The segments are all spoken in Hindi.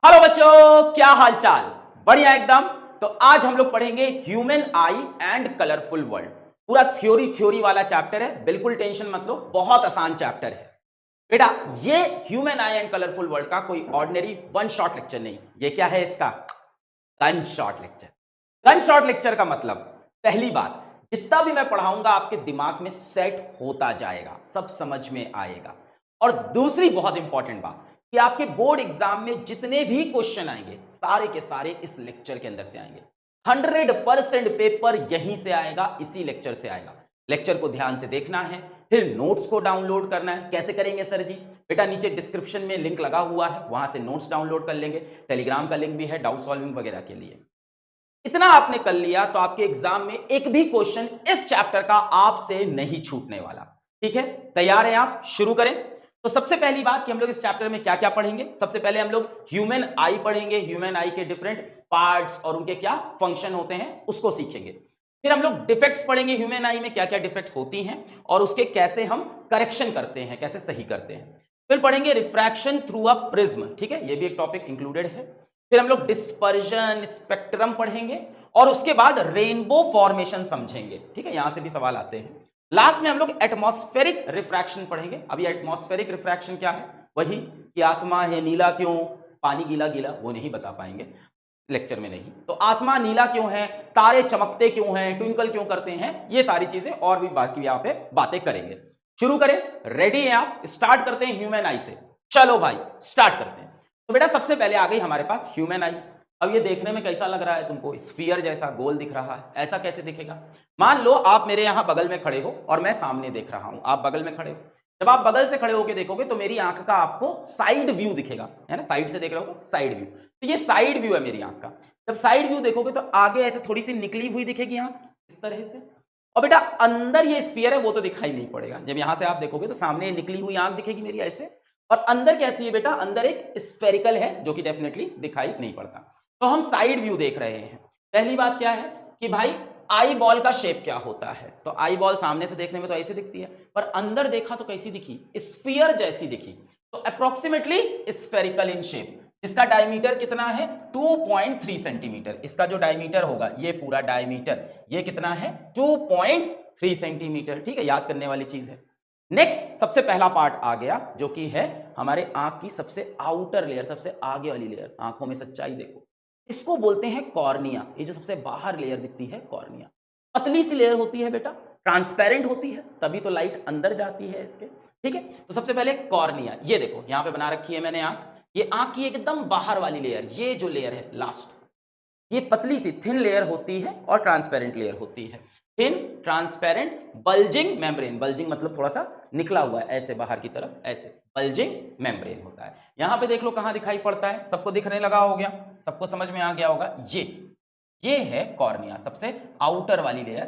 हेलो बच्चों, क्या हाल चाल। बढ़िया एकदम। तो आज हम लोग पढ़ेंगे human I and colourful world. पूरा थ्योरी वाला चैप्टर है, बिल्कुल टेंशन मत लो, बहुत आसान चैप्टर है बेटा। ये human I and colourful world का कोई ऑर्डिनरी वन शॉट लेक्चर नहीं। ये क्या है इसका? Gun shot lecture. Gun shot lecture का मतलब, पहली बात, जितना भी मैं पढ़ाऊंगा आपके दिमाग में सेट होता जाएगा, सब समझ में आएगा। और दूसरी बहुत इंपॉर्टेंट बात कि आपके बोर्ड एग्जाम में जितने भी क्वेश्चन आएंगे सारे के सारे इस लेक्चर के अंदर से आएंगे। 100% पेपर यहीं से आएगा, इसी लेक्चर से आएगा। लेक्चर को ध्यान से देखना है, फिर नोट्स को डाउनलोड करना है। कैसे करेंगे सर जी? बेटा नीचे डिस्क्रिप्शन में लिंक लगा हुआ है, वहां से नोट्स डाउनलोड कर लेंगे। टेलीग्राम का लिंक भी है डाउट सॉल्विंग वगैरह के लिए। इतना आपने कर लिया तो आपके एग्जाम में एक भी क्वेश्चन इस चैप्टर का आपसे नहीं छूटने वाला। ठीक है, तैयार हैं आप? शुरू करें। तो सबसे पहली बात कि हम लोग इस चैप्टर में क्या क्या पढ़ेंगे। सबसे पहले हम लोग ह्यूमन आई पढ़ेंगे, ह्यूमन आई के डिफरेंट पार्ट्स और उनके क्या फंक्शन होते हैं उसको सीखेंगे। फिर हम लोग डिफेक्ट्स पढ़ेंगे, ह्यूमन आई में क्या क्या डिफेक्ट्स होती हैं और उसके कैसे हम करेक्शन करते हैं, कैसे सही करते हैं। फिर पढ़ेंगे रिफ्रैक्शन थ्रू अ प्रिज्म, ठीक है, ये भी एक टॉपिक इंक्लूडेड है। फिर हम लोग डिस्पर्जन स्पेक्ट्रम पढ़ेंगे और उसके बाद रेनबो फॉर्मेशन समझेंगे। ठीक है, यहां से भी सवाल आते हैं। लास्ट में हम लोग एटमॉस्फेरिक रिफ्रैक्शन पढ़ेंगे। अभी एटमॉस्फेरिक रिफ्रैक्शन क्या है? वही कि आसमान है नीला क्यों, पानी गीला गीला, वो नहीं बता पाएंगे लेक्चर में नहीं। तो आसमान नीला क्यों है, तारे चमकते क्यों हैं, ट्विंकल क्यों करते हैं, ये सारी चीजें और भी बाकी यहां पे बातें करेंगे। शुरू करें? रेडी हैं आप? स्टार्ट करते हैं ह्यूमन आई से। चलो भाई स्टार्ट करते हैं। तो बेटा सबसे पहले आ गई हमारे पास ह्यूमन आई। अब ये देखने में कैसा लग रहा है तुमको? स्फीयर जैसा गोल दिख रहा है। ऐसा कैसे दिखेगा? मान लो आप मेरे यहां बगल में खड़े हो और मैं सामने देख रहा हूं, आप बगल में खड़े हो। जब आप बगल से खड़े होकर देखोगे तो मेरी आंख का आपको साइड व्यू दिखेगा, है ना? साइड से देख रहे हो तो साइड व्यू। तो ये साइड व्यू है मेरी आंख का। जब साइड व्यू देखोगे तो आगे ऐसे थोड़ी सी निकली हुई दिखेगी आंख, इस तरह से। और बेटा अंदर ये स्फीयर है वो तो दिखाई नहीं पड़ेगा। जब यहां से आप देखोगे तो सामने निकली हुई आंख दिखेगी मेरी ऐसे, और अंदर कैसी है बेटा? अंदर एक स्फेरिकल है जो कि डेफिनेटली दिखाई नहीं पड़ता। तो हम साइड व्यू देख रहे हैं। पहली बात क्या है कि भाई आई बॉल का शेप क्या होता है? तो आई बॉल सामने से देखने में तो ऐसी दिखती है, पर अंदर देखा तो कैसी दिखी? स्फीयर जैसी दिखी। तो अप्रोक्सीमेटली स्फेरिकल इन शेप। इसका डायमीटर कितना है? 2.3 सेंटीमीटर। इसका जो डायमीटर होगा, ये पूरा डायमीटर, ये कितना है? 2.3 सेंटीमीटर। ठीक है, याद करने वाली चीज है। नेक्स्ट सबसे पहला पार्ट आ गया जो कि है हमारे आंख की सबसे आउटर लेयर, सबसे आगे वाली लेयर। आंखों में सच्चाई देखो, इसको बोलते हैं कॉर्निया। ये जो सबसे बाहर लेयर दिखती है कॉर्निया, पतली सी लेयर होती है बेटा, ट्रांसपेरेंट होती है, तभी तो लाइट अंदर जाती है इसके। ठीक है, तो सबसे पहले कॉर्निया, ये देखो यहां पे बना रखी है मैंने आंख। ये आंख की एकदम बाहर वाली लेयर, ये जो लेयर है लास्ट, ये पतली सी थिन लेयर होती है और ट्रांसपेरेंट लेयर होती है। Thin transparent bulging membrane, bulging मतलब थोड़ा सा निकला हुआ है ऐसे बाहर की तरफ, ऐसे बल्जिंग मेम्ब्रेन होता है। यहां पे देख लो कहां दिखाई पड़ता है, सबको दिखने लगा हो गया, सबको समझ में आ गया होगा। ये है कॉर्निया, सबसे आउटर वाली layer,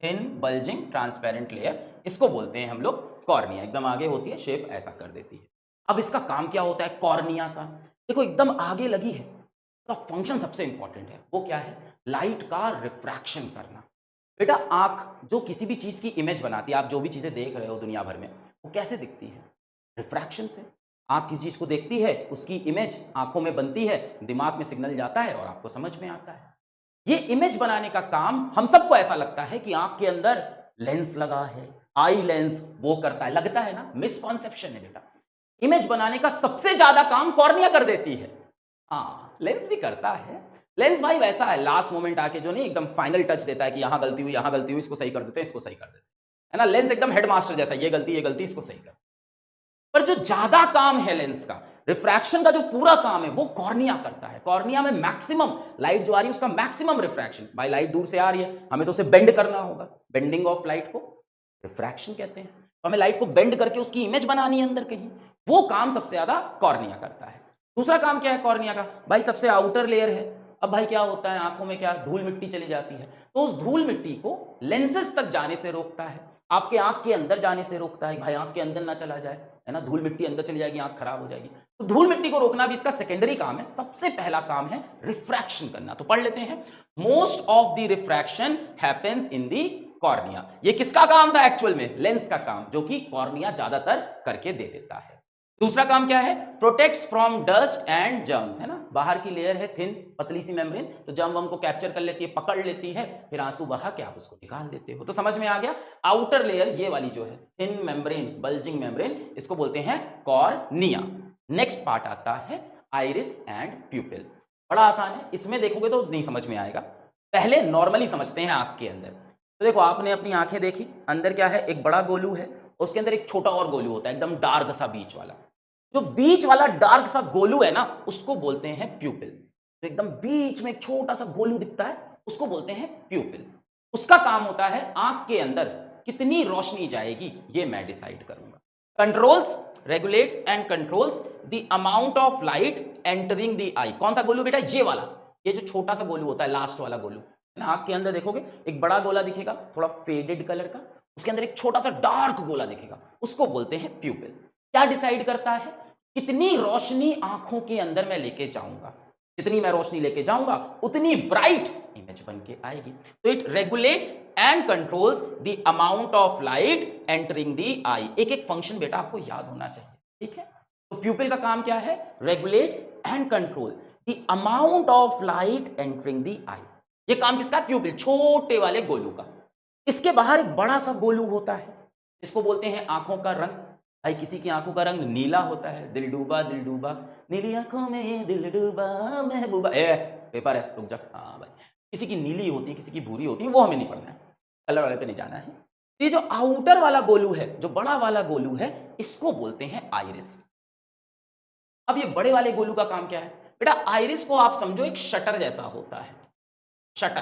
thin bulging transparent layer, इसको बोलते हैं हम लोग कॉर्निया। एकदम आगे होती है, शेप ऐसा कर देती है। अब इसका काम क्या होता है कॉर्निया का? देखो एकदम आगे लगी है, तो फंक्शन सबसे इंपॉर्टेंट है। वो क्या है? लाइट का रिफ्रैक्शन करना। बेटा आंख जो किसी भी चीज की इमेज बनाती है, आप जो भी चीजें देख रहे हो दुनिया भर में, वो कैसे दिखती है? रिफ्रैक्शन से। आंख किसी चीज को देखती है, उसकी इमेज आंखों में बनती है, दिमाग में सिग्नल जाता है और आपको समझ में आता है। ये इमेज बनाने का काम हम सबको ऐसा लगता है कि आंख के अंदर लेंस लगा है, आई लेंस वो करता है, लगता है ना? मिसकॉन्सेप्शन है बेटा। इमेज बनाने का सबसे ज्यादा काम कॉर्निया कर देती है। हाँ, लेंस भी करता है। लेंस भाई वैसा है, लास्ट मोमेंट आके जो नहीं एकदम फाइनल टच देता है कि यहां गलती हुई, यहां गलती हुई, इसको सही कर देते हैं, इसको सही कर देते हैं, है ना? लेंस एकदम हेडमास्टर जैसा, ये गलती इसको सही कर। पर जो ज्यादा काम है लेंस का, रिफ्रैक्शन का जो पूरा काम है, वो कॉर्निया करता है। कॉर्निया में मैक्सिमम लाइट जो आ रही है उसका मैक्सिमम रिफ्रैक्शन। भाई लाइट दूर से आ रही है, हमें तो उसे बेंड करना होगा, बेंडिंग ऑफ लाइट को रिफ्रैक्शन कहते हैं। तो हमें लाइट को बेंड करके उसकी इमेज बनानी है अंदर कहीं, वो काम सबसे ज्यादा कॉर्निया करता है। दूसरा काम क्या है कॉर्निया का? भाई सबसे आउटर लेयर है। अब भाई क्या होता है, आंखों में क्या धूल मिट्टी चली जाती है, तो उस धूल मिट्टी को लेंसेस तक जाने से रोकता है, आपके आंख के अंदर जाने से रोकता है। भाई आंख के अंदर ना चला जाए, है ना? धूल मिट्टी अंदर चली जाएगी, आंख खराब हो जाएगी। तो धूल मिट्टी को रोकना भी इसका सेकेंडरी काम है। सबसे पहला काम है रिफ्रैक्शन करना। तो पढ़ लेते हैं, most of the refraction happens in the cornea. ये किसका काम था एक्चुअल में? लेंस का काम, जो कि कॉर्निया ज्यादातर करके दे देता है। दूसरा काम क्या है, protects from dust and germs, है ना, बाहर की लेयर है थिन पतली सी मेम्ब्रेन, तो जर्म वम को कैप्चर कर लेती है, पकड़ लेती है, फिर आंसू बहा के आप उसको निकाल देते हो। तो समझ में आ गया, आउटर लेयर ये वाली जो है थिन मेम्ब्रेन, बल्जिंग मेम्ब्रेन, इसको बोलते हैं कॉर्निया। नेक्स्ट पार्ट आता है आइरिस एंड प्यूपिल। बड़ा आसान है, इसमें देखोगे तो नहीं समझ में आएगा, पहले नॉर्मली समझते हैं आंख के अंदर। तो देखो आपने अपनी आंखें देखी, अंदर क्या है, एक बड़ा गोलू है, उसके अंदर एक छोटा और गोलू होता है एकदम डार्क सा बीच वाला। जो बीच वाला डार्क सा गोलू है ना, उसको बोलते हैं प्यूपिल। तो एकदम बीच में एक छोटा सा गोलू दिखता है, उसको बोलते हैं प्यूपिल। उसका काम होता है आंख के अंदर कितनी रोशनी जाएगी ये मैं डिसाइड करूंगा। Controls, regulates and controls the amount of light entering the eye. कौन सा गोलू बेटा, ये वाला, ये जो छोटा सा गोलू होता है, लास्ट वाला गोलू है ना। आंख के अंदर देखोगे एक बड़ा गोला दिखेगा थोड़ा फेडेड कलर का, उसके अंदर एक छोटा सा डार्क गोला दिखेगा, उसको बोलते हैं प्यूपिल। क्या डिसाइड करता है, कितनी रोशनी आंखों के अंदर मैं लेके जाऊंगा, जितनी मैं रोशनी लेके जाऊंगा उतनी ब्राइट इमेज बन के आएगी। तो it regulates and controls the amount of light entering the eye. एक एक फंक्शन बेटा आपको याद होना चाहिए, ठीक है। तो प्यूपिल का काम क्या है, regulates and control the amount of light entering the eye. ये काम किसका, प्यूपिल, छोटे वाले गोलू का। इसके बाहर एक बड़ा सा गोलू होता है, इसको बोलते हैं आंखों का रंग। भाई किसी की आंखों का रंग नीला होता है, दिल डूबा नीली आंखों में दिल डूबा महबूबा। पेपर है, रुक जा। हाँ भाई, किसी की नीली होती है, किसी की भूरी होती है, वो हमें नहीं पढ़ना है, कलर वाले पे नहीं जाना है। ये जो आउटर वाला गोलू है, जो बड़ा वाला गोलू है, इसको बोलते हैं आइरिस। अब ये बड़े वाले गोलू का काम क्या है बेटा, आइरिस को आप समझो एक शटर जैसा होता है। शटर,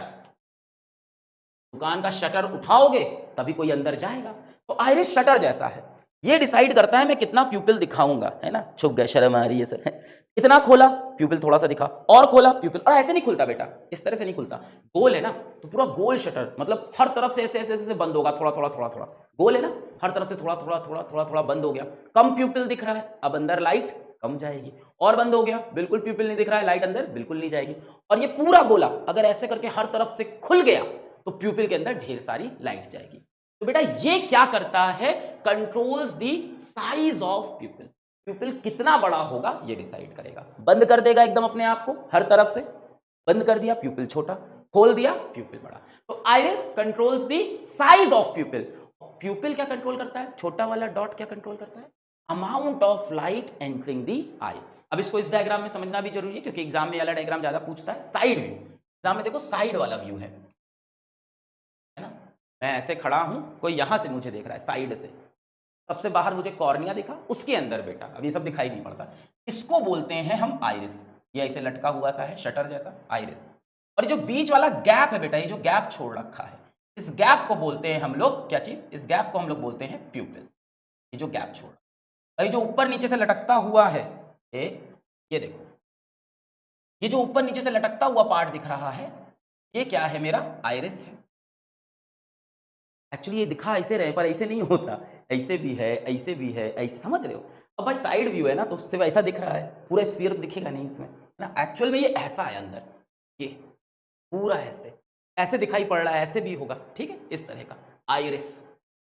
दुकान का शटर उठाओगे तभी कोई अंदर जाएगा, तो आइरिस शटर जैसा है। ये डिसाइड करता है मैं कितना प्यूपिल दिखाऊंगा, है ना। छुप गए, शर्म आ रही है सर। इतना खोला, प्यूपिल थोड़ा सा दिखा, और खोला प्यूपिल, और ऐसे नहीं खुलता बेटा, इस तरह से नहीं खुलता। गोल है ना, तो पूरा गोल शटर, मतलब हर तरफ से ऐसे ऐसे ऐसे बंद होगा, थोड़ा थोड़ा थोड़ा थोड़ा। गोल है ना, हर तरफ से थोड़ा थोड़ा थोड़ा थोड़ा थोड़ा बंद हो गया। कम प्यूपिल दिख रहा है, अब अंदर लाइट कम जाएगी। और बंद हो गया, बिल्कुल प्यूपिल नहीं दिख रहा है, लाइट अंदर बिल्कुल नहीं जाएगी। और ये पूरा गोला अगर ऐसे करके हर तरफ से खुल गया तो प्यूपिल के अंदर ढेर सारी लाइट जाएगी। तो बेटा ये क्या करता है, कंट्रोल्स द साइज ऑफ प्यूपिल। प्यूपिल कितना बड़ा होगा ये डिसाइड करेगा। बंद कर देगा एकदम अपने आप को, हर तरफ से बंद कर दिया, प्यूपिल छोटा, खोल दिया, प्यूपिल बड़ा। तो iris controls the size of प्यूपिल। प्यूपिल क्या कंट्रोल करता है, छोटा वाला डॉट क्या कंट्रोल करता है, amount of light entering the eye. अब इसको इस डायग्राम में समझना भी जरूरी है, क्योंकि एग्जाम में वाला डायग्राम ज्यादा पूछता है। साइड व्यू, एग्जाम में देखो साइड वाला व्यू है ना। मैं ऐसे खड़ा हूं, कोई यहां से मुझे देख रहा है साइड से, सबसे बाहर मुझे कॉर्निया दिखा, उसके अंदर बेटा अब ये सब दिखाई नहीं पड़ता, इसको बोलते हैं हम आइरिस। ये ऐसे लटका हुआ सा है शटर जैसा, आइरिस। और जो बीच वाला गैप है बेटा, ये जो गैप छोड़ रखा है, इस गैप को बोलते हैं हम लोग, क्या चीज, इस गैप को हम लोग बोलते हैं प्यूपिल। ये जो गैप छोड़, ये जो ऊपर नीचे से लटकता हुआ है, ये देखो, ये जो ऊपर नीचे से लटकता हुआ पार्ट दिख रहा है, ये क्या है, मेरा आइरिस है। एक्चुअली ये दिखा ऐसे रहे, पर ऐसे नहीं होता, ऐसे भी है, ऐसे भी है, ऐसे, समझ रहे हो। अब भाई साइड व्यू है ना, तो सिर्फ ऐसा दिख रहा है, पूरा स्फीयर तो दिखेगा नहीं इसमें, है ना। एक्चुअल में ये ऐसा है अंदर, ये पूरा ऐसे ऐसे दिखाई पड़ रहा है, ऐसे भी होगा, ठीक है, इस तरह का आइरिस।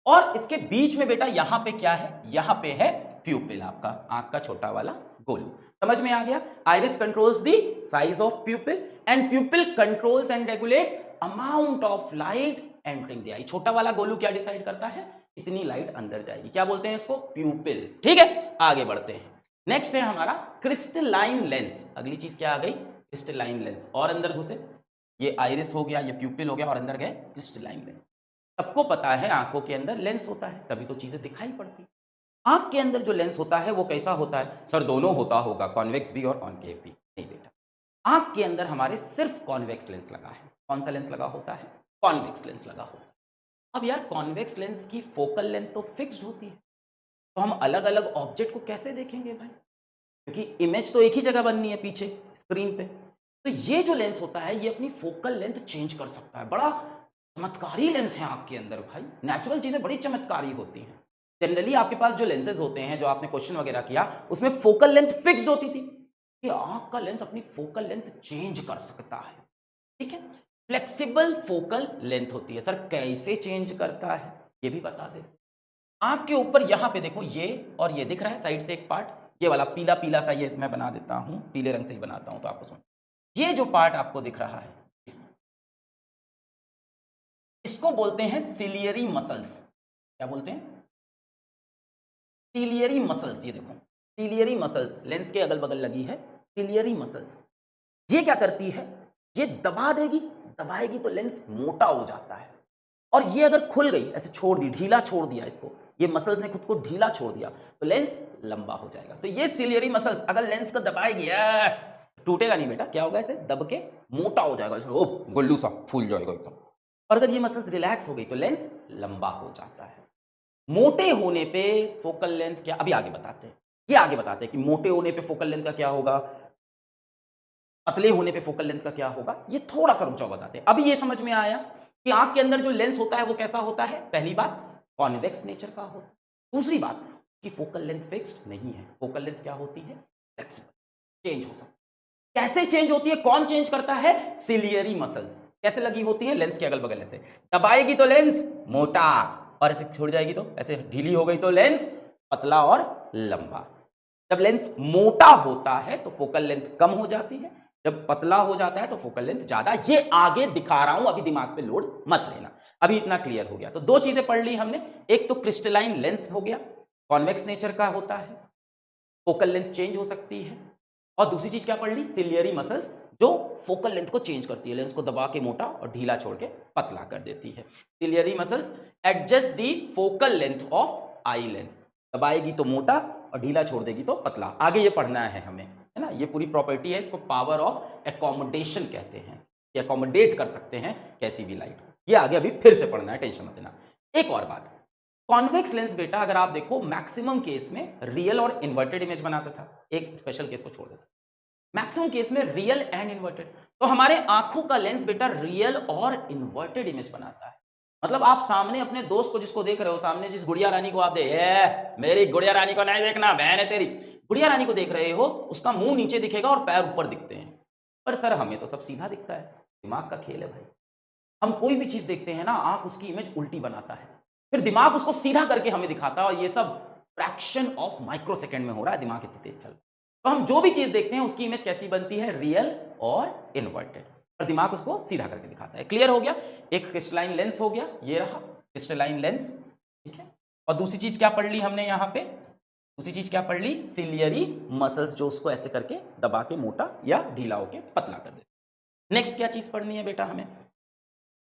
और इसके बीच में बेटा यहाँ पे क्या है, यहाँ पे है प्यूपिल, आपका आंख का छोटा वाला गोलू। समझ में आ गया, iris controls the size of pupil and pupil controls and regulates amount of light entering the eye. छोटा वाला गोलू क्या डिसाइड करता है, कितनी लाइट अंदर जाएगी, क्या बोलते हैं इसको, प्यूपिल। ठीक है, आगे बढ़ते हैं। नेक्स्ट है हमारा क्रिस्टलाइन लेंस। अगली चीज क्या आ गई, क्रिस्टलाइन लेंस। और अंदर घुसे, ये आइरिस हो गया, ये प्यूपिल हो गया, और अंदर गए क्रिस्टलाइन लेंस। सबको पता है आंखों के अंदर लेंस होता है, तभी तो चीजें दिखाई पड़ती। आंख के अंदर जो लेंस होता है वो कैसा होता है, सर दोनों होता होगा, कॉन्वेक्स भी और कॉनकेव भी। नहीं बेटा, आंख के अंदर हमारे सिर्फ कॉन्वेक्स लेंस लगा है। कौन सा लेंस लगा होता है, कॉन्वेक्स लेंस लगा होता है। अब यार कॉन्वेक्स लेंस की फोकल लेंथ तो फिक्स्ड होती है, तो हम अलग अलग ऑब्जेक्ट को कैसे देखेंगे भाई, क्योंकि इमेज तो एक ही जगह बननी है पीछे स्क्रीन पे। तो ये जो लेंस होता है ये अपनी फोकल लेंथ चेंज कर सकता है। बड़ा चमत्कारी लेंस है आंख के अंदर भाई, नेचुरल चीजें बड़ी चमत्कारी होती हैं। जनरली आपके पास जो लेंसेज होते हैं, जो आपने क्वेश्चन वगैरह किया, उसमें फोकल लेंथ फिक्स्ड होती थी। कि आंख का लेंस अपनी फोकल लेंथ चेंज कर सकता है, ठीक है। फ्लेक्सिबल फोकल लेंथ होती है। सर कैसे चेंज करता है ये भी बता दे। आंख के ऊपर यहां पे देखो ये और ये दिख रहा है साइड से एक पार्ट, ये वाला पीला पीला सा, ये मैं बना देता हूं, पीले रंग से ही बनाता हूं तो आपको समझ, ये जो पार्ट आपको दिख रहा है इसको बोलते हैं सिलियरी मसल्स। क्या बोलते हैं? Ciliary muscles. ये देखो सिलियरी मसल्स लेंस के अगल बगल लगी है, सिलियरी मसल्स। ये क्या करती है, ये दबा देगी, दबाएगी तो लेंस मोटा हो जाता है, और ये अगर खुल गई, ऐसे छोड़ दी, ढीला छोड़ दिया इसको, ये मसल्स ने खुद को ढीला छोड़ दिया तो लेंस लंबा हो जाएगा। तो ये सिलियरी मसल्स अगर लेंस को दबाएगी, टूटेगा नहीं बेटा, क्या होगा, ऐसे दब के मोटा हो जाएगा, ओ गोल्लू सा फूल जाएगा एकदम। और अगर ये मसल्स रिलैक्स हो गई तो लेंस लंबा हो जाता है। मोटे होने पे फोकल लेंथ क्या, अभी आगे बताते हैं, ये आगे बताते हैं कि मोटे होने पे फोकल लेंथ का क्या होगा, पतले होने पे फोकल लेंथ का क्या होगा, ये थोड़ा सा रुक जाओ बताते हैं। अभी ये समझ में आया कि आंख के अंदर जो लेंस होता है वो कैसा होता है, पहली बात कॉन्वेक्स नेचर का होता है, दूसरी बात कि फोकल लेंथ फिक्स्ड नहीं है, फोकल लेंथ क्या होती है, फ्लेक्सिबल, चेंज हो सकती है। कैसे चेंज होती है, कौन चेंज करता है, सिलियरी मसल्स। कैसे लगी होती है, लेंस के अगल बगल, ऐसे दबाएगी तो लेंस मोटा, और ऐसे छोड़ जाएगी तो, ऐसे ढीली हो गई तो लेंस पतला और लंबा। जब लेंस मोटा होता है तो फोकल लेंथ कम हो जाती है, जब पतला हो जाता है तो फोकल लेंथ ज्यादा। ये आगे दिखा रहा हूं, अभी दिमाग पे लोड मत लेना, अभी इतना क्लियर हो गया। तो दो चीजें पढ़ ली हमने, एक तो क्रिस्टलाइन लेंस हो गया, कॉन्वेक्स नेचर का होता है, फोकल लेंथ चेंज हो सकती है, और दूसरी चीज क्या पढ़ ली, सिलियरी मसल्स, जो फोकल लेंथ को चेंज करती है, लेंस को दबा के मोटा और ढीला छोड़ के पतला कर देती है। Ciliary muscles adjust the focal length of eye lens, दबाएगी तो मोटा और ढीला छोड़ देगी तो पतला। आगे ये पढ़ना है हमें, है ना, ये पूरी प्रॉपर्टी है, इसको पावर ऑफ एकोमोडेशन कहते हैं, ये एकोमोडेट कर सकते हैं कैसी भी लाइट। ये आगे अभी फिर से पढ़ना है, टेंशन मत लेना। एक और बात, कॉन्वेक्स लेंस बेटा अगर आप देखो मैक्सिमम केस में रियल और इन्वर्टेड इमेज बनाता था, एक स्पेशल केस को छोड़ देता, मैक्सिमम केस में रियल एंड इन्वर्टेड। तो हमारे आंखों का लेंस बेटा रियल और इन्वर्टेड इमेज बनाता है। मतलब आप सामने अपने दोस्त को जिसको देख रहे हो, सामने जिस गुड़िया रानी को आप मेरी गुड़िया रानी को नहीं देखना, बहन है तेरी, गुड़िया रानी को देख रहे हो, उसका मुंह नीचे दिखेगा और पैर ऊपर दिखते हैं। पर सर हमें तो सब सीधा दिखता है, दिमाग का खेल है भाई। हम कोई भी चीज देखते हैं ना, आंख उसकी इमेज उल्टी बनाता है, फिर दिमाग उसको सीधा करके हमें दिखाता है, और ये सब फ्रैक्शन ऑफ माइक्रो सेकेंड में हो रहा है, दिमाग इतनी तेज चल रहा है। तो हम जो भी चीज देखते हैं उसकी इमेज कैसी बनती है, रियल और इन्वर्टेड, और दिमाग उसको सीधा करके दिखाता है। क्लियर हो गया, एक क्रिस्टलाइन लेंस हो गया, ये रहा क्रिस्टलाइन लेंस, ठीक है। और दूसरी चीज क्या पढ़ ली हमने यहाँ पे, दूसरी चीज क्या पढ़ ली, सिलियरी मसल्स, जो उसको ऐसे करके दबा के मोटा या ढीला होके पतला कर देते। नेक्स्ट क्या चीज पढ़नी है बेटा हमें,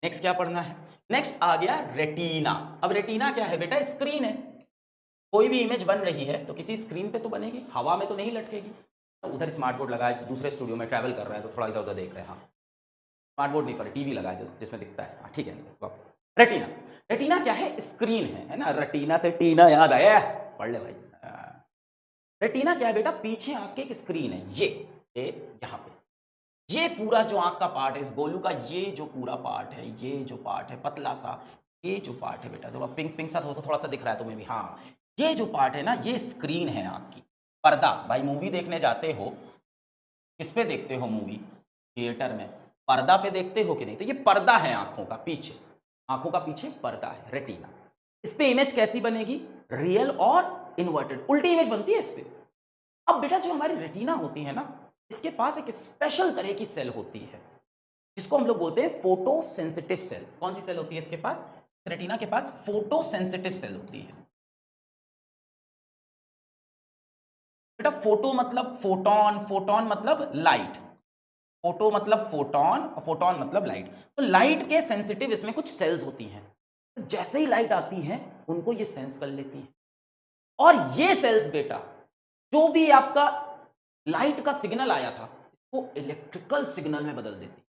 नेक्स्ट क्या पढ़ना है, नेक्स्ट आ गया रेटिना। अब रेटिना क्या है बेटा, स्क्रीन है, कोई भी इमेज बन रही है तो किसी स्क्रीन पे तो बनेगी, हवा में तो नहीं लटकेगी। तो उधर स्मार्ट बोर्ड लगा है, दूसरे स्टूडियो में ट्रैवल कर रहे हैं तो थोड़ा इधर उधर देख रहे हैं, हाँ स्मार्ट बोर्ड नहीं, सॉरी टीवी लगा है जिसमें दिखता है, हाँ ठीक है। वापस रेटिना, रेटिना क्या है, स्क्रीन है ना, रेटिना से टीना याद आया, पढ़ ले भाई। रेटिना क्या है बेटा, पीछे आंख की एक स्क्रीन है, ये यहाँ पे, ये पूरा जो आंख का पार्ट है, इस गोलू का ये जो पूरा पार्ट है, ये जो पार्ट है पतला सा, ये जो पार्ट है बेटा, थोड़ा पिंक पिंक सा थोड़ा सा दिख रहा है तुम्हें भी, हाँ ये जो पार्ट है ना, ये स्क्रीन है आंख की। पर्दा, भाई मूवी देखने जाते हो, किस पे देखते हो मूवी, थिएटर में, पर्दा पे देखते हो कि नहीं, तो ये पर्दा है आंखों का पीछे, आंखों का पीछे पर्दा है, रेटिना। इस पे इमेज कैसी बनेगी, रियल और इन्वर्टेड, उल्टी इमेज बनती है इस पे। अब बेटा जो हमारी रेटिना होती है ना, इसके पास एक स्पेशल तरह की सेल होती है, जिसको हम लोग बोलते हैं फोटो सेंसिटिव सेल। कौन सी सेल होती है इसके पास, रेटिना के पास फोटो सेंसिटिव सेल होती है बेटा। फोटो मतलब फोटोन, फोटोन मतलब लाइट, फोटो मतलब फोटोन और फोटोन मतलब लाइट। तो लाइट के सेंसिटिव इसमें कुछ सेल्स होती हैं, तो जैसे ही लाइट आती है उनको ये सेंस कर लेती है, और ये सेल्स बेटा जो भी आपका लाइट का सिग्नल आया था वो इलेक्ट्रिकल सिग्नल में बदल देती है।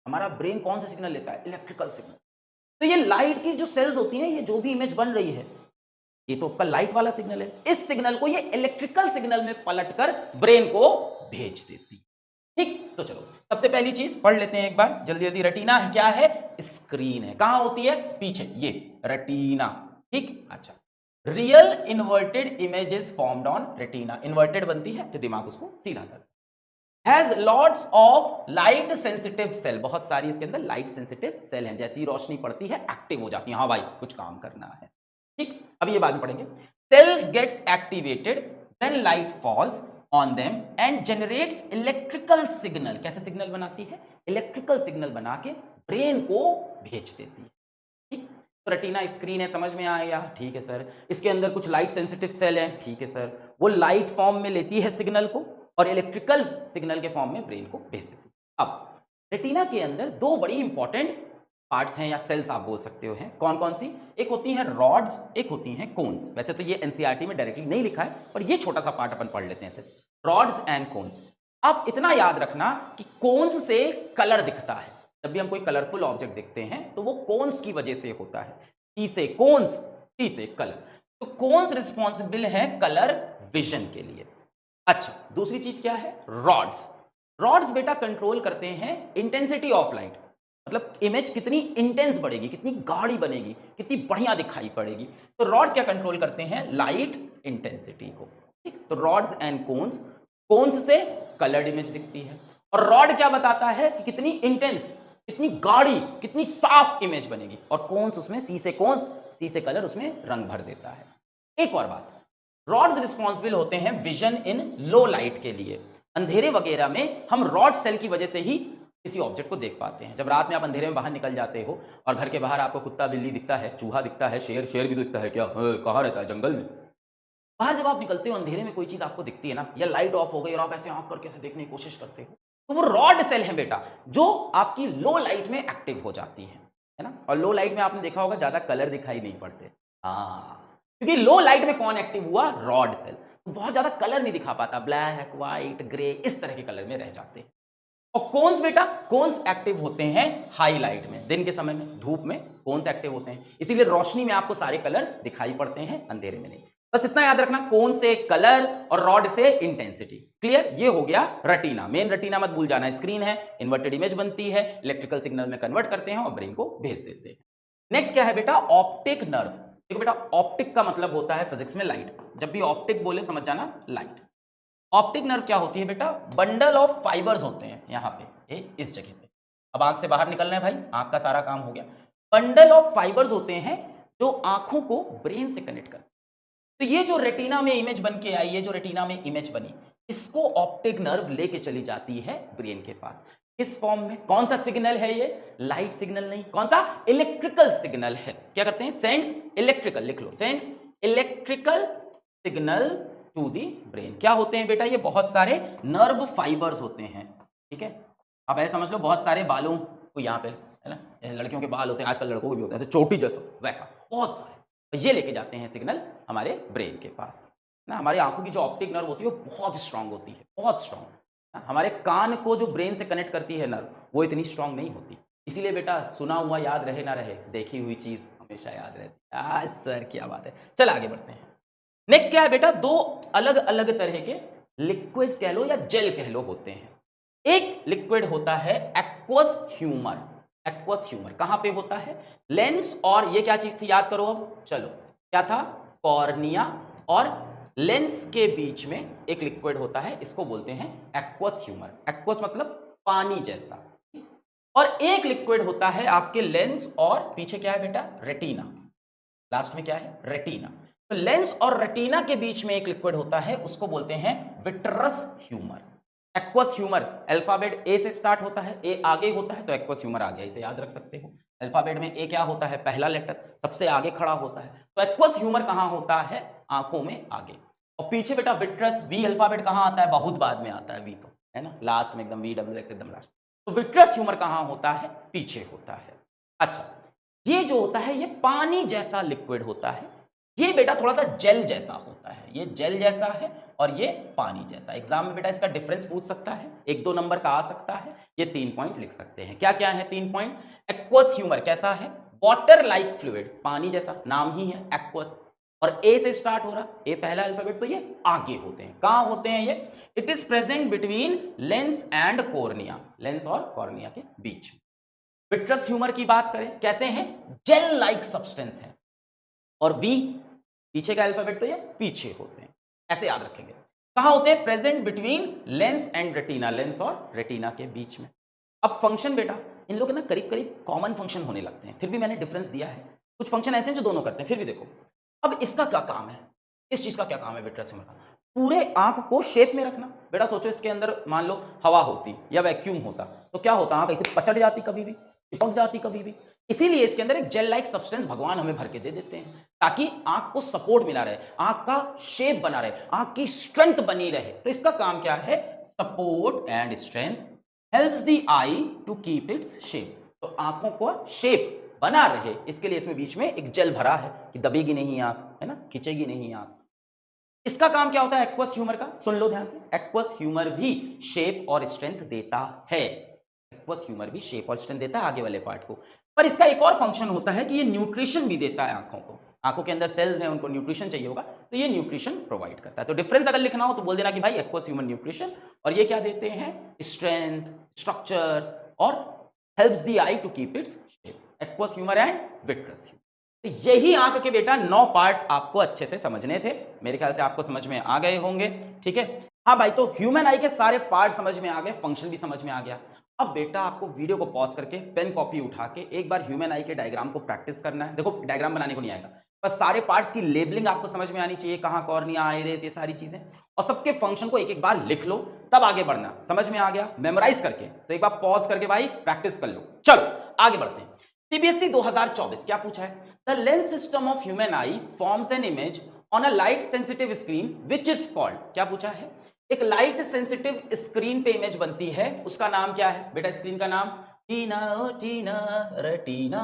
हमारा ब्रेन कौन सा सिग्नल लेता है, इलेक्ट्रिकल सिग्नल। तो ये लाइट की जो सेल्स होती हैं, ये जो भी इमेज बन रही है, ये तो आपका लाइट वाला सिग्नल है, इस सिग्नल को ये इलेक्ट्रिकल सिग्नल में पलटकर ब्रेन को भेज देती है। ठीक, तो चलो सबसे पहली चीज पढ़ लेते हैं एक बार जल्दी जल्दी। रेटिना क्या है, स्क्रीन है, कहां होती है, पीछे, ये रेटिना, ठीक। अच्छा, real inverted images formed on retina, inverted बनती है तो दिमाग उसको सीधा करता है। Has lots of light sensitive cell, बहुत सारी इसके अंदर लाइट सेंसिटिव सेल हैं, जैसी रोशनी पड़ती है एक्टिव हो जाती है, हाँ भाई कुछ काम करना है, ठीक। अभी ये बाद में पढ़ेंगे। Cells gets activated when light falls on them and generates electrical signal. कैसे सिग्नल बनाती है? इलेक्ट्रिकल सिग्नल बना के ब्रेन को भेज देती है। ठीक, तो रेटिना स्क्रीन है, समझ में आया? ठीक है सर। इसके अंदर कुछ लाइट सेंसिटिव सेल है, ठीक है सर। वो लाइट फॉर्म में लेती है सिग्नल को और इलेक्ट्रिकल सिग्नल के फॉर्म में ब्रेन को भेज देती है। अब रेटिना के अंदर दो बड़ी इंपॉर्टेंट पार्ट्स हैं या सेल्स आप बोल सकते हो हैं। कौन कौन सी? एक होती है रॉड्स, एक होती हैं कोन्स। वैसे तो ये एनसीईआरटी में डायरेक्टली नहीं लिखा है, पर ये छोटा सा पार्ट अपन पढ़ लेते हैं सिर्फ, रॉड्स एंड कोन्स। अब इतना याद रखना कि कोन्स से कलर दिखता है। जब भी हम कोई कलरफुल ऑब्जेक्ट देखते हैं तो वो कोन्स की वजह से होता है। सी से कोन्स, सी से कलर। तो कोन्स रिस्पॉन्सिबल है कलर विजन के लिए। अच्छा, दूसरी चीज क्या है? रॉड्स। रॉड्स बेटा कंट्रोल करते हैं इंटेंसिटी ऑफ लाइट, मतलब इमेज कितनी इंटेंस बढ़ेगी, कितनी गाढ़ी बनेगी, कितनी बढ़िया दिखाई पड़ेगी। तो रॉड्स क्या कंट्रोल करते हैं? लाइट इंटेंसिटी को। ठीक, तो रॉड्स एंड कोन्स, कोन्स से कलर्ड इमेज दिखती है और रॉड क्या बताता है कि कितनी इंटेंस, कितनी गाढ़ी, कितनी साफ इमेज बनेगी, और कोन्स उसमें सी से कोन्स, सी से कलर उसमें रंग भर देता है। एक और बात, रॉड्स रिस्पॉन्सिबल होते हैं विजन इन लो लाइट के लिए। अंधेरे वगैरह में हम रॉड सेल की वजह से ही किसी ऑब्जेक्ट को देख पाते हैं। जब रात में आप अंधेरे में बाहर निकल जाते हो और घर के बाहर आपको कुत्ता बिल्ली दिखता है, चूहा दिखता है, शेर, शेर भी दिखता है क्या? कहाँ रहता है? जंगल में। बाहर जब आप निकलते हो अंधेरे में कोई चीज आपको दिखती है ना, या लाइट ऑफ हो गई और आप ऐसे आंख करके ऐसे देखने की कोशिश करते हो, तो वो रॉड सेल है बेटा, जो आपकी लो लाइट में एक्टिव हो जाती है ना। और लो लाइट में आपने देखा होगा ज्यादा कलर दिखाई नहीं पड़ते, हाँ, क्योंकि लो लाइट में कौन एक्टिव हुआ? Rod cell. तो बहुत ज्यादा कलर नहीं दिखा पाता, ब्लैक, व्हाइट, ग्रे, इस तरह के कलर में रह जाते हैं। और कोन्स बेटा, कोन्स एक्टिव होते हैं हाई लाइट में, दिन के समय में, धूप में कोन्स एक्टिव होते हैं, इसीलिए रोशनी में आपको सारे कलर दिखाई पड़ते हैं, अंधेरे में नहीं। बस इतना याद रखना, कोन से कलर और रॉड से इंटेंसिटी। क्लियर? ये हो गया रेटिना। मेन रेटिना मत भूल जाना, स्क्रीन है, इन्वर्टेड इमेज बनती है, इलेक्ट्रिकल सिग्नल में कन्वर्ट करते हैं और ब्रेन को भेज देते हैं। नेक्स्ट क्या है बेटा? Optic nerve. देखो बेटा, ऑप्टिक का मतलब होता है फिजिक्स में लाइट। जब भी ऑप्टिक बोले समझ जाना लाइट। ऑप्टिक नर्व क्या होती है बेटा? बंडल ऑफ फाइबर्स होते हैं यहाँ पे, इस जगह पे। अब आंख से बाहर निकलना है भाई, आंख का सारा काम हो गया। बंडल ऑफ फाइबर्स होते हैं जो आंखों को ब्रेन से कनेक्ट करते हैं। तो ये जो रेटिना में इमेज बन के आई, ये जो रेटिना में इमेज बनी, इसको ऑप्टिक नर्व लेके चली जाती है ब्रेन के पास। किस फॉर्म में? कौन सा सिग्नल है ये? लाइट सिग्नल नहीं, कौन सा? इलेक्ट्रिकल सिग्नल है। क्या करते हैं? सेंड्स इलेक्ट्रिकल, लिख लो, sends electrical signal to the brain. क्या होते हैं बेटा? ये बहुत सारे नर्व फाइबर्स होते हैं। ठीक है, आप ऐसे समझ लो, बहुत सारे बालों को यहाँ पे, है ना, जैसे लड़कियों के बाल होते हैं, आजकल लड़कों को भी होते हैं ऐसे चोटी जैसा, वैसा बहुत सारे। तो ये लेके जाते हैं सिग्नल हमारे ब्रेन के पास ना। हमारी आंखों की जो ऑप्टिक नर्व होती है वो बहुत स्ट्रांग होती है, बहुत स्ट्रांग। हमारे कान को जो ब्रेन से कनेक्ट करती है नर्व, वो इतनी स्ट्रांग नहीं होती। इसीलिए बेटा सुना हुआ याद रहे ना रहे, देखी हुई चीज हमेशा याद रहती है। सर क्या बात है। चल आगे बढ़ते हैं। नेक्स्ट क्या है बेटा? दो अलग अलग तरह के लिक्विड्स कह लो या जेल कह लो होते हैं। एक लिक्विड होता है एक्वस ह्यूमर। एक्वस ह्यूमर कहां पे होता है? लेंस और ये क्या चीज थी, याद करो अब। चलो, क्या था? कॉर्निया और लेंस के बीच में एक लिक्विड होता है, इसको बोलते हैं एक्वस ह्यूमर। एक्वस मतलब पानी जैसा। और एक लिक्विड होता है आपके लेंस और पीछे क्या है बेटा? रेटिना। लास्ट में क्या है? रेटिना। तो लेंस और रेटिना के बीच में एक लिक्विड होता है, उसको बोलते हैं vitreous humour. Aqueous humour alphabet ए से स्टार्ट होता है, ए आगे होता है तो एक्वस ह्यूमर आ गया, इसे याद रख सकते हो। अल्फाबेट में ए क्या होता है? पहला लेटर सबसे आगे खड़ा होता है। तो एक्वस ह्यूमर कहां होता है? आंखों में आगे। और पीछे बेटा विट्रस, वी अल्फाबेट कहां आता है? बहुत बाद में आता है, वी तो है ना, लास्ट में एकदम, वी डब्ल्यू एक्स एकदम लास्ट। तो विट्रस ह्यूमर कहां होता है? पीछे होता है। अच्छा, ये जो होता है ये पानी जैसा लिक्विड होता है। ये बेटा थोड़ा सा जेल जैसा होता है, ये जेल जैसा है और ये पानी जैसा। एग्जाम में बेटा इसका डिफरेंस पूछ सकता है, 1-2 नंबर का आ सकता है। ये 3 पॉइंट लिख सकते हैं। क्या क्या है 3 पॉइंट? एक्वस ह्यूमर कैसा है? वाटर लाइक फ्लूइड, पानी जैसा, नाम ही है एक्वस। और ए से स्टार्ट हो रहा, ए पहला अल्फाबेट, तो ये आगे होते हैं। कहां होते हैं ये? It is present between lens and cornea, lens और कॉर्निया के बीच में। विट्रस ह्यूमर की बात करें, कैसे हैं? जेल लाइक सब्सटेंस है। और वी पीछे का अल्फाबेट, तो ये पीछे होते हैं, ऐसे याद रखेंगे। कहां होते हैं? Present between lens and retina, lens और रेटिना के बीच में। अब फंक्शन बेटा, इन लोग ना करीब करीब कॉमन फंक्शन होने लगते हैं, फिर भी मैंने डिफरेंस दिया है। कुछ फंक्शन ऐसे हैं जो दोनों करते हैं, फिर भी देखो। अब इसका क्या काम है, इस चीज का क्या काम है विट्रस ह्यूमर का? पूरे आंख को शेप में रखना। बेटा सोचो इसके अंदर मान लो हवा होती या वैक्यूम होता तो क्या होता, आंख ऐसे पचड़ जाती, कभी भी चिपक जाती कभी भी। इसीलिए इसके अंदर एक जेल लाइक सब्सटेंस भगवान हमें भर के दे देते हैं ताकि आंख को सपोर्ट मिला रहे, आंख का शेप बना रहे, आंख की स्ट्रेंथ बनी रहे। तो इसका काम क्या है, support and strength, helps the eye to keep its shape. तो आंखों को शेप बना रहे इसके लिए इसमें बीच में एक जेल भरा है कि दबेगी नहीं आंख, है ना, खिंचेगी नहीं आंख। इसका काम क्या होता है एक्वस ह्यूमर का, सुन लो ध्यान से। एक्वस ह्यूमर भी शेप और स्ट्रेंथ देता है, एक्वस ह्यूमर भी शेप और स्ट्रेंथ देता है आगे वाले पार्ट को। पर इसका एक और फंक्शन होता है कि ये न्यूट्रिशन भी देता है आंखों को। आंखों के अंदर सेल्स हैं, उनको न्यूट्रिशन चाहिए होगा तो ये न्यूट्रिशन प्रोवाइड करता है। तो डिफरेंस अगर लिखना हो तो बोल देना कि भाई एक्वस ह्यूमर न्यूट्रिशन, और ये क्या देते हैं, स्ट्रेंथ, स्ट्रक्चर और helps the eye to keep its shape. Aqueous humour and vitreous humour. तो यही आंख के बेटा 9 पार्ट्स आपको अच्छे से समझने थे, मेरे ख्याल से आपको समझ में आ गए होंगे, ठीक है। हाँ भाई, तो ह्यूमन आई के सारे पार्ट समझ में आ गए, फंक्शन भी समझ में आ गया। अब बेटा आपको वीडियो को पॉज करके पेन कॉपी उठा के एक बार ह्यूमन आई के डायग्राम को प्रैक्टिस करना है। देखो डायग्राम बनाने को नहीं आएगा, बस सारे पार्ट्स की लेबलिंग आपको समझ में आनी चाहिए, कहां कॉर्निया, आइरिस, ये सारी चीजें, और सबके फंक्शन को एक एक बार लिख लो, तब आगे बढ़ना। समझ में आ गया, मेमोराइज करके, तो एक बार पॉज करके भाई प्रैक्टिस कर लो। चलो आगे बढ़ते हैं। सीबीएसई 2024 क्या पूछा है, the lens system of human I forms an image on a light sensitive screen which is called. क्या पूछा है, एक लाइट सेंसिटिव स्क्रीन पे इमेज बनती है, उसका नाम क्या है बेटा, स्क्रीन का नाम, टीना ओ टीना रटीना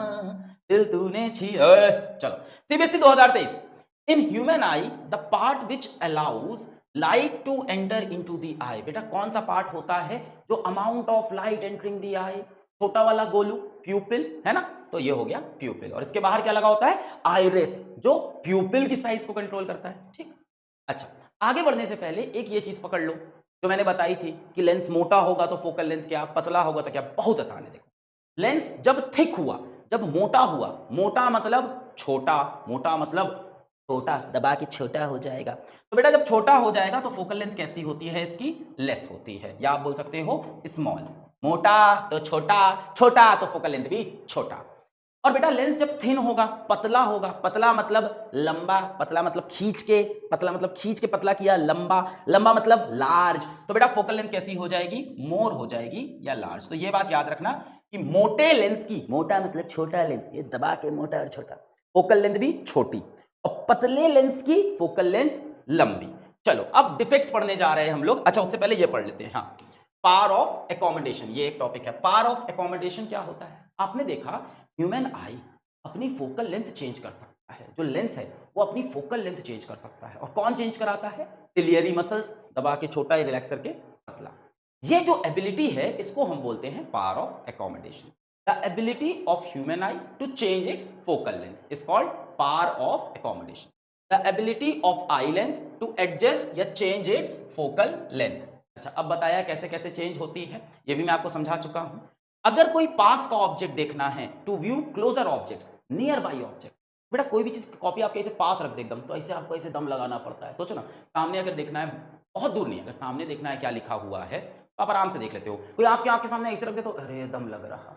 दिल तूने छी। चलो CBSE 2023, in human eye the part which allows light to enter into the eye. बेटा कौन सा पार्ट होता है जो amount of light entering the eye, छोटा वाला गोलू प्यूपिल, है ना, तो ये हो गया प्यूपिल। और इसके बाहर क्या लगा होता है, आइरिस, जो प्यूपिल की साइज को कंट्रोल करता है, ठीक। अच्छा आगे बढ़ने से पहले एक ये चीज पकड़ लो जो मैंने बताई थी कि लेंस मोटा होगा तो फोकल लेंथ क्या, पतला होगा तो क्या। बहुत आसान है, देखो लेंस जब थिक हुआ, जब मोटा हुआ, मोटा मतलब छोटा, मोटा मतलब छोटा, दबा के छोटा हो जाएगा, तो बेटा जब छोटा हो जाएगा तो फोकल लेंथ कैसी होती है इसकी, लेस होती है, या आप बोल सकते हो स्मॉल। मोटा तो छोटा, छोटा तो फोकल लेंथ भी छोटा। और बेटा लेंस जब थिन होगा, पतला होगा, पतला मतलब लंबा, पतला मतलब खींच के, पतला मतलब खींच के पतला किया, लंबा, लंबा मतलब लार्ज, तो बेटा फोकल लेंथ कैसी हो जाएगी, मोर हो जाएगी या लार्ज। तो ये बात याद रखना कि मोटे लेंस की, मोटा मतलब छोटा लेंस, ये दबा के मोटा और छोटा, फोकल लेंथ भी छोटी, और पतले लेंस की फोकल लेंथ लंबी। चलो अब डिफेक्ट्स पढ़ने जा रहे हैं हम लोग। अच्छा उससे पहले ये पढ़ लेते हैं, हाँ पावर ऑफ एकोमोडेशन, ये एक टॉपिक है। पावर ऑफ एकोमोडेशन क्या होता है, आपने देखा ह्यूमन आई अपनी फोकल लेंथ चेंज कर सकता है, जो लेंस है वो अपनी फोकल लेंथ चेंज कर सकता है, और कौन चेंज कराता है, सिलियरी मसल्स, दबा के छोटा, रिलैक्स करके पतला। ये जो एबिलिटी है इसको हम बोलते हैं power of accommodation. The ability of human eye to change its focal length is called power of accommodation. The ability of eye lens to adjust या चेंज इट्स फोकल लेंथ। अच्छा अब बताया कैसे कैसे चेंज होती है, ये भी मैं आपको समझा चुका हूं। अगर कोई पास का ऑब्जेक्ट देखना है, to view closer objects, nearby object, बेटा कोई भी चीज की कॉपी आप ऐसे पास रख दे एकदम, तो ऐसे आपको ऐसे दम लगाना पड़ता है। सोचो ना, सामने अगर देखना है, बहुत दूर नहीं, अगर सामने देखना है क्या लिखा हुआ है तो आप आराम से देख लेते हो। कोई आपके आंख के सामने ऐसे रख दे तो अरे दम लग रहा।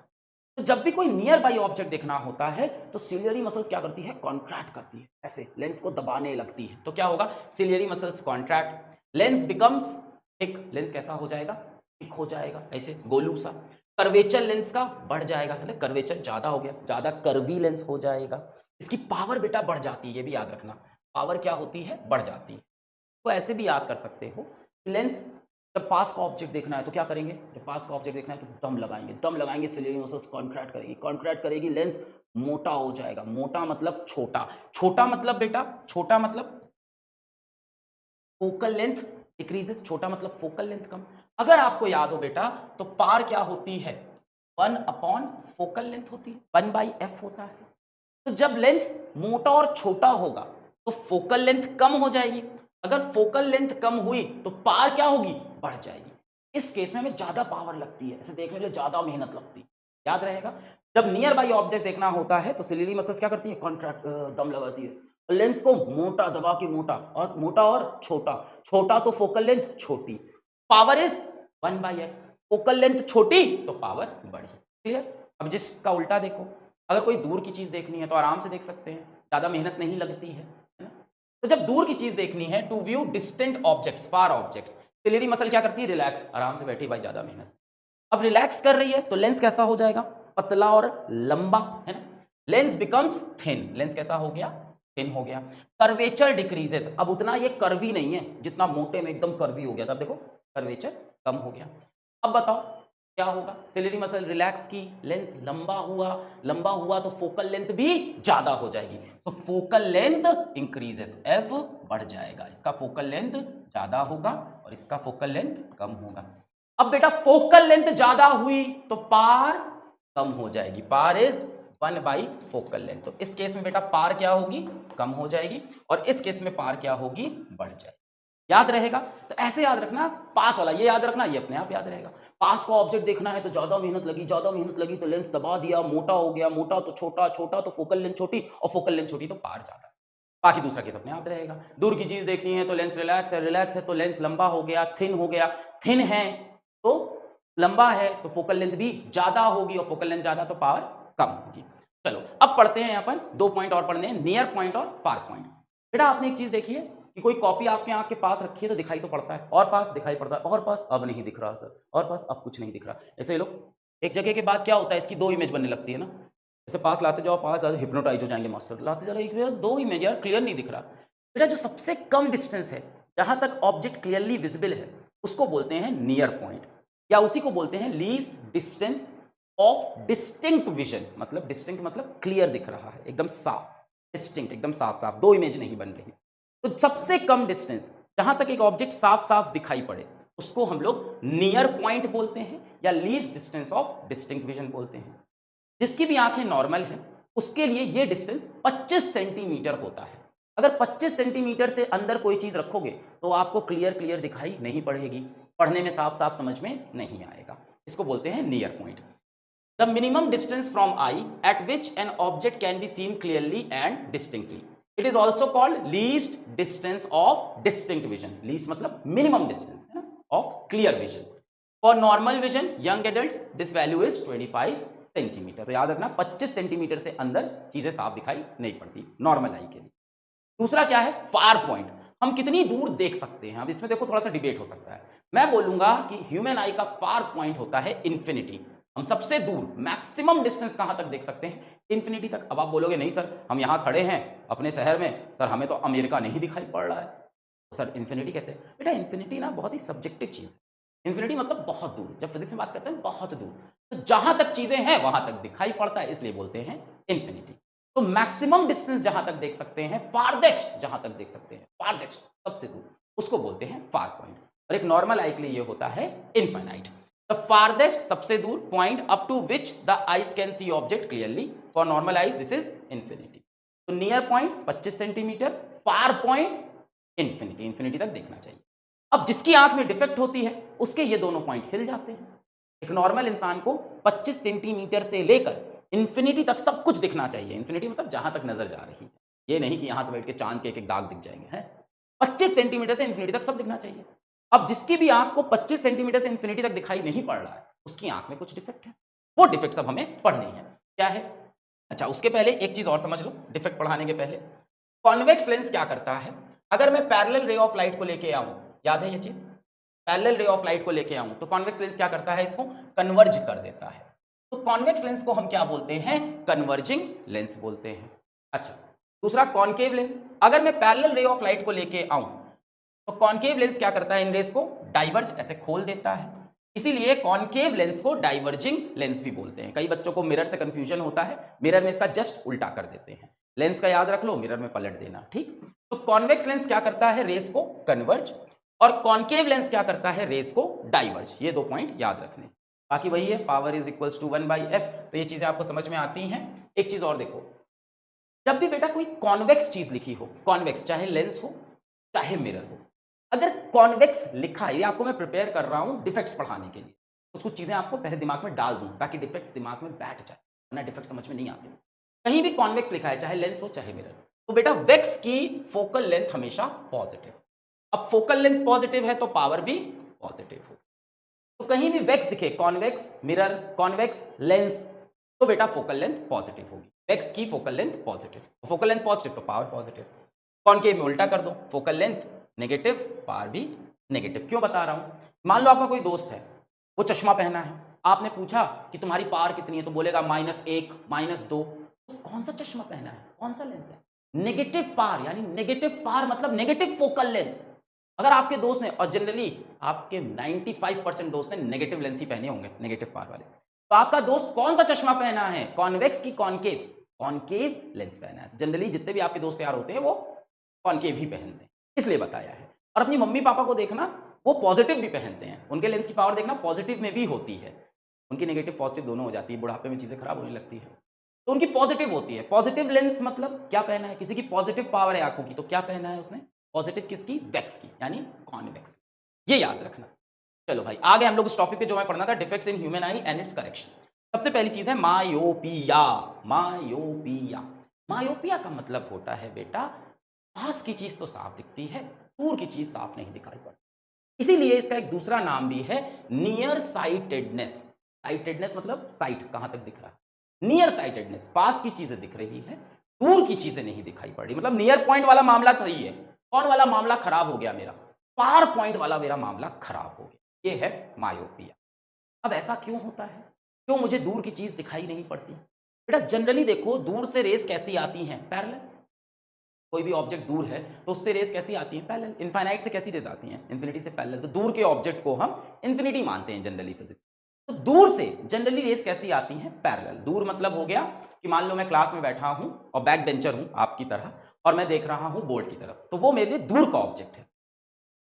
तो जब भी कोई नियर बाई ऑब्जेक्ट देखना होता है तो सिलियरी मसल्स क्या करती है, कॉन्ट्रैक्ट करती है, ऐसे लेंस को दबाने लगती है। तो क्या होगा, ciliary muscles contract, lens becomes thick, lens कैसा हो जाएगा, थिक हो जाएगा, ऐसे गोलू सा। कर्वेचर लेंस का बढ़ जाएगा, मतलब कर्वेचर ज्यादा हो गया, ज्यादा कर्वी लेंस हो जाएगा। इसकी पावर बेटा बढ़ जाती है, ये भी याद रखना, पावर क्या होती है, बढ़ जाती है। तो ऐसे भी याद कर सकते हो, लेंस जब पास का ऑब्जेक्ट देखना है तो क्या करेंगे, जब पास का ऑब्जेक्ट देखना है तो दम लगाएंगे, दम लगाएंगे, सिलियरी मसल्स कॉन्ट्रैक्ट करेगी, कॉन्ट्रैक्ट करेगी, लेंस मोटा हो जाएगा, मोटा मतलब छोटा, छोटा मतलब बेटा, छोटा मतलब फोकल लेंथ डिक्रीजेस, छोटा मतलब फोकल लेंथ कम। अगर आपको याद हो बेटा तो पार क्या होती है, 1 अपॉन फोकल लेंथ होती है, 1/f होता है। तो जब लेंस मोटा और छोटा होगा तो फोकल लेंथ कम हो जाएगी, अगर फोकल लेंथ कम हुई तो पार क्या होगी, बढ़ जाएगी। इस केस में हमें ज्यादा पावर लगती है, ऐसे देखने के लिए ज्यादा मेहनत लगती है, याद रहेगा। जब नियर बाई ऑब्जेक्ट देखना होता है तो सिलियरी मसल्स क्या करती है, कॉन्ट्रैक्ट, दम लगाती है, लेंस को मोटा दबा के, मोटा और छोटा, छोटा तो फोकल लेंथ छोटी, power is 1/f, focal length छोटी तो पावर बड़ी। क्लियर। अब जिसका उल्टा देखो, अगर कोई दूर की चीज देखनी है तो आराम से देख सकते हैं, ज्यादा मेहनत नहीं लगती है तो जब दूर की चीज देखनी है, to view distant objects, far objects, ciliary muscle क्या करती है, रिलैक्स, आराम से बैठी भाई, ज्यादा मेहनत। अब रिलैक्स कर रही है तो लेंस कैसा हो जाएगा, पतला और लंबा, है ना। लेंस बिकम्स थिन, लेंस कैसा हो गया, थिन हो गया। कर्वेचर डिक्रीजेस, अब उतना ये कर्वी नहीं है जितना मोटे में एकदम कर्वी हो गया था, देखो कर्वेचर कम हो गया। अब बताओ क्या होगा, सिलेरी मसल रिलैक्स की, लेंस लंबा हुआ, लंबा हुआ तो फोकल लेंथ भी ज्यादा हो जाएगी, तो फोकल लेंथ इंक्रीजेस, एफ बढ़ जाएगा, इसका फोकल लेंथ ज्यादा होगा और इसका फोकल लेंथ कम होगा। अब बेटा फोकल लेंथ ज्यादा हुई तो पार कम हो जाएगी, पार इज 1 by फोकल लेंथ, तो इस केस में बेटा पार क्या होगी, कम हो जाएगी, और इस केस में पार क्या होगी, बढ़ जाएगी। याद रहेगा, तो ऐसे याद रखना, पास वाला ये याद रखना, ये अपने आप याद रहेगा। पास का ऑब्जेक्ट देखना है तो ज्यादा मेहनत लगी, ज्यादा मेहनत लगी तो लेंस दबा दिया, मोटा हो गया, मोटा तो छोटा, छोटा तो फोकल लेंथ छोटी, और फोकल लेंथ छोटी तो पार ज्यादा। बाकी दूसरा केस अपने याद रहेगा। दूर की चीज देखनी है तो लेंस रिलैक्स है, रिलैक्स है तो लेंस लंबा हो गया, थिन हो गया, थिन है तो लंबा है तो फोकल लेंथ भी ज्यादा होगी, और फोकल लेंथ ज्यादा तो पावर कम होगी। चलो अब पढ़ते हैं, यहाँ पर 2 पॉइंट और पढ़ने हैं, नियर पॉइंट और फार पॉइंट। बेटा आपने एक चीज देखी है कि कोई कॉपी आपके आंख के पास रखी है तो दिखाई तो पड़ता है, और पास दिखाई पड़ता है, और पास अब नहीं दिख रहा सर, और पास अब कुछ नहीं दिख रहा। ऐसे लोग एक जगह के बाद क्या होता है, इसकी 2 इमेज बनने लगती है ना, जैसे पास लाते जाओ, पास ज्यादा हिप्नोटाइज हो जाएंगे मास्टर, लाते जाओ एक 2 इमेज, यार क्लियर नहीं दिख रहा। बेटा जो सबसे कम डिस्टेंस है जहां तक ऑब्जेक्ट क्लियरली विजिबल है उसको बोलते हैं नियर पॉइंट, या उसी को बोलते हैं least distance of distinct vision, मतलब डिस्टिंक्ट मतलब क्लियर दिख रहा है, एकदम साफ, डिस्टिंक्ट एकदम साफ साफ, 2 इमेज नहीं बन रही। तो सबसे कम डिस्टेंस जहां तक एक ऑब्जेक्ट साफ साफ दिखाई पड़े उसको हम लोग नियर पॉइंट बोलते हैं, या least distance of distinct vision बोलते हैं। जिसकी भी आंखें नॉर्मल है उसके लिए ये डिस्टेंस 25 सेंटीमीटर होता है। अगर 25 सेंटीमीटर से अंदर कोई चीज रखोगे तो आपको क्लियर क्लियर दिखाई नहीं पड़ेगी, पढ़ने में साफ साफ समझ में नहीं आएगा, इसको बोलते हैं near point. The minimum distance from I eight which an object can be scene clearly and distinctly, it is also called least distance of distinct vision, least मतलब मिनिमम डिस्टेंस है ना of clear vision. For normal vision young adults this value is 25 centimetre, तो याद रखना 25 सेंटीमीटर से अंदर चीजें साफ दिखाई नहीं पड़ती नॉर्मल आई के लिए। दूसरा क्या है, फार पॉइंट, हम कितनी दूर देख सकते हैं। अब इसमें देखो थोड़ा सा डिबेट हो सकता है, मैं बोलूंगा कि ह्यूमन आई का फार पॉइंट होता है इन्फिनिटी, हम सबसे दूर मैक्सिमम डिस्टेंस कहां तक देख सकते हैं, इन्फिनिटी तक। अब आप बोलोगे नहीं सर हम यहां खड़े हैं अपने शहर में, सर हमें तो अमेरिका नहीं दिखाई पड़ रहा है, तो सर इन्फिनिटी कैसे। बेटा इन्फिनिटी ना बहुत ही सब्जेक्टिव चीज है, इन्फिनिटी मतलब बहुत दूर, जब फिजिक्स में बात करते हैं बहुत दूर, तो जहां तक चीजें हैं वहां तक दिखाई पड़ता है, इसलिए बोलते हैं इन्फिनिटी। तो मैक्सिमम डिस्टेंस जहां तक देख सकते हैं, फारदेस्ट जहां तक देख सकते हैं, फारदेस्ट सबसे दूर, उसको बोलते हैं फार पॉइंट, और एक नॉर्मल आई के लिए ये होता है इनफाइनाइट। द फारदेस्ट सबसे दूर point up to which the eyes can see object clearly, for normal eyes this is infinity. तो near point 25 centimetre, far point infinity, infinity तक देखना चाहिए। अब जिसकी आंख में डिफेक्ट होती है उसके ये दोनों पॉइंट हिल जाते हैं। एक नॉर्मल इंसान को 25 सेंटीमीटर से लेकर इन्फिनिटी तक सब कुछ दिखना चाहिए, इन्फिनिटी मतलब जहां तक नजर जा रही है, ये नहीं कि यहां से बैठ के चांद के एक एक दाग दिख जाएंगे, हैं 25 सेंटीमीटर से इन्फिनिटी तक सब दिखना चाहिए। अब जिसकी भी आंख को 25 सेंटीमीटर से इन्फिनिटी तक दिखाई नहीं पड़ रहा है उसकी आंख में कुछ डिफेक्ट है, वो डिफेक्ट सब हमें पढ़नी है, क्या है। अच्छा उसके पहले एक चीज और समझ लो, डिफेक्ट पढ़ाने के पहले, कॉन्वेक्स लेंस क्या करता है, अगर मैं पैरेलल रे ऑफ लाइट को लेके आऊं, याद है ये चीज, पैरेलल रे ऑफ लाइट को लेके आऊं तो कॉन्वेक्स लेंस क्या करता है, इसको कन्वर्ज कर देता है। तो कॉन्वेक्स लेंस को हम क्या बोलते हैं, कन्वर्जिंग लेंस बोलते हैं। अच्छा दूसरा कॉनकेव लेंस, अगर मैं पैरेलल रे ऑफ लाइट को लेके आऊं तो कॉनकेव लेंस क्या करता है, इन रेस को डाइवर्ज ऐसे खोल देता है, इसीलिए कॉनकेव लेंस को डाइवर्जिंग लेंस भी बोलते हैं। कई बच्चों को मिरर से कंफ्यूजन होता है, मिरर में इसका जस्ट उल्टा कर देते हैं, लेंस का याद रख लो, मिरर में पलट देना, ठीक। तो कॉन्वेक्स लेंस क्या करता है, रेस को कन्वर्ज, और कॉनकेव लेंस क्या करता है, रेस को डाइवर्ज, ये 2 पॉइंट याद रखने। बाकी वही है, power is equals to 1/f, तो ये चीजें आपको समझ में आती हैं। एक चीज और देखो, जब भी बेटा कोई कॉन्वेक्स चीज लिखी हो, कॉन्वेक्स चाहे लेंस हो चाहे मिरर हो, अगर कॉन्वेक्स लिखा है, ये आपको मैं प्रिपेयर कर रहा हूं डिफेक्ट्स पढ़ाने के लिए, कुछ चीजें आपको पहले दिमाग में डाल दूं ताकि डिफेक्ट्स दिमाग में बैठ जाए, वरना डिफेक्ट समझ में नहीं आते। कहीं भी कॉन्वेक्स लिखा है चाहे लेंस हो चाहे मिरर, तो बेटा वेक्स की फोकल लेंथ हमेशा पॉजिटिव, अब फोकल लेंथ पॉजिटिव है तो पावर भी पॉजिटिव हो। तो कहीं भी वेक्स दिखे, कॉन्वेक्स मिरर, कॉन्वेक्स लेंस, तो बेटा फोकल लेंथ पॉजिटिव होगी, वेक्स की focal length positive, focal length positive तो पावर पॉजिटिव। कॉनकेव में उल्टा कर दो, फोकल लेंथ नेगेटिव, पावर भी नेगेटिव। क्यों बता रहा हूं? मान लो आपका कोई दोस्त है, वो चश्मा पहना है, आपने पूछा कि तुम्हारी पावर कितनी है, तो बोलेगा -1 -2। तो कौन सा चश्मा पहना है, कौन सा लेंस है? नेगेटिव पावर, यानी नेगेटिव पावर मतलब नेगेटिव फोकल लेंथ। अगर आपके दोस्त ने, और जनरली आपके 95% दोस्त ने नेगेटिव लेंस ही पहने होंगे, नेगेटिव पावर वाले, तो आपका दोस्त कौन सा चश्मा पहना है, कॉन्वेक्स की कॉनकेव? कॉनकेव लेंस पहना है। जनरली जितने भी आपके दोस्त यार होते हैं वो कॉनकेव ही पहनते हैं, इसलिए बताया है। और अपनी मम्मी पापा को देखना, वो पॉजिटिव भी पहनते हैं, उनके लेंस की पावर देखना पॉजिटिव में भी होती है, उनकी नेगेटिव पॉजिटिव दोनों हो जाती है, बुढ़ापे में चीजें खराब होने लगती है तो उनकी पॉजिटिव होती है। पॉजिटिव लेंस मतलब क्या पहना है, किसी की पॉजिटिव पावर है आंखों की, तो क्या पहना है उसने, पॉजिटिव किसकी, वैक्स की, यानी कॉन्वेक्स। ये याद रखना। चलो भाई आगे हम लोग उस टॉपिक पे जो मैं पढ़ना था, defects in human I and it's correction. सबसे पहली चीज है मायोपिया। मायोपिया, मायोपिया का मतलब होता है बेटा, पास की चीज तो साफ दिखती है, दूर की चीज साफ नहीं दिखाई पड़ती। इसीलिए इसका एक दूसरा नाम भी है नियर साइटेडनेस। साइटेडनेस मतलब साइट, कहां तक दिख रहा है, नियर साइटेडनेस, पास की चीजें दिख रही है, दूर की चीजें नहीं दिखाई पड़ रही। मतलब नियर पॉइंट वाला मामला सही है, कौन वाला मामला खराब हो गया मेरा, फार पॉइंट वाला मेरा मामला खराब हो गया। ये है मायोपिया। अब ऐसा क्यों होता है, क्यों मुझे दूर की चीज दिखाई नहीं पड़ती? बेटा जनरली देखो, दूर से रेस कैसी आती हैं, पैरेलल। कोई भी ऑब्जेक्ट दूर है तो उससे रेस कैसी आती है, पैरेलल। इनफाइनाइट से कैसी रेस आती हैं, इन्फिनिटी से पैरेलल। तो दूर के ऑब्जेक्ट को हम इन्फिनिटी मानते हैं जनरली फिजिक्स। तो दूर से जनरली रेस कैसी आती हैं, पैरेलल। दूर मतलब हो गया कि मान लो मैं क्लास में बैठा हूं और बैक बेंचर हूं आपकी तरह, और मैं देख रहा हूं बोर्ड की तरफ, तो वो मेरे लिए दूर का ऑब्जेक्ट है।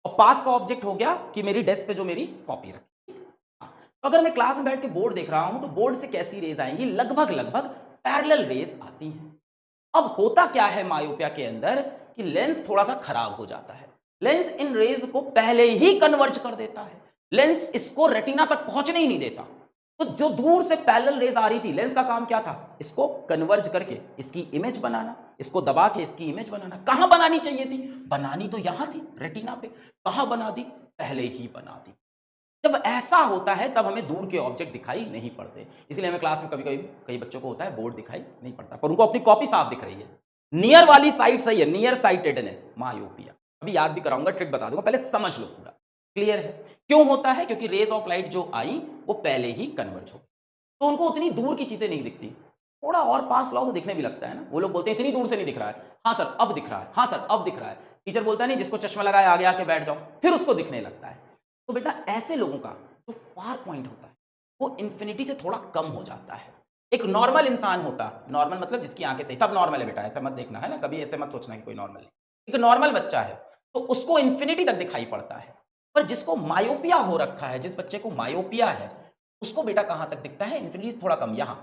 और पास का ऑब्जेक्ट हो गया कि मेरी डेस्क पे जो मेरी कॉपी रखी। तो अगर मैं क्लास में बैठ के बोर्ड देख रहा हूं तो बोर्ड से कैसी रेज आएंगी, लगभग लगभग पैरेलल रेज आती हैं। अब होता क्या है मायोपिया के अंदर कि लेंस थोड़ा सा खराब हो जाता है। लेंस इन रेज को पहले ही कन्वर्ज कर देता है, लेंस इसको रेटिना तक पहुंचने ही नहीं देता। तो जो दूर से पैरेलल रेज आ रही थी, लेंस का काम क्या था, इसको कन्वर्ज करके इसकी इमेज बनाना, इसको दबा के इसकी इमेज बनाना। कहां बनानी चाहिए थी, बनानी तो यहां थी रेटिना पे, कहां बना दी, पहले ही बना दी। जब ऐसा होता है तब हमें दूर के ऑब्जेक्ट दिखाई नहीं पड़ते। इसलिए हमें क्लास में कभी कभी कई बच्चों को होता है बोर्ड दिखाई नहीं पड़ता, पर उनको अपनी कॉपी साफ दिख रही है। नियर वाली साइड सही है, नियर साइटेडनेस, मायोपिया। अभी याद भी कराऊंगा, ट्रिक बता दूंगा, पहले समझ लो पूरा। क्लियर है? क्यों होता है, क्योंकि रेज ऑफ लाइट जो आई वो पहले ही कन्वर्ज हो, तो उनको उतनी दूर की चीजें नहीं दिखती। थोड़ा और पास लाओ तो दिखने भी लगता है ना। वो लोग बोलते हैं इतनी दूर से नहीं दिख रहा है, हाँ सर अब दिख रहा है, हाँ सर अब दिख रहा है। टीचर बोलता है नहीं, जिसको चश्मा लगाया आगे आके बैठ जाओ, फिर उसको दिखने लगता है। तो बेटा ऐसे लोगों का जो फार पॉइंट होता है वो इंफिनिटी से थोड़ा कम हो जाता है। एक नॉर्मल इंसान होता, नॉर्मल मतलब जिसकी आंखें सही, सब नॉर्मल है बेटा, ऐसा मत देखना है ना, कभी ऐसे मत सोचना कि कोई नॉर्मल नहीं। एक नॉर्मल बच्चा है तो उसको इंफिनिटी तक दिखाई पड़ता है, पर जिसको मायोपिया हो रखा है, जिस बच्चे को मायोपिया है, उसको बेटा कहां तक दिखता है, इंफिनिटी से थोड़ा कम, यहां।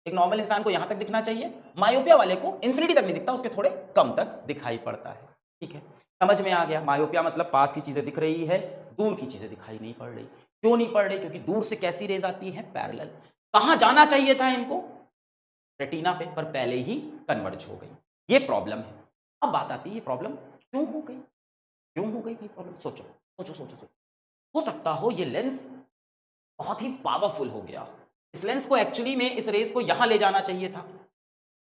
एक नॉर्मल इंसान को यहां तक दिखना चाहिए, मायोपिया वाले को इंफिनिटी तक नहीं दिखता, उसके थोड़े कम तक दिखाई पड़ता है। ठीक है, समझ में आ गया। मायोपिया मतलब पास की चीजें दिख रही है, दूर की चीजें दिखाई नहीं पड़ रही। क्यों नहीं पड़ रही, क्योंकि दूर से कैसी रेज आती है, पैरेलल। कहां जाना चाहिए था इनको, रेटिना पे, पर पहले ही कन्वर्ज हो गई। ये प्रॉब्लम है। अब बात आती है ये प्रॉब्लम क्यों हो गई, क्यों हो गई ये प्रॉब्लम? सोचो सोचो सोचो सोचो। हो सकता हो ये लेंस बहुत ही पावरफुल हो गया, इस लेंस को एक्चुअली में इस रेस को यहां ले जाना चाहिए था,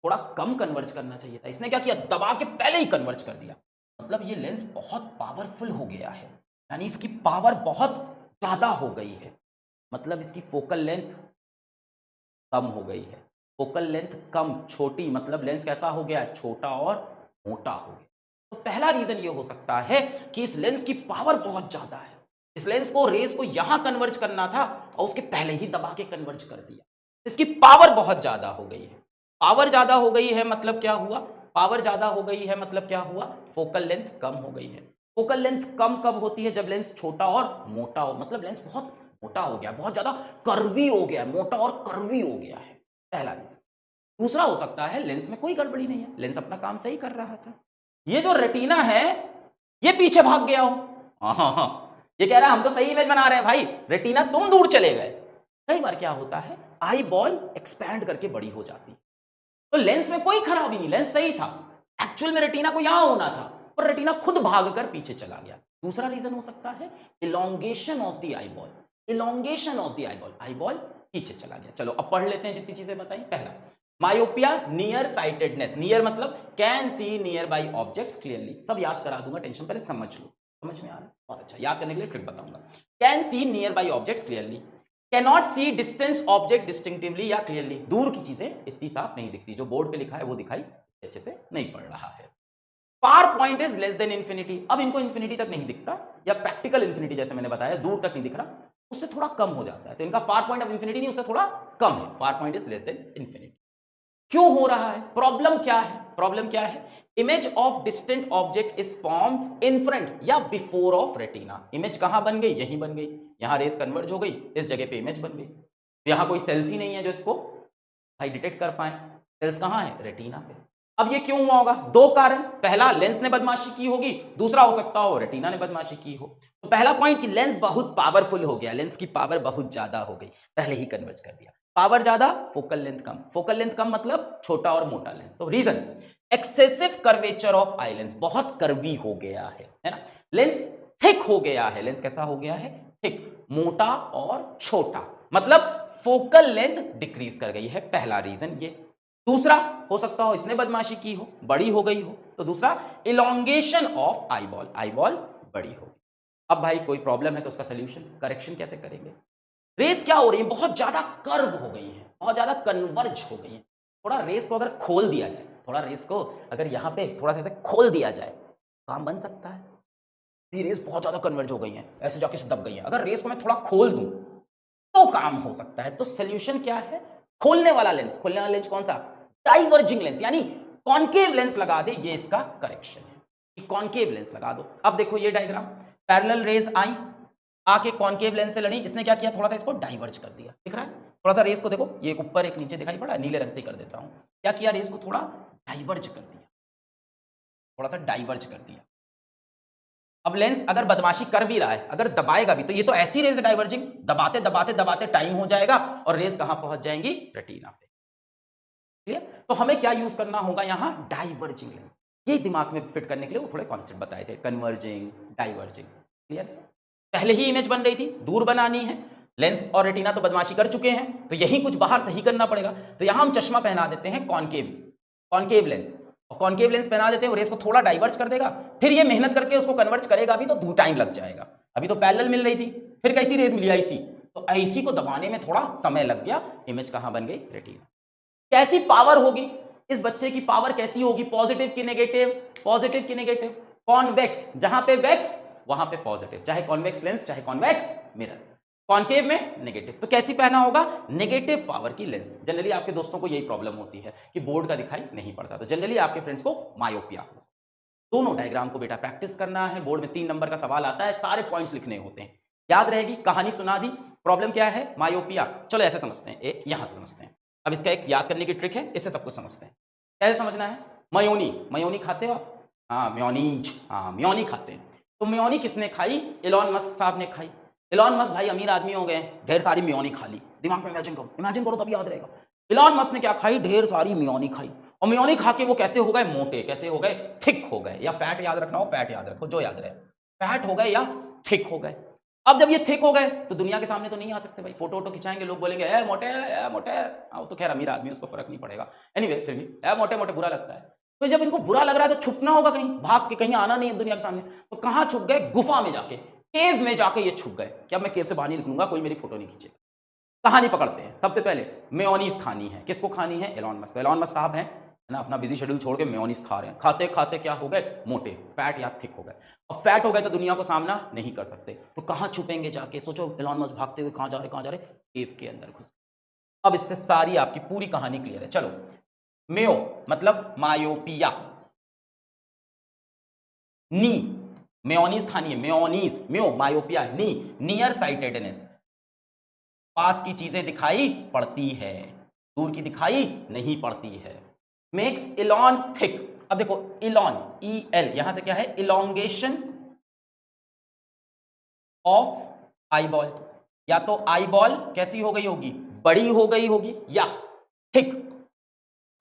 थोड़ा कम कन्वर्ज करना चाहिए था, इसने क्या किया, दबा के पहले ही कन्वर्ज कर दिया। मतलब ये लेंस बहुत पावरफुल हो गया है, यानी इसकी पावर बहुत ज्यादा हो गई है। मतलब इसकी फोकल लेंथ कम हो गई है। फोकल लेंथ कम, छोटी, मतलब लेंस कैसा हो गया, छोटा और मोटा हो गया। तो पहला रीजन ये हो सकता है कि इस लेंस की पावर बहुत ज्यादा है, इस लेंस को रेस को यहां कन्वर्ज करना था और उसके पहले ही दबा के कन्वर्ज कर दिया। इसकी पावर बहुत ज्यादा हो गई है। पावर ज्यादा हो गई है मतलब क्या हुआ, पावर ज्यादा हो गई है मतलब क्या हुआ, फोकल लेंथ कम हो गई है। फोकल लेंथ कम कब होती है, जब लेंस छोटा और मोटा हो, मतलब लेंस बहुत मोटा हो गया, बहुत ज्यादा कर्वी हो गया, मोटा और कर्वी हो गया है, पहला रीजन। दूसरा हो सकता है लेंस में कोई गड़बड़ी नहीं है, लेंस अपना काम सही कर रहा था, ये जो रेटिना है ये पीछे भाग गया हो। हाँ हाँ हाँ, ये कह रहा है हम तो सही इमेज बना रहे हैं भाई, रेटिना तुम दूर चले गए। कई बार क्या होता है, आई बॉल एक्सपैंड करके बड़ी हो जाती है, तो लेंस में कोई खराबी नहीं, लेंस सही था, एक्चुअल में रेटिना को यहां होना था, पर रेटिना खुद भागकर पीछे चला गया। दूसरा रीजन हो सकता है elongation of the eye ball, elongation of the eye ball, eye ball पीछे चला गया। चलो अब पढ़ लेते हैं जितनी चीजें बताई। पहला, मायोपिया नियर साइटेडनेस, नियर मतलब can see nearby objects clearly, सब याद करा दूंगा, टेंशन पहले समझ लो, समझ में आ रहा है, बहुत अच्छा, याद करने के लिए ट्रिक बताऊंगा। Can see nearby objects clearly, can not see distance object distinctively या क्लियरली, दूर की चीजें इतनी साफ नहीं दिखती, जो बोर्ड पे लिखा है वो दिखाई अच्छे से नहीं पड़ रहा है। Far point is less than infinity, अब इनको इंफिनिटी तक नहीं दिखता, या प्रैक्टिकल इंफिनिटी जैसे मैंने बताया दूर तक नहीं दिख रहा, उससे थोड़ा कम हो जाता है, तो इनका फार पॉइंट ऑफ इंफिनिटी नहीं, उससे थोड़ा कम है, far point is less than infinity. क्यों हो रहा है, प्रॉब्लम क्या है, प्रॉब्लम क्या है, image of distant object is formed in front या बिफोर ऑफ रेटिना, इमेज कहां बन गई, यहीं बन गई, यहां रेस कन्वर्ज हो गई, इस जगह पे इमेज बन गई, यहां कोई सेल्स ही नहीं है जो इसको भाई डिटेक्ट कर पाए, सेल्स कहां है, रेटिना पे। अब ये क्यों हुआ होगा, दो कारण, पहला लेंस ने बदमाशी की होगी, दूसरा हो सकता हो रेटिना ने बदमाशी की हो। तो पहला पॉइंट कि लेंस बहुत पावरफुल हो गया, लेंस की पावर बहुत ज्यादा हो गई, पहले ही कन्वर्ज कर दिया, पावर ज्यादा फोकल लेंथ कम, फोकल लेंथ कम मतलब छोटा और मोटा लेंस। तो reasons, excessive curvature of eye lens, बहुत कर्वी हो गया है ना, लेंस थिक हो गया है, लेंस कैसा हो गया है, थिक, मोटा और छोटा, मतलब फोकल लेंथ डिक्रीज कर गई है, पहला रीजन ये। दूसरा हो सकता हो इसने बदमाशी की हो, बड़ी हो गई हो, तो दूसरा इलोंगेशन ऑफ आईबॉल, आईबॉल बड़ी हो। अब भाई कोई प्रॉब्लम है तो उसका सोल्यूशन, करेक्शन कैसे करेंगे, रेस क्या हो रही है, बहुत ज्यादा कर्व हो गई है, बहुत ज्यादा कन्वर्ज हो गई है, थोड़ा रेस को अगर खोल दिया जाए, थोड़ा रेस को अगर यहां पे थोड़ा सा ऐसे खोल दिया जाए, काम बन सकता है। ये रेस बहुत ज्यादा कन्वर्ज हो गई है, ऐसे जाके दब गई है, अगर रेस को मैं थोड़ा खोल दूं तो काम हो सकता है। तो सोल्यूशन क्या है, खोलने वाला लेंस, खोलने वाला लेंस कौन सा, डाइवर्जिंग लेंस, यानी कॉन्केव लेंस लगा दे, ये इसका करेक्शन है, कॉन्केव लेंस लगा दो। अब देखो ये डायग्राम, पैरेलल रेज आई, आके कॉन्केव लेंस से लड़ी, इसने क्या किया, थोड़ा सा इसको डाइवर्ज कर दिया, दिख रहा है, थोड़ा सा रेस को देखो, ये एक ऊपर एक नीचे दिखाई पड़ा, नीले रंग से कर देता हूं, क्या किया, रेस को थोड़ा डाइवर्ज कर दिया, थोड़ा सा डाइवर्ज कर दिया। अब लेंस अगर बदमाशी कर भी रहा है, अगर दबाएगा भी, तो ये तो ऐसी रेस डाइवर्जिंग, दबाते दबाते दबाते टाइम हो जाएगा और रेस कहां पहुंच जाएंगी, रेटिना पे, क्लियर। तो हमें क्या यूज करना होगा यहां, डाइवर्जिंग लेंस, ये दिमाग में फिट करने के लिए वो थोड़े कॉन्सेप्ट बताए थे, कन्वर्जिंग, डाइवर्जिंग, क्लियर। पहले ही इमेज बन रही थी, दूर बनानी है, लेंस और रेटिना तो बदमाशी कर चुके हैं, तो यही कुछ बाहर सही करना पड़ेगा, तो यहां हम चश्मा पहना देते हैं कॉन्केव, कॉन्केव लेंस, और कॉन्केव लेंस पहना देते हैं, रेस को थोड़ा डाइवर्ज कर देगा, फिर ये मेहनत करके उसको कन्वर्ज करेगा भी तो टाइम लग जाएगा, अभी तो पैरेलल मिल रही थी, फिर कैसी रेस मिली, ऐसी, तो ऐसी को दबाने में थोड़ा समय लग गया, इमेज कहां बन गई, रेटिना। कैसी पावर होगी इस बच्चे की, पावर कैसी होगी, पॉजिटिव की नेगेटिव, पॉजिटिव की नेगेटिव, कॉन्वेक्स, जहां पे वेक्स वहां पे पॉजिटिव, चाहे कॉन्वेक्स लेंस चाहे कॉन्वेक्स मिरर, कॉन्केव में नेगेटिव, तो कैसी पहना होगा, नेगेटिव पावर की लेंस। जनरली आपके दोस्तों को यही प्रॉब्लम होती है कि बोर्ड का दिखाई नहीं पड़ता, तो जनरली आपके फ्रेंड्स को मायोपिया हो। दोनों डायग्राम को बेटा प्रैक्टिस करना है, बोर्ड में 3 नंबर का सवाल आता है, सारे पॉइंट्स लिखने होते हैं, याद रहेगी, कहानी सुना दी, प्रॉब्लम क्या है, मायोपिया, चलो ऐसे समझते हैं, यहां से समझते हैं, अब इसका एक याद करने की ट्रिक है, इससे सब कुछ समझते हैं, कैसे समझना है, मयोनी, मयोनी खाते हो आप, हाँ म्योनीज, हाँ म्योनी खाते हैं, तो म्योनी किसने खाई, इलॉन मस्क साहब ने खाई, इलॉन मस्क भाई अमीर आदमी हो गए, ढेर सारी म्योनी खा ली, दिमाग में इमेजिन करो तब याद रहेगा, इलॉन मस्क ने क्या खाई, ढेर सारी म्योनी खाई, और म्योनी खा के वो कैसे हो गए, मोटे, कैसे हो गए, थिक हो गए, या फैट याद रखना हो फैट याद रखो, जो याद रहे, फैट हो गए या थिक हो गए। अब जब ये थिक हो गए तो दुनिया के सामने तो नहीं आ सकते भाई, फोटो वोटो खिंचाएंगे, लोग बोलेंगे ए मोटे, ए मोटे, वो तो खैर अमीर आदमी, उसको फर्क नहीं पड़ेगा, एनीवेज फिर भी ए मोटे मोटे बुरा लगता है, तो जब इनको बुरा लग रहा है तो छुपना होगा कहीं, भाग के कहीं आना नहीं है दुनिया के सामने, तो कहां छुप गए, गुफा में जाके, केव में जाके ये छुप गए कि अब मैं केव से बाहर नहीं निकलूंगा, कोई मेरी फोटो नहीं खींचेगा। कहानी पकड़ते हैं, सबसे पहले मेयोनीज खानी है, किसको खानी है, एलॉन मस्क, एलॉन मस्क साहब हैं ना, अपना बिजी शेड्यूल छोड़ के मेयोनीज खा रहे हैं, खाते खाते क्या हो गए, मोटे, फैट या थिक हो गए। अब फैट हो गए तो दुनिया को सामना नहीं कर सकते, तो कहां छुपेंगे जाके, सोचो एलॉन मस्क भागते हुए कहां जा रहे, केव के अंदर घुस। अब इससे सारी आपकी पूरी कहानी क्लियर है। चलो, मेयो मतलब मायोपिया, नी मेयोनीज खानी है, मेयोनीज, म्यो मायोपिया, नी नियर साइटेडनेस, पास की चीजें दिखाई पड़ती है, दूर की दिखाई नहीं पड़ती है, मेक्स इलॉन थिक। अब देखो इलॉन, ई एल, यहां से क्या है, इलोंगेशन ऑफ आईबॉल, या तो आईबॉल कैसी हो गई होगी, बड़ी हो गई होगी, या थिक,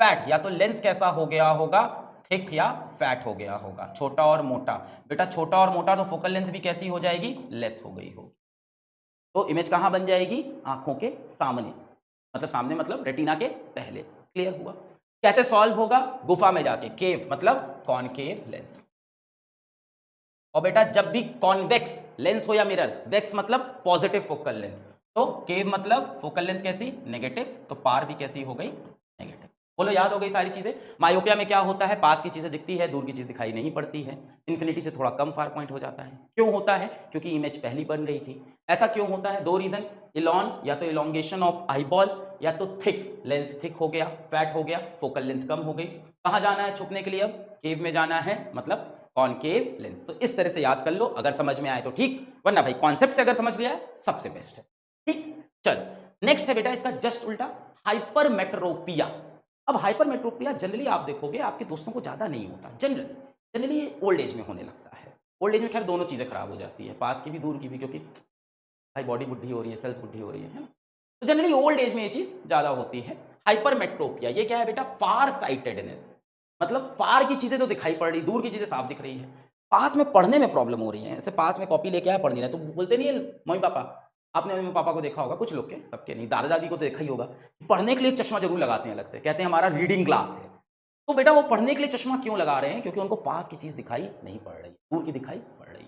फैट, या तो लेंस कैसा हो गया होगा, थिक या फैट हो गया होगा, छोटा और मोटा, बेटा छोटा और मोटा तो फोकल लेंथ भी कैसी हो जाएगी, लेस हो गई होगी, तो इमेज कहां बन जाएगी, आंखों के सामने, मतलब सामने मतलब रेटिना के पहले, क्लियर हुआ? कैसे सॉल्व होगा? गुफा में जाके, केव मतलब कॉनकेव लेंस। और बेटा जब भी कॉन्वेक्स लेंस हो या मिरर, वेक्स मतलब पॉजिटिव फोकल लेंथ, तो केव मतलब फोकल लेंथ कैसी? नेगेटिव, तो पार भी कैसी हो गई? नेगेटिव। बोलो याद हो गई सारी चीजें? मायोपिया में क्या होता है? पास की चीजें दिखती है, दूर की चीज दिखाई नहीं पड़ती है, इन्फिनिटी से थोड़ा कम फार पॉइंट हो जाता है। क्यों होता है? क्योंकि इमेज पहली बन गई थी। ऐसा क्यों होता है? दो रीजन, इलॉन या तो इलोंगेशन ऑफ आईबॉल, या तो थिक, लेंस थिक हो गया, फैट हो गया, फोकल लेंथ कम हो गई। कहां जाना है छुपने के लिए? अब केव में जाना है, मतलब कॉनकेव लेंस। तो इस तरह से याद कर लो, अगर समझ में आए तो ठीक, वरना भाई कॉन्सेप्ट से अगर समझ लिया है सबसे बेस्ट है। ठीक, चलो नेक्स्ट है बेटा इसका जस्ट उल्टा, हाइपरमेट्रोपिया। अब हाइपरमेट्रोपिया जनरली आप देखोगे आपके दोस्तों को ज्यादा नहीं होता, जनरली ओल्ड एज में होने लगता है। ओल्ड एज में खैर दोनों चीजें खराब हो जाती है, पास की भी दूर की भी, क्योंकि भाई बॉडी बुढ़ी हो रही है, सेल्स बुढ़ी हो रही है ना। तो जनरली ओल्ड एज में ये चीज ज्यादा होती है। हाइपरमेट्रोपिया ये क्या है बेटा? फार साइटेडनेस, मतलब फार की चीजें तो दिखाई पड़ रही, दूर की चीजें साफ दिख रही है, पास में पढ़ने में प्रॉब्लम हो रही है। ऐसे पास में कॉपी लेके आया, पढ़ नहीं रहा, तो बोलते नहीं है मम्मी पापा, आपने मम्मी पापा को देखा होगा, कुछ लोग के, सबके नहीं, दादा दादी को तो देखा ही होगा, पढ़ने के लिए चश्मा जरूर लगाते हैं अलग से, कहते हैं हमारा रीडिंग ग्लास है। तो बेटा वो पढ़ने के लिए चश्मा क्यों लगा रहे हैं? क्योंकि उनको पास की चीज दिखाई नहीं पड़ रही, दूर की दिखाई पड़ रही।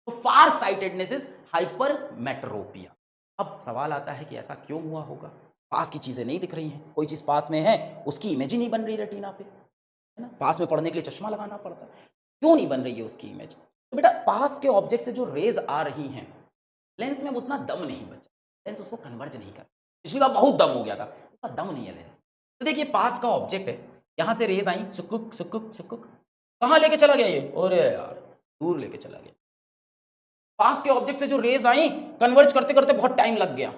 तो फार साइटेडनेस इज हाइपरमेट्रोपिया। अब सवाल आता है कि ऐसा क्यों हुआ होगा? पास की चीजें नहीं दिख रही हैं, कोई चीज पास में है उसकी इमेज ही नहीं बन रही रेटिना पे, है ना? पास में पढ़ने के लिए चश्मा लगाना पड़ता है, क्यों नहीं बन रही है उसकी इमेज? तो बेटा पास के ऑब्जेक्ट से जो रेज आ रही हैं, लेंस में उतना दम नहीं बचा, लेंस उसको कन्वर्ज नहीं कर, पिछली बार बहुत दम हो गया था, उतना दम नहीं है लेंस। तो देखिए पास का ऑब्जेक्ट है, यहां से रेज आई, सुकुक सुकुक सुकुक, कहां लेके चला गया ये? अरे यार दूर लेके चला गया। पास के ऑब्जेक्ट से जो रेज आई, कन्वर्ज करते करते बहुत टाइम लग गया,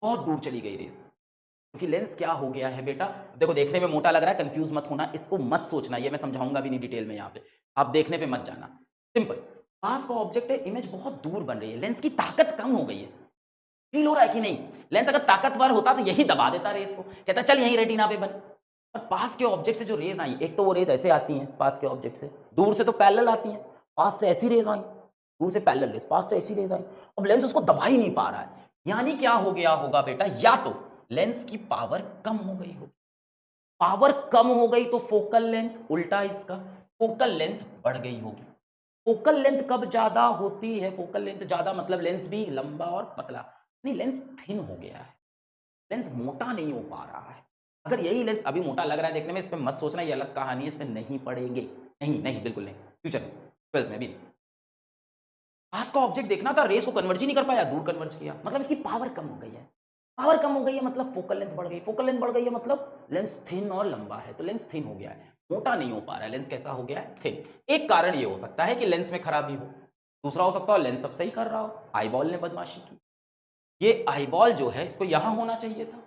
बहुत दूर चली गई रेज। क्योंकि लेंस क्या हो गया है बेटा? देखो देखने में मोटा लग रहा है, कंफ्यूज मत होना, इसको मत सोचना, ये मैं समझाऊंगा भी नहीं डिटेल में, यहाँ पे आप देखने पे मत जाना, सिंपल। पास का ऑब्जेक्ट है, इमेज बहुत दूर बन रही है, लेंस की ताकत कम हो गई है, फील हो रहा है कि नहीं? लेंस अगर ताकतवर होता तो यही दबा देता रेस को, कहता चल यही रेटिना पे बन। और पास के ऑब्जेक्ट से जो रेज आई, एक तो वो रेज ऐसे आती हैं पास के ऑब्जेक्ट से, दूर से तो पैरेलल आती हैं, पास से ऐसी रेज आई, दूर से पैरेलल रेज, पास से ऐसी रेज आई, अब लेंस उसको दबा ही नहीं पा रहा है। यानी क्या हो गया होगा बेटा? या तो लेंस की पावर कम हो गई होगी, पावर कम हो गई तो फोकल लेंथ, उल्टा इसका फोकल लेंथ बढ़ गई होगी। फोकल लेंथ कब ज्यादा होती है? फोकल लेंथ ज्यादा मतलब लेंस भी लंबा और पतला, नहीं लेंस थिन हो गया है, लेंस मोटा नहीं हो पा रहा है। अगर यही लेंस अभी मोटा लग रहा है देखने में, इस पर मत सोचना, ये अलग कहानी है, इस पर नहीं पड़ेंगे, नहीं नहीं बिल्कुल नहीं, फ्यूचर में 12th में भी नहीं। पास का ऑब्जेक्ट देखना था, रेस को कन्वर्ज ही नहीं कर पाया, दूर कन्वर्ज किया, मतलब इसकी पावर कम हो गई है, पावर कम हो गई है मतलब फोकल लेंथ बढ़ गई, फोकल लेंथ बढ़ गई है मतलब लेंस थिन और लंबा है, तो लेंस थिन हो गया है, मोटा नहीं हो पा रहा है, लेंस कैसा हो गया है? थिन। एक कारण ये हो सकता है कि लेंस में खराबी हो, दूसरा हो सकता है लेंस सब सही कर रहा हो, आईबॉल ने बदमाशी की। ये आईबॉल जो है इसको यहां होना चाहिए था,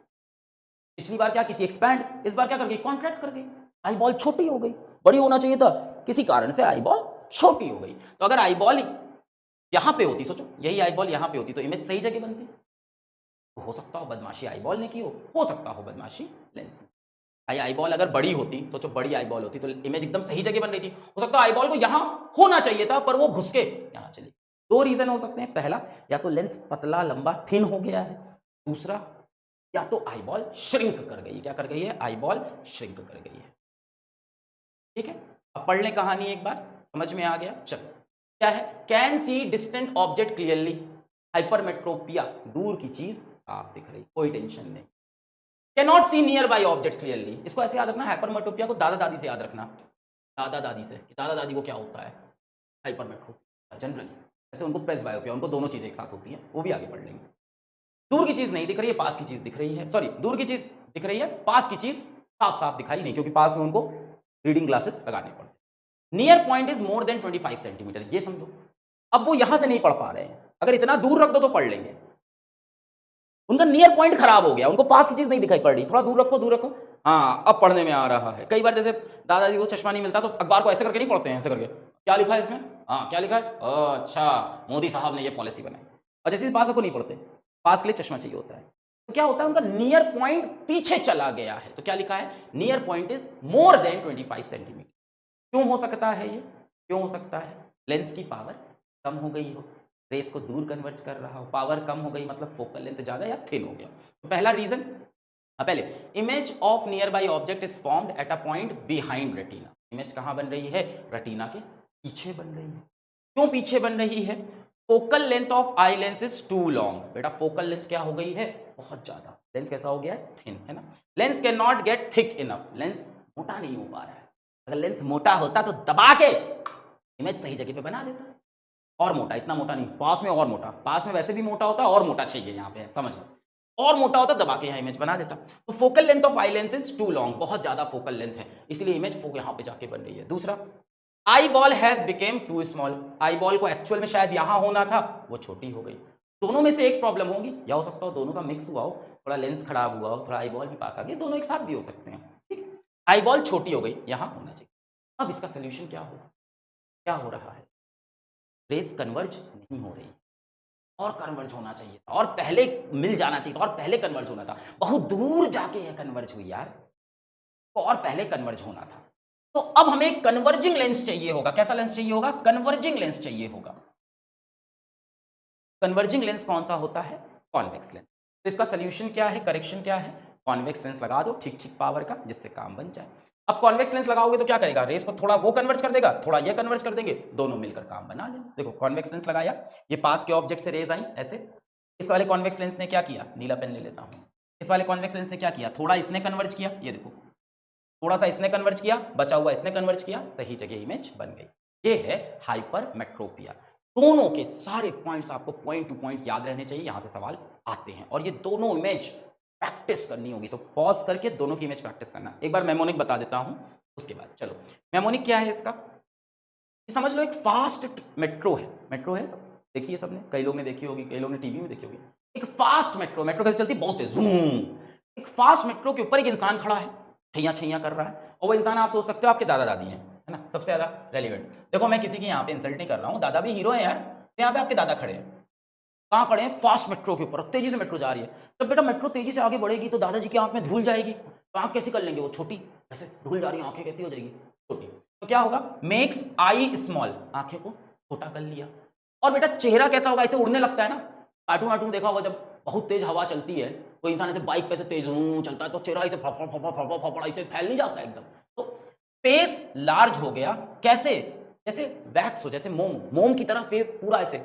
पिछली बार क्या की थी? एक्सपैंड, इस बार क्या कर गई? कॉन्ट्रैक्ट कर गई, आईबॉल छोटी हो गई, बड़ी होना चाहिए था, किसी कारण से आईबॉल छोटी हो गई। तो अगर आईबॉल यहां पे होती, सोचो यही आईबॉल यहां पे होती तो इमेज सही जगह बनती। तो हो सकता हो बदमाशी आईबॉल ने की हो सकता हो बदमाशी लेंस ने। भाई आईबॉल अगर बड़ी होती, सोचो बड़ी आईबॉल होती तो इमेज एकदम सही जगह बन रही थी, हो सकता है आईबॉल को यहां होना चाहिए था पर वो घुस के यहां चली। दो रीजन हो सकते हैं, पहला या तो लेंस पतला लंबा थिन हो गया है, दूसरा या तो आईबॉल श्रिंक कर गई। क्या कर गई है? आईबॉल श्रिंक कर गई है। ठीक है, अब पढ़ लें कहानी एक बार, समझ में आ गया? चलो क्या है? Can see distant object clearly, hypermetropia, दूर की चीज साफ दिख रही, कोई टेंशन नहीं। Can not see nearby object clearly, इसको ऐसे याद रखना, हाइपरमेट्रोपिया को दादा दादी से याद रखना, दादा दादी से, कि दादा दादी को क्या होता है हाइपरमेट्रोपिया जनरली, ऐसे उनको प्रेसबायोपिया, उनको दोनों चीजें एक साथ होती हैं, वो भी आगे पढ़ लेंगे। दूर की चीज नहीं दिख रही है, पास की चीज दिख रही है, सॉरी दूर की चीज दिख रही है, पास की चीज साफ साफ दिखाई नहीं, क्योंकि पास में उनको रीडिंग ग्लासेस लगाने पड़ते। Near point is more than 25 centimetre, ये समझो। अब वो यहां से नहीं पढ़ पा रहे हैं, अगर इतना दूर रख दो तो पढ़ लेंगे, उनका नियर पॉइंट खराब हो गया, उनको पास की चीज नहीं दिखाई पड़ रही, थोड़ा दूर रखो दूर रखो, हाँ अब पढ़ने में आ रहा है। कई बार जैसे दादाजी को चश्मा नहीं मिलता तो अखबार को ऐसे करके नहीं पढ़ते हैं, ऐसे करके क्या लिखा है इसमें, हाँ क्या लिखा है, अच्छा मोदी साहब ने ये पॉलिसी बनाई, और जैसे पास को नहीं पढ़ते, पास के लिए चश्मा चाहिए होता है, तो क्या होता है उनका नियर पॉइंट पीछे चला गया है। तो क्या लिखा है? Near point is more than 25 centimetre. क्यों हो सकता है ये? क्यों हो सकता है? लेंस की पावर कम हो गई हो, रेस को दूर कन्वर्ट कर रहा हो, पावर कम हो गई मतलब फोकल लेंथ ज्यादा या थिन हो गया, तो पहला रीजन पहले image of near by object is formed at a point behind retina. Image कहां बन रही है? रेटिना के पीछे बन रही है। क्यों पीछे बन रही है? Focal length of eye lens is too long. बेटा फोकल लेंथ क्या हो गई है? बहुत ज्यादा। लेंस कैसा हो गया है? थिन, है ना। Lens can not gate thick enough. Lens मोटा नहीं हो पा रहा है। अगर लेंस मोटा होता तो दबा के इमेज सही जगह पे बना देता। और मोटा, इतना मोटा नहीं, पास में और मोटा, पास में वैसे भी मोटा होता है और मोटा चाहिए यहाँ पे, समझ लो। और मोटा होता दबा के यहाँ इमेज बना देता। तो focal length of eye lens is too long, बहुत ज्यादा फोकल लेंथ है, इसलिए इमेज यहाँ पे जाके बन रही है। दूसरा, eye ball has became too small. Eye ball को एक्चुअल में शायद यहां होना था, वो छोटी हो गई। दोनों में से एक प्रॉब्लम होगी, या हो सकता हो दोनों का मिक्स हुआ हो, थोड़ा लेंस खराब हुआ हो, थोड़ा आई बॉल भी पास आ गया, दोनों एक साथ भी हो सकते हैं। ठीक है, आई बॉल छोटी हो गई, यहां होना चाहिए। अब इसका सोल्यूशन क्या होगा? क्या हो रहा है? रेस कन्वर्ज नहीं हो रही, और कन्वर्ज होना चाहिए था, और पहले मिल जाना चाहिए था, और पहले कन्वर्ज होना था। बहुत दूर जाके यह कन्वर्ज हुई यार, तो और पहले कन्वर्ज होना था। तो अब हमें कन्वर्जिंग लेंस चाहिए होगा। कैसा लेंस चाहिए होगा? कन्वर्जिंग लेंस चाहिए होगा। कन्वर्जिंग लेंस कौन सा होता है? Convex lens. तो इसका सोल्यूशन क्या है? करेक्शन क्या है? कॉन्वेक्स लेंस लगा दो ठीक ठीक पावर का, जिससे काम बन जाए। अब कॉन्वेक्स लेंस लगाओगे तो क्या करेगा? रेस को थोड़ा वो कन्वर्ज कर देगा, थोड़ा ये कन्वर्ज कर देंगे, दोनों मिलकर काम बना लेंगे। देखो कॉन्वेक्स लेंस लगाया, ये पास के ऑब्जेक्ट से रेज आई ऐसे। इस वाले कॉन्वेक्स लेंस ने क्या किया? नीला पेन ले लेता हूं। इस वाले कॉन्वेक्स लेंस ने क्या किया? थोड़ा इसने कन्वर्ज किया, ये देखो, थोड़ा सा इसने कन्वर्ज किया, बचा हुआ इसने कन्वर्ज किया, सही जगह इमेज बन गई। ये है हाइपरमेट्रोपिया। दोनों के सारे पॉइंट्स आपको पॉइंट टू पॉइंट याद रहने चाहिए, यहां से सवाल आते हैं, और ये दोनों इमेज प्रैक्टिस करनी होगी। तो पॉज करके दोनों की इमेज प्रैक्टिस करना। एक बार मेमोनिक बता देता हूं, उसके बाद चलो। मेमोनिक क्या है इसका? ये समझ लो एक फास्ट मेट्रो है। मेट्रो है, सब देखी है सबने, कई लोग ने देखी होगी, कई लोग ने टीवी में देखी होगी। एक फास्ट मेट्रो, मेट्रो कैसे चलती? बहुत तेज, जूम। एक फास्ट मेट्रो के ऊपर एक इंसान खड़ा है, छैया छैया कर रहा है, और वो इंसान आप सोच सकते हो आपके दादा दादी हैं, है ना, सबसे ज्यादा रेलिवेंट। देखो मैं किसी की यहाँ पे इंसल्ट नहीं कर रहा हूँ, दादा भी हीरो है यार। तो यहाँ पे आपके दादा खड़े हैं, कहाँ खड़े हैं? फास्ट मेट्रो के ऊपर, तेजी से मेट्रो जा रही है। जब बेटा मेट्रो तेजी से आगे बढ़ेगी तो दादाजी की आंख में धूल जाएगी, तो आंख कैसी कर लेंगे? वो छोटी, ऐसे धूल जा रही है, आंखें कैसी हो जाएगी? छोटी। तो क्या होगा? मेक्स आई स्मॉल, आंखें को छोटा कर लिया। और बेटा चेहरा कैसा होगा? ऐसे उड़ने लगता है ना, कार्टून वार्टून देखा होगा, जब बहुत तेज हवा चलती है तो इंसान ऐसे बाइक पे से तेज चलता है तो चेहरा ऐसे फड़फड़ ऐसे फैल नहीं जाता एकदम। तो फेस लार्ज हो गया, कैसे? जैसे वैक्स हो, जैसे मोम, मोम की तरह फेस पूरा ऐसे,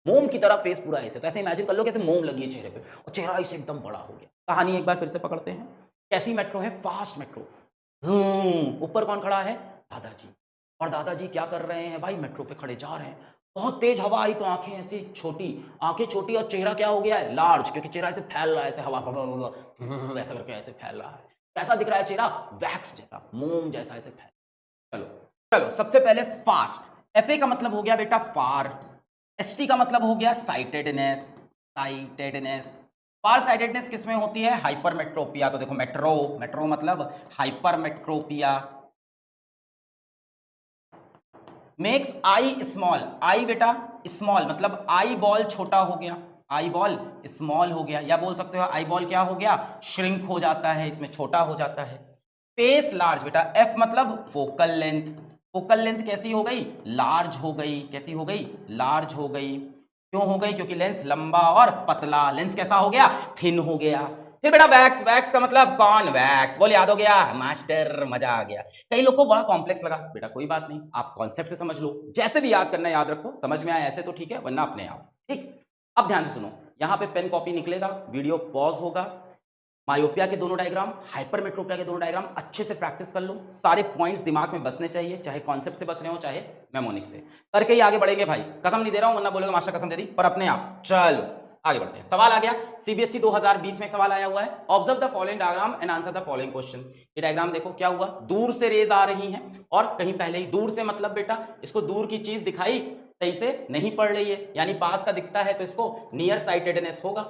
मोम की तरह फेस पूरा ऐसे। तो ऐसे इमेजिन कर लो कैसे मोम लगी है चेहरे पे, और चेहरा ऐसे एकदम बड़ा हो गया। कहानी एक बार फिर से पकड़ते हैं। कैसी मेट्रो है? Fast metro. ऊपर कौन खड़ा है? दादाजी। और दादाजी क्या कर रहे हैं भाई? मेट्रो पे खड़े जा रहे हैं। बहुत तेज हवा आई तो आंखें ऐसी छोटी, आंखें छोटी, और चेहरा क्या हो गया है? लार्ज, क्योंकि चेहरा ऐसे फैल रहा है, ऐसे हवा ऐसा करके ऐसे फैल रहा है। कैसा दिख रहा है चेहरा? वैक्स जैसा, मोम जैसा ऐसे फैल। चलो चलो, सबसे पहले फास्ट। एफ का मतलब हो गया बेटा फार, एसटी का मतलब हो गया साइटेडनेस। साइटेडनेस, फार साइटेडनेस किसमें होती है? हाइपरमेट्रोपिया। तो देखो मेट्रो, मेट्रो मतलब हाइपरमेट्रोपिया। मेक्स आई स्मॉल, आई बेटा स्मॉल मतलब आई बॉल छोटा हो गया, आई बॉल स्मॉल हो गया, या बोल सकते हो आई बॉल क्या हो गया? श्रिंक हो जाता है, इसमें छोटा हो जाता है। फेस लार्ज बेटा, एफ मतलब फोकल लेंथ, फोकल लेंथ कैसी हो गई? लार्ज हो गई। कैसी हो गई? लार्ज हो गई। क्यों हो गई? क्योंकि लेंस लंबा और पतला, लेंस कैसा हो गया? थिन हो गया। फिर बेटा वैक्स, वैक्स का मतलब कॉन्वेक्स। बोल याद हो गया? मास्टर, मजा आ गया। कई लोग को बड़ा कॉम्प्लेक्स लगा, बेटा कोई बात नहीं, आप कॉन्सेप्ट से समझ लो, जैसे भी याद करना है याद रखो, समझ में आया ऐसे तो ठीक है, वरना अपने आप। ठीक, अब ध्यान से सुनो, यहाँ पे पेन कॉपी निकलेगा, वीडियो पॉज होगा। मायोपिया के दोनों डायग्राम, हाइपरमेट्रोपिया के दोनों डायग्राम अच्छे से प्रैक्टिस कर लो, सारे पॉइंट्स दिमाग में बसने चाहिए, चाहे कॉन्सेप्ट से बच रहे हो चाहे मेमोनिक से, करके ही आगे बढ़ेंगे भाई। कसम नहीं दे रहा हूं, वरना बोलेगा मास्टर कसम दे दी, पर अपने आप। चलो आगे बढ़ते हैं। सवाल आ गया, सीबीएसई 2020 में सवाल आया हुआ है। Observe the following diagram and answer the following question. ये डायग्राम देखो क्या हुआ, दूर से रेज आ रही है, और कहीं पहले ही दूर से मतलब बेटा इसको दूर की चीज दिखाई सही से नहीं पड़ रही है, यानी पास का दिखता है तो इसको नियर साइटेडनेस होगा।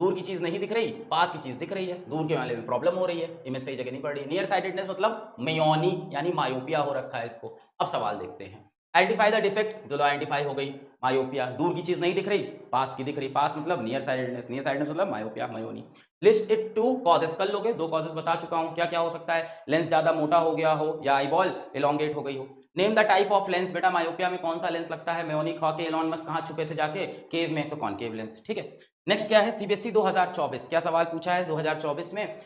दूर की चीज नहीं दिख रही, पास की चीज दिख रही है, दूर के वाले में प्रॉब्लम हो रही है, इमेज सही जगह नहीं पड़ रही। नियर साइटेडनेस मतलब मेयोनी यानी मायोपिया हो रखा है इसको। अब सवाल देखते हैं, आइडेंटिफाई द डिफेक्ट, जो आइडेंटिफाई हो गई मायोपिया, दूर की चीज नहीं दिख रही, पास की दिख रही, पास मतलब नियर साइटेडनेस, नियर साइटेडनेस मतलब मायोपिया, मायोनी। लिस्ट इट टू कॉजेस, कर लोगे, दो कॉजेस बता चुका हूं, क्या क्या हो सकता है? लेंस ज्यादा मोटा हो गया हो, या आईबॉल एलोंगेट हो गई हो। Name the type of lens, बेटा मायोपिया में कौन सा लेंस लगता है? मेयोनिक, हॉके, एलॉन मस्क कहां छुपे थे जाके? केव में, तो कॉनकेव लेंस। ठीक है, नेक्स्ट क्या है, सीबीएसई 2024 क्या सवाल पूछा है 2024 में,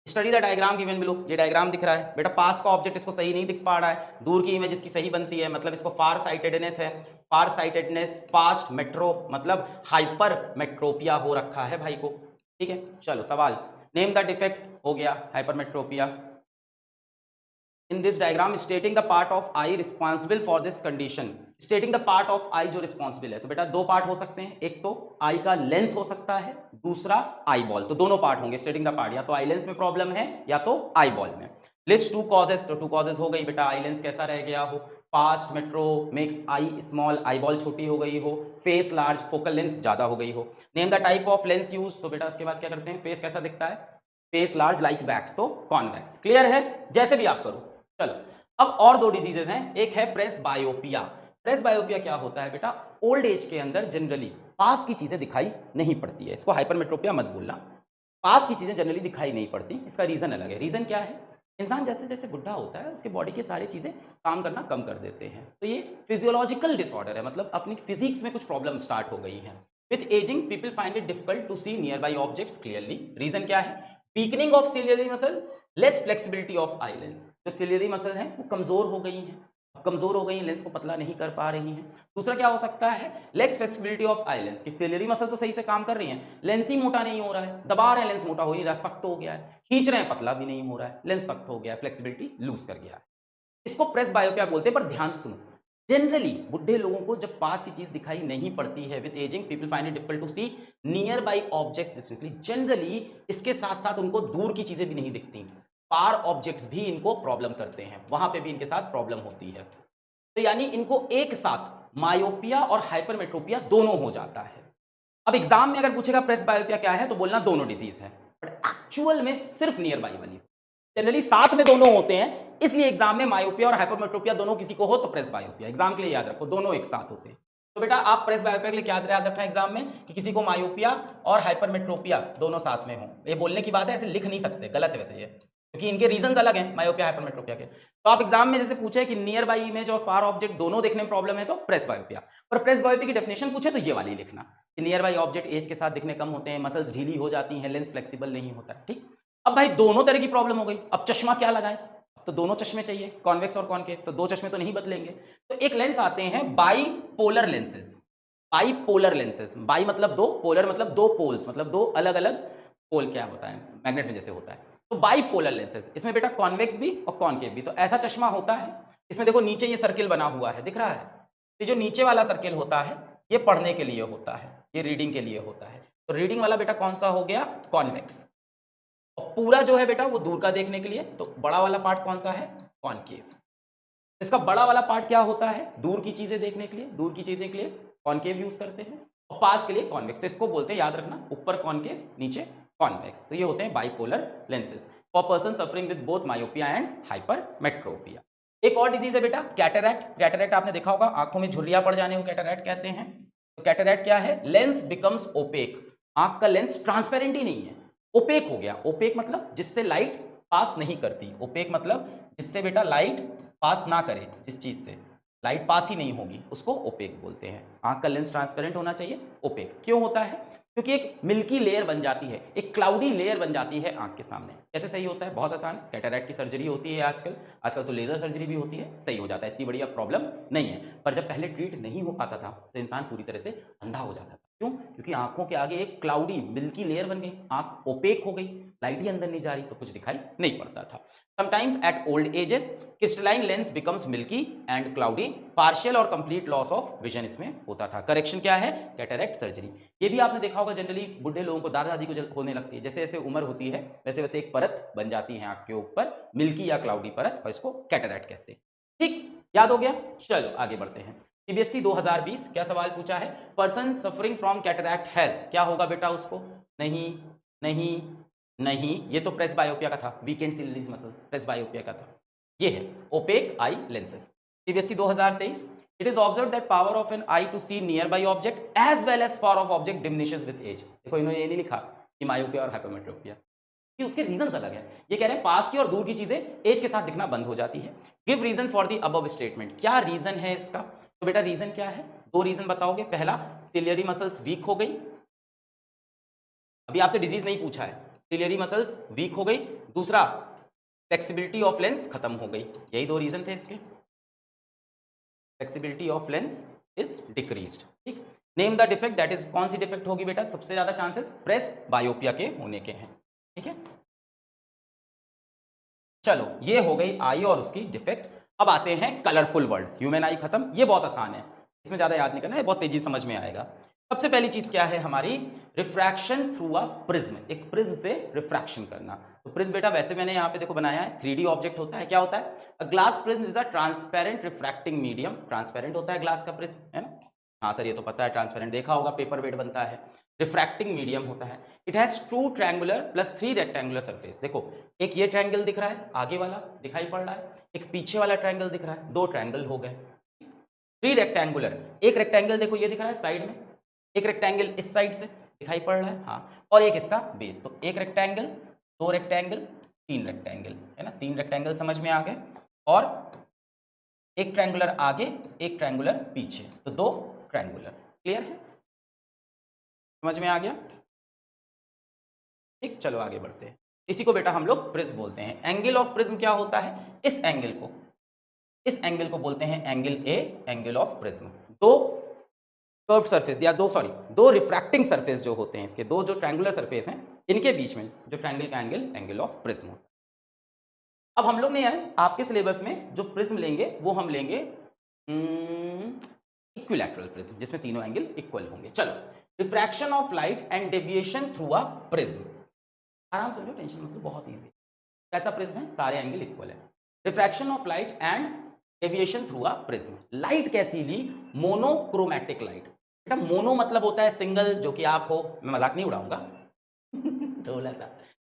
study the diagram given below. ये डायग्राम दिख रहा है बेटा, पास का ऑब्जेक्ट इसको सही नहीं दिख पा रहा है, दूर की इमेज इसकी सही बनती है, मतलब इसको फार साइटेडनेस है, फार साइटेडनेस, फास्ट मेट्रो मतलब हाइपर मेट्रोपिया हो रखा है भाई को। ठीक है, चलो सवाल, नेम द डिफेक्ट, हो गया hypermetropia. In this diagram stating the part of eye responsible for this condition, stating the part of eye जो रिस्पॉन्सिबल है, तो बेटा दो पार्ट हो सकते हैं, एक तो आई का लेंस हो सकता है, दूसरा आई बॉल, तो दोनों पार्ट होंगे स्टेटिंग द पार्ट, या तो आई लेंस में प्रॉब्लम है या तो आई बॉल में। लिस्ट टू कॉजेस, तो टू कॉजेस हो गई बेटा, आई लेंस कैसा रह गया हो, फास्ट मेट्रो मेक्स आई स्मॉल, आई बॉल छोटी हो गई हो, फेस लार्ज, फोकल लेंथ ज्यादा हो गई हो। Name the type of lens use, तो बेटा उसके बाद क्या करते हैं, फेस कैसा दिखता है, फेस लार्ज लाइक वैक्स, तो कॉन्वेक्स। क्लियर है, जैसे भी आप करो। चलो अब और दो डिजीजेज हैं, एक है प्रेस बायोपिया। प्रेस बायोपिया क्या होता है बेटा, ओल्ड एज के अंदर जनरली पास की चीजें दिखाई नहीं पड़ती है, इसको हाइपरमेट्रोपिया मत बोलना, पास की चीजें जनरली दिखाई नहीं पड़ती, इसका रीजन अलग है। रीजन क्या है, इंसान जैसे जैसे बुढ़ा होता है उसके बॉडी की सारी चीजें काम करना कम कर देते हैं, तो ये फिजियोलॉजिकल डिसऑर्डर है, मतलब अपनी फिजिक्स में कुछ प्रॉब्लम स्टार्ट हो गई है। With ageing people find it difficult to see nearby objects clearly. Reason क्या है, weakening of ciliary muscle, less flexibility of eye lens, जो सिलियरी मसल है वो कमजोर हो गई हैं, कमजोर हो गई हैं, लेंस को पतला नहीं कर पा रही हैं। दूसरा क्या हो सकता है, less flexibility of eye lens, की सिलियरी मसल तो सही से काम कर रही हैं, लेंस ही मोटा नहीं हो रहा है, दबा रहे हैं लेंस मोटा हो नहीं रहा, सख्त हो गया है, खींच रहे हैं पतला भी नहीं हो रहा है, लेंस सख्त हो गया है, फ्लेक्सिबिलिटी लूज कर गया है, इसको प्रेस बायोपिया बोलते हैं। पर ध्यान से सुनो, जनरली बुढ़े लोगों को जब पास की चीज दिखाई नहीं पड़ती है, with ageing people find it difficult to see nearby objects distinctly, generally इसके साथ साथ उनको दूर की चीजें भी नहीं दिखती, फार ऑब्जेक्ट्स भी इनको प्रॉब्लम करते हैं, वहां पे भी इनके साथ प्रॉब्लम होती है, तो यानी इनको एक साथ मायोपिया और हाइपरमेट्रोपिया दोनों हो जाता है। अब एग्जाम में अगर पूछेगा प्रेस बायोपिया क्या है, तो बोलना दोनों डिजीज है, बट एक्चुअल में सिर्फ नियर बाई वाली, जनरली साथ में दोनों होते हैं, इसलिए एग्जाम में मायोपिया और हाइपरमेट्रोपिया दोनों किसी को हो तो प्रेस बायोपिया, एग्जाम के लिए याद रखो दोनों एक साथ होते हैं। तो बेटा आप प्रेस बायोपिया के लिए क्या याद रखना एग्जाम में, कि किसी को मायोपिया और हाइपरमेट्रोपिया दोनों साथ में हो, ये बोलने की बात है, ऐसे लिख नहीं सकते, गलत है वैसे ये, क्योंकि इनके रीजंस अलग हैं मायोपिया हाइपरमेट्रोपिया के। तो आप एग्जाम में जैसे पूछे कि नियर बाई इमेज और फार ऑब्जेक्ट दोनों देखने में प्रॉब्लम है तो प्रेस बायोपिया, पर प्रेस बायोपिया की डेफिनेशन पूछे तो ये वाली लिखना कि नियर बाई ऑब्जेक्ट एज के साथ दिखने कम होते हैं, मसल्स ढीली हो जाती हैं, लेंस फ्लेक्सिबल नहीं होता है। ठीक, अब भाई दोनों तरह की प्रॉब्लम हो गई, अब चश्मा क्या लगाएं, तो दोनों चश्मे चाहिए, कॉन्वेक्स और कॉनकेव, तो दो चश्मे तो नहीं बदलेंगे, तो एक लेंस आते हैं by polar lenses, by polar lenses, by मतलब दो, पोलर मतलब दो पोल्स, मतलब दो अलग अलग पोल, क्या होता है मैग्नेट में जैसे होता है, तो बाई पोलर लेंसेज, इसमें बेटा कॉन्वेक्स भी और कॉनकेव भी, तो ऐसा चश्मा होता है, इसमें देखो नीचे ये सर्किल बना हुआ है, दिख रहा है, ये जो नीचे वाला सर्किल होता है ये पढ़ने के लिए होता है, ये रीडिंग के लिए होता है, तो रीडिंग वाला बेटा कौन सा हो गया, कॉन्वेक्स, और पूरा जो है बेटा वो दूर का देखने के लिए, तो बड़ा वाला पार्ट कौन सा है, कॉनकेव। इसका बड़ा वाला पार्ट क्या होता है, दूर की चीजें देखने के लिए, दूर की चीजें के लिए कॉनकेव यूज करते हैं, और पास के लिए कॉन्वेक्स, तो इसको बोलते हैं, याद रखना, ऊपर कॉनकेव नीचे कॉन्वेक्स, तो ये होते हैं bipolar lenses for person suffering with both myopia and hypermetropia. एक और डिजीज है बेटा कैटरैक्ट, कैटरैक्ट आपने देखा होगा, आंखों में झुर्रियां पड़ जाने को कैटरैक्ट कहते हैं। तो कैटरैक्ट क्या है, लेंस बिकम्स ओपेक, आंख का लेंस ट्रांसपेरेंट ही नहीं है, ओपेक हो गया, ओपेक मतलब जिससे लाइट पास नहीं करती, ओपेक मतलब जिससे बेटा लाइट पास ना करे, जिस चीज से लाइट पास ही नहीं होगी उसको ओपेक बोलते हैं। आंख का लेंस ट्रांसपेरेंट होना चाहिए, ओपेक क्यों होता है, क्योंकि एक मिल्की लेयर बन जाती है, एक क्लाउडी लेयर बन जाती है आंख के सामने। कैसे सही होता है, बहुत आसान, कैटरैक्ट की सर्जरी होती है आजकल, आजकल तो लेजर सर्जरी भी होती है, सही हो जाता है, इतनी बढ़िया प्रॉब्लम नहीं है। पर जब पहले ट्रीट नहीं हो पाता था तो इंसान पूरी तरह से अंधा हो जाता था, क्यों, क्योंकि आंखों के आगे एक क्लाउडी मिल्की लेयर बन गई, आंख ओपेक हो गई, लाइट ही अंदर नहीं जा रही तो कुछ दिखाई नहीं पड़ता था। Sometimes at old ages crystalline lens becomes milky and cloudy, partial और कंप्लीट लॉस ऑफ विजन इसमें होता था। करेक्शन क्या है, कैटरैक्ट सर्जरी। ये भी आपने देखा होगा, जनरली बुढ़े लोगों को, दादा दादी को होने लगती है, जैसे जैसे उम्र होती है वैसे वैसे एक परत बन जाती है आंख के ऊपर, मिल्की या क्लाउडी परत, और इसको कैटरैक्ट कहते हैं। ठीक, याद हो गया, चलो आगे बढ़ते हैं। सीबीएसई 2020 क्या सवाल पूछा है, person suffering from cataract has, क्या होगा बेटा उसको, नहीं नहीं नहीं, ये तो प्रेस बायोपिया का था, weakened ciliary muscles, presbyopia का था, ये है opaque eye lenses. CBSE 2023, it is observe that power of an eye to see nearby object as well as far off object diminishes with age. देखो इन्होंने ये नहीं लिखा कि मायोपिया और हाइपरमेट्रोपिया, कि उसके रीजंस अलग है, ये कह रहे हैं पास की और दूर की चीजें एज के साथ दिखना बंद हो जाती है। Give reason for the above statement, क्या रीजन है इसका, तो बेटा रीजन क्या है, दो रीजन बताओगे। पहला, सिलियरी मसल्स वीक हो गई, अभी आपसे डिजीज नहीं पूछा है, सिलियरी मसल्स वीक हो गई। दूसरा, फ्लेक्सिबिलिटी ऑफ लेंस खत्म हो गई। यही दो रीजन थे इसके। Flexibility of lens is decreased. ठीक, name the defect, that is कौन सी डिफेक्ट होगी बेटा? सबसे ज्यादा चांसेस प्रेस बायोपिया के होने के हैं। ठीक है, चलो ये हो गई आई और उसकी डिफेक्ट। अब आते हैं कलरफुल वर्ल्ड। ह्यूमन आई खत्म, ये बहुत आसान है, इसमें ज्यादा याद नहीं करना है, बहुत तेजी समझ में आएगा। सबसे पहली चीज क्या है हमारी? रिफ्रैक्शन थ्रू अ प्रिज्म, एक प्रिज्म से रिफ्रैक्शन करना। तो प्रिज्म बेटा वैसे मैंने यहाँ पे देखो बनाया है, 3D ऑब्जेक्ट होता है। क्या होता है? A glass prism is a transparent refracting medium. Transparent होता है ग्लास का प्रिज्म, है ना? हाँ सर ये तो पता है, ट्रांसपेरेंट देखा होगा, पेपर वेट बनता है। रिफ्रैक्टिंग मीडियम होता है। It has 2 triangular plus 3 rectangular surface. देखो एक ये ट्रायंगल दिख रहा है, आगे वाला दिखाई पड़ रहा है, एक पीछे वाला ट्रायंगल दिख रहा है, 2 ट्रायंगल हो गए। 3 रेक्टेंगुलर, एक रेक्टेंगल देखो ये दिख रहा है साइड में, एक रेक्टेंगल इस साइड से दिखाई पड़ रहा है, हाँ, और एक इसका बेस। तो एक रेक्टेंगल, 2 रेक्टेंगल, 3 रेक्टेंगल, है ना? 3 रेक्टेंगल समझ में आ गए, और एक ट्रायंगुलर आगे, एक ट्रायंगुलर पीछे, तो 2 ट्रायंगुलर। क्लियर है? समझ में आ गया? ठीक, चलो आगे बढ़ते हैं। इसी को बेटा हम लोग प्रिज्म बोलते हैं। एंगल ऑफ प्रिज्म क्या होता है? इस एंगल को बोलते हैं angle A, angle of prism. दो कर्व सरफेस या दो रिफ्रैक्टिंग सरफेस जो होते हैं, इसके दो जो ट्रायंगुलर सरफेस हैं, इनके बीच में जो ट्रायंगल का एंगल ऑफ प्रिज्म। अब हम लोग ने यार आपके सिलेबस में जो प्रिज्म लेंगे वो हम लेंगे इक्विलैटरल प्रिज्म, जिसमें तीनों एंगल इक्वल होंगे। चलो, refraction of light and deviation through a prism. आराम से लो, टेंशन मत लो, बहुत इजी। कैसा प्रिज्म है? सारे एंगल इक्वल है। Refraction of light and deviation through a prism. Light कैसी ली? Monochromatic light. बेटा मोनो मतलब होता है सिंगल, जो कि आप हो, मैं मजाक नहीं उड़ाऊंगा थोड़ा सा।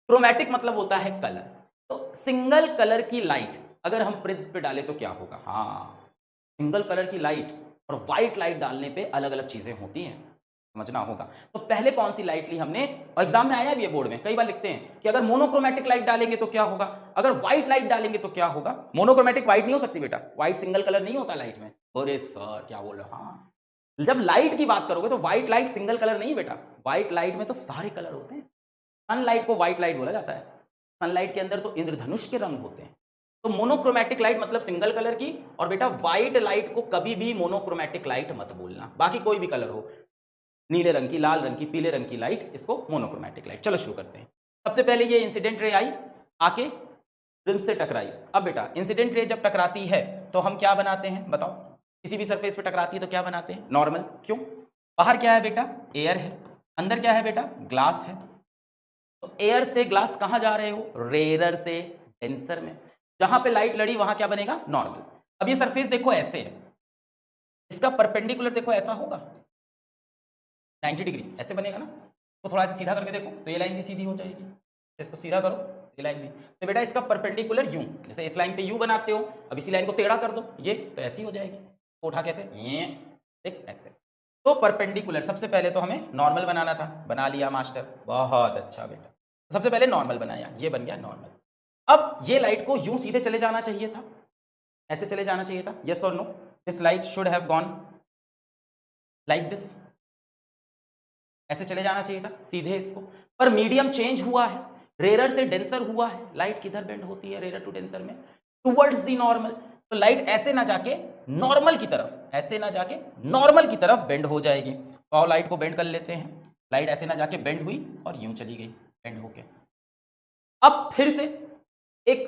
क्रोमैटिक मतलब होता है कलर। तो सिंगल कलर की लाइट अगर हम प्रिज्म पे डालें तो क्या होगा? हाँ, सिंगल कलर की लाइट और व्हाइट लाइट डालने पे अलग अलग चीजें होती हैं, समझना होगा। तो पहले कौन सी लाइट ली हमने? एग्जाम में आया भी है, बोर्ड में कई बार लिखते हैं कि अगर मोनोक्रोमैटिक लाइट डालेंगे तो क्या होगा, अगर व्हाइट लाइट डालेंगे तो क्या होगा। मोनोक्रोमैटिक व्हाइट नहीं हो सकती बेटा, व्हाइट सिंगल कलर नहीं होता लाइट में। अरे सर क्या बोल रहे हो? हाँ, जब लाइट की बात करोगे तो व्हाइट लाइट सिंगल कलर नहीं बेटा, व्हाइट लाइट में तो सारे कलर होते हैं। सनलाइट को व्हाइट लाइट बोला जाता है, सनलाइट के अंदर तो इंद्रधनुष के रंग होते हैं। तो मोनोक्रोमैटिक लाइट मतलब सिंगल कलर की, और बेटा व्हाइट लाइट को कभी भी मोनोक्रोमैटिक लाइट मत बोलना, बाकी कोई भी कलर हो, नीले रंग की, लाल रंग की, पीले रंग की लाइट, इसको मोनोक्रोमैटिक लाइट। चलो शुरू करते हैं। सबसे पहले ये इंसिडेंट रे आई, आके प्रिज्म से टकराई। अब बेटा इंसिडेंट रे जब टकराती है तो हम क्या बनाते हैं बताओ? किसी भी सरफेस पे टकराती है तो क्या बनाते हैं? नॉर्मल। क्यों? बाहर क्या है बेटा? एयर है, अंदर क्या है बेटा? ग्लास है। तो एयर से ग्लास कहां जा रहे हो? रेयर से डेंसर में। जहां पे लाइट लड़ी वहां क्या बनेगा? नॉर्मल। अब ये सरफेस देखो ऐसे है, इसका परपेंडिकुलर देखो ऐसा होगा 90 डिग्री, ऐसे बनेगा ना। तो थोड़ा सा सीधा करके देखो तो ये लाइन भी सीधी हो जाएगी, इसको सीधा करो ये लाइन भी। तो बेटा इसका परपेंडिकुलर यूं, जैसे इस लाइन पे यूं बनाते हो, अब इसी लाइन को टेढ़ा कर दो, ये तो ऐसी हो जाएगी। तो उठा कैसे? ये देख ऐसे। तो परपेंडिकुलर सबसे पहले तो हमें नॉर्मल बनाना था, बना लिया मास्टर, बहुत अच्छा बेटा। सबसे पहले नॉर्मल बनाया, ये बन गया नॉर्मल। अब ये लाइट को यूं सीधे चले जाना चाहिए था, ऐसे चले जाना चाहिए था, यस और no? This light should have gone like this, ऐसे चले जाना चाहिए था सीधे इसको। पर मीडियम चेंज हुआ है, रेयर से डेंसर हुआ है। लाइट किधर बेंड होती है रेयर टू डेंसर में? Towards the normal. तो लाइट ऐसे ना जाके नॉर्मल की तरफ, ऐसे ना जाके नॉर्मल की तरफ बेंड हो जाएगी। तो लाइट को बेंड कर लेते हैं। लाइट ऐसे ना जाके बेंड हुई और यूं चली गई बेंड होके। अब फिर से एक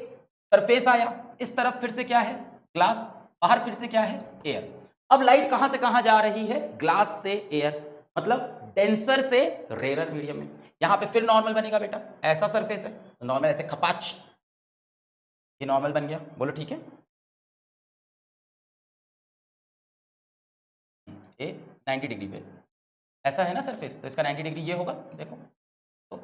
सरफेस आया, इस तरफ फिर से क्या है? ग्लास, बाहर फिर से क्या है? एयर। अब लाइट कहां से कहां जा रही है? ग्लास से एयर, मतलब डेंसर से रेयर मीडियम में। यहां पे फिर नॉर्मल बनेगा बेटा, ऐसा सरफेस है तो नॉर्मल ऐसे खपाच, ये नॉर्मल बन गया। बोलो ठीक है? ये 90 डिग्री पे ऐसा है ना सरफेस, तो इसका 90 डिग्री ये होगा, देखो तो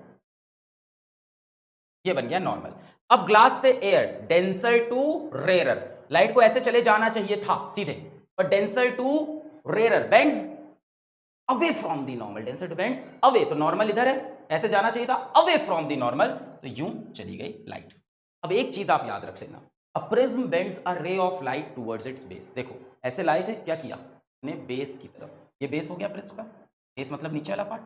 ये बन गया नॉर्मल। अब ग्लास से air, denser to rarer, light को ऐसे चले जाना चाहिए था सीधे, पर denser to rarer bends away from the normal. Denser to bends away, तो नॉर्मल इधर है, ऐसे जाना चाहिए था अवे फ्रॉम दी नॉर्मल, तो यूं चली गई लाइट। अब एक चीज आप याद रख लेना, अ prism bends a ray of light towards its base. देखो ऐसे लाए थे, क्या किया अपने बेस की तरफ। ये बेस हो गया प्रिज्म का, बेस मतलब नीचे वाला पार्ट।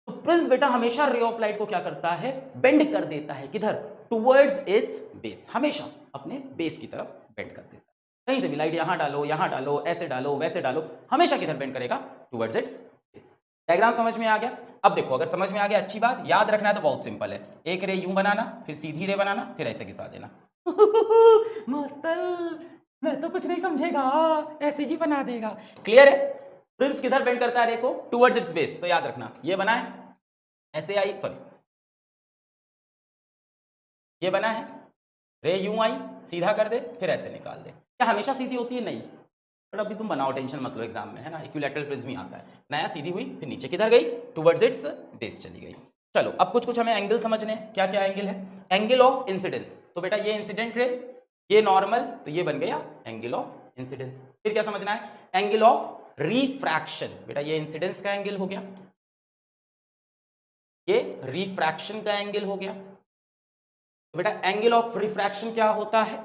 तो प्रिज्म बेटा हमेशा रे ऑफ लाइट को क्या करता है, बेंड कर देता है, किधर, टुवर्ड्स इट्स बेस, हमेशा अपने बेस की तरफ बेंड कर देता है। कहीं से भी लाइट यहां डालो, ऐसे डालो, वैसे डालो, हमेशा किधर बेंड करेगा, टुवर्ड्स इट्स बेस। डायग्राम समझ में आ गया? अब देखो, अगर समझ में आ गया अच्छी बात, याद रखना है तो बहुत सिंपल है। एक रे यूं बनाना, फिर सीधी रे बनाना, फिर ऐसे घिसा देना। मास्टर मैं तो कुछ नहीं समझेगा, ऐसे ही बना देगा। क्लियर है? प्रिज्म किधर बेंड करता है रे को, टुवर्ड्स इट्स बेस। तो याद रखना, ये बना है, ऐसे आई, सॉरी ये बना है, रे यूं आई, सीधा कर दे, फिर ऐसे निकाल दे। क्या हमेशा सीधी होती है? नहीं, बट अभी तुम बनाओ, टेंशन मत लो, एग्जाम में है ना इक्विलैटरल प्रिज्म ही आता है। नया सीधी हुई, फिर नीचे किधर गई, टुवर्ड्स इट्स बेस चली गई। चलो अब कुछ कुछ हमें एंगल समझने हैं। क्या क्या एंगल है? एंगल ऑफ इंसिडेंस, तो बेटा ये इंसिडेंट रे, ये नॉर्मल, तो ये बन गया एंगल ऑफ इंसिडेंस। फिर क्या समझना है? एंगल ऑफ रिफ्रैक्शन, बेटा ये इंसिडेंस का एंगल हो गया, ये रिफ्रैक्शन का एंगल हो गया। तो बेटा एंगल ऑफ रिफ्रैक्शन क्या होता है?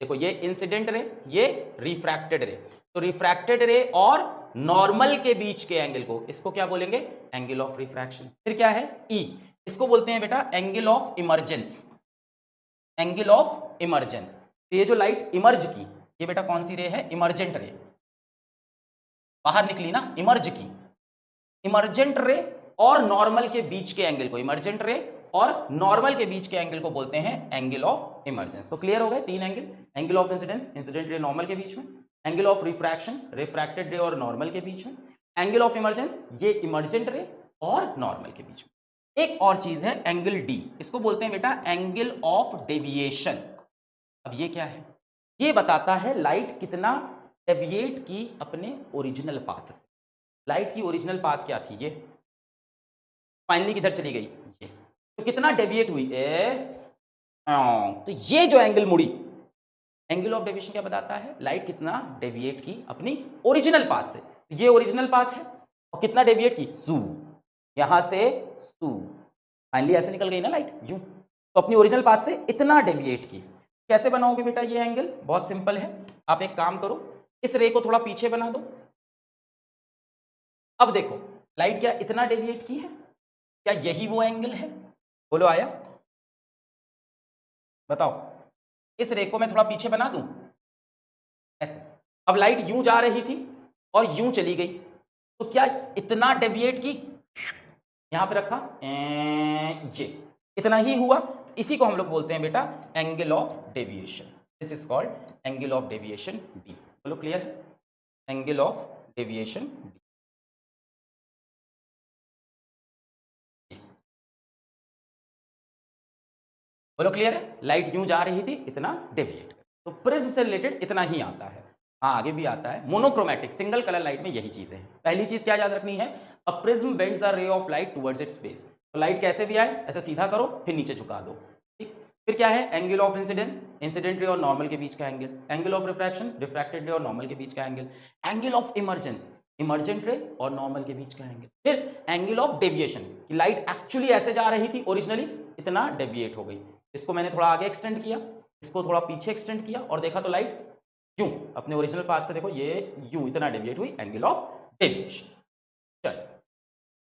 देखो ये इंसिडेंट रे, ये रिफ्रैक्टेड रे, तो रिफ्रैक्टेड रे और नॉर्मल के बीच के एंगल को, इसको क्या बोलेंगे? Angle of refraction. फिर क्या है? ई, इसको बोलते हैं बेटा angle of emergence, angle of emergence. तो ये जो लाइट इमर्ज की, ये बेटा कौन सी रे है? इमर्जेंट रे, बाहर निकली ना, इमर्ज की। इमर्जेंट रे और नॉर्मल के बीच के एंगल को, इमर्जेंट रे और नॉर्मल के बीच के एंगल को बोलते हैं एंगल ऑफ इमर्जेंस। तो क्लियर हो गए तीन angle, angle of incidence, incident ray normal के बीच में, एंगल ऑफ रिफ्रैक्शन, रिफ्रैक्टेड रे और नॉर्मल के बीच में, एंगल ऑफ इमर्जेंस, ये इमर्जेंट रे और नॉर्मल के बीच में। एक और चीज है एंगल डी, इसको बोलते हैं बेटा एंगल ऑफ डेविएशन। अब ये क्या है? ये बताता है लाइट कितना डेविएट की अपने ओरिजिनल पाथ से। लाइट की ओरिजिनल पाथ क्या थी? ये फाइनली किधर चली गई, ये, तो कितना डेविएट हुई तो ये जो एंगल मुड़ी, एंगल ऑफ डेविएशन क्या बताता है? लाइट कितना डेविएट की अपनी ओरिजिनल पाथ से। ये ओरिजिनल पाथ है और कितना डेविएट की, सू, यहां से सू, फाइनली ऐसे निकल गई ना लाइट यूं, तो अपनी ओरिजिनल पाथ से इतना डेविएट की। कैसे बनाओगे बेटा ये एंगल? बहुत सिंपल है, आप एक काम करो, इस रे को थोड़ा पीछे बना दो। अब देखो लाइट क्या इतना डेविएट की है, क्या यही वो एंगल है? बोलो आया? बताओ, इस रे को मैं थोड़ा पीछे बना दूं ऐसे, अब लाइट यूं जा रही थी और यूं चली गई, तो क्या इतना डेविएट की, यहां पे रखा ये इतना ही हुआ, तो इसी को हम लोग बोलते हैं बेटा angle of deviation. This is called angle of deviation D. बोलो क्लियर है? Angle of deviation D. बोलो क्लियर है? लाइट यूं जा रही थी, इतना डेविएट, तो प्रिज्म से रिलेटेड इतना ही आता है। हाँ आगे भी आता है, मोनोक्रोमैटिक सिंगल कलर लाइट में यही चीजें हैं। पहली चीज क्या याद रखनी है? अ prism bends a ray of light towards its base. तो लाइट कैसे भी आए, ऐसे सीधा करो फिर नीचे झुका दो, ठीक। फिर क्या है? Angle of incidence, incident ray और नॉर्मल के बीच का angle, angle of refraction, refracted रे और नॉर्मल के बीच का angle, angle of emergence, emergent रे और नॉर्मल के बीच का एंगल, फिर एंगल ऑफ डेविएशन कि लाइट एक्चुअली ऐसे जा रही थी ओरिजिनली, इतना डेविएट हो गई, इसको मैंने थोड़ा आगे एक्सटेंड किया, इसको थोड़ा पीछे एक्सटेंड किया और देखा तो लाइट यूं अपने ओरिजिनल पाथ से, देखो ये यूं इतना डेविएट हुई, एंगल ऑफ डेविएशन। चलो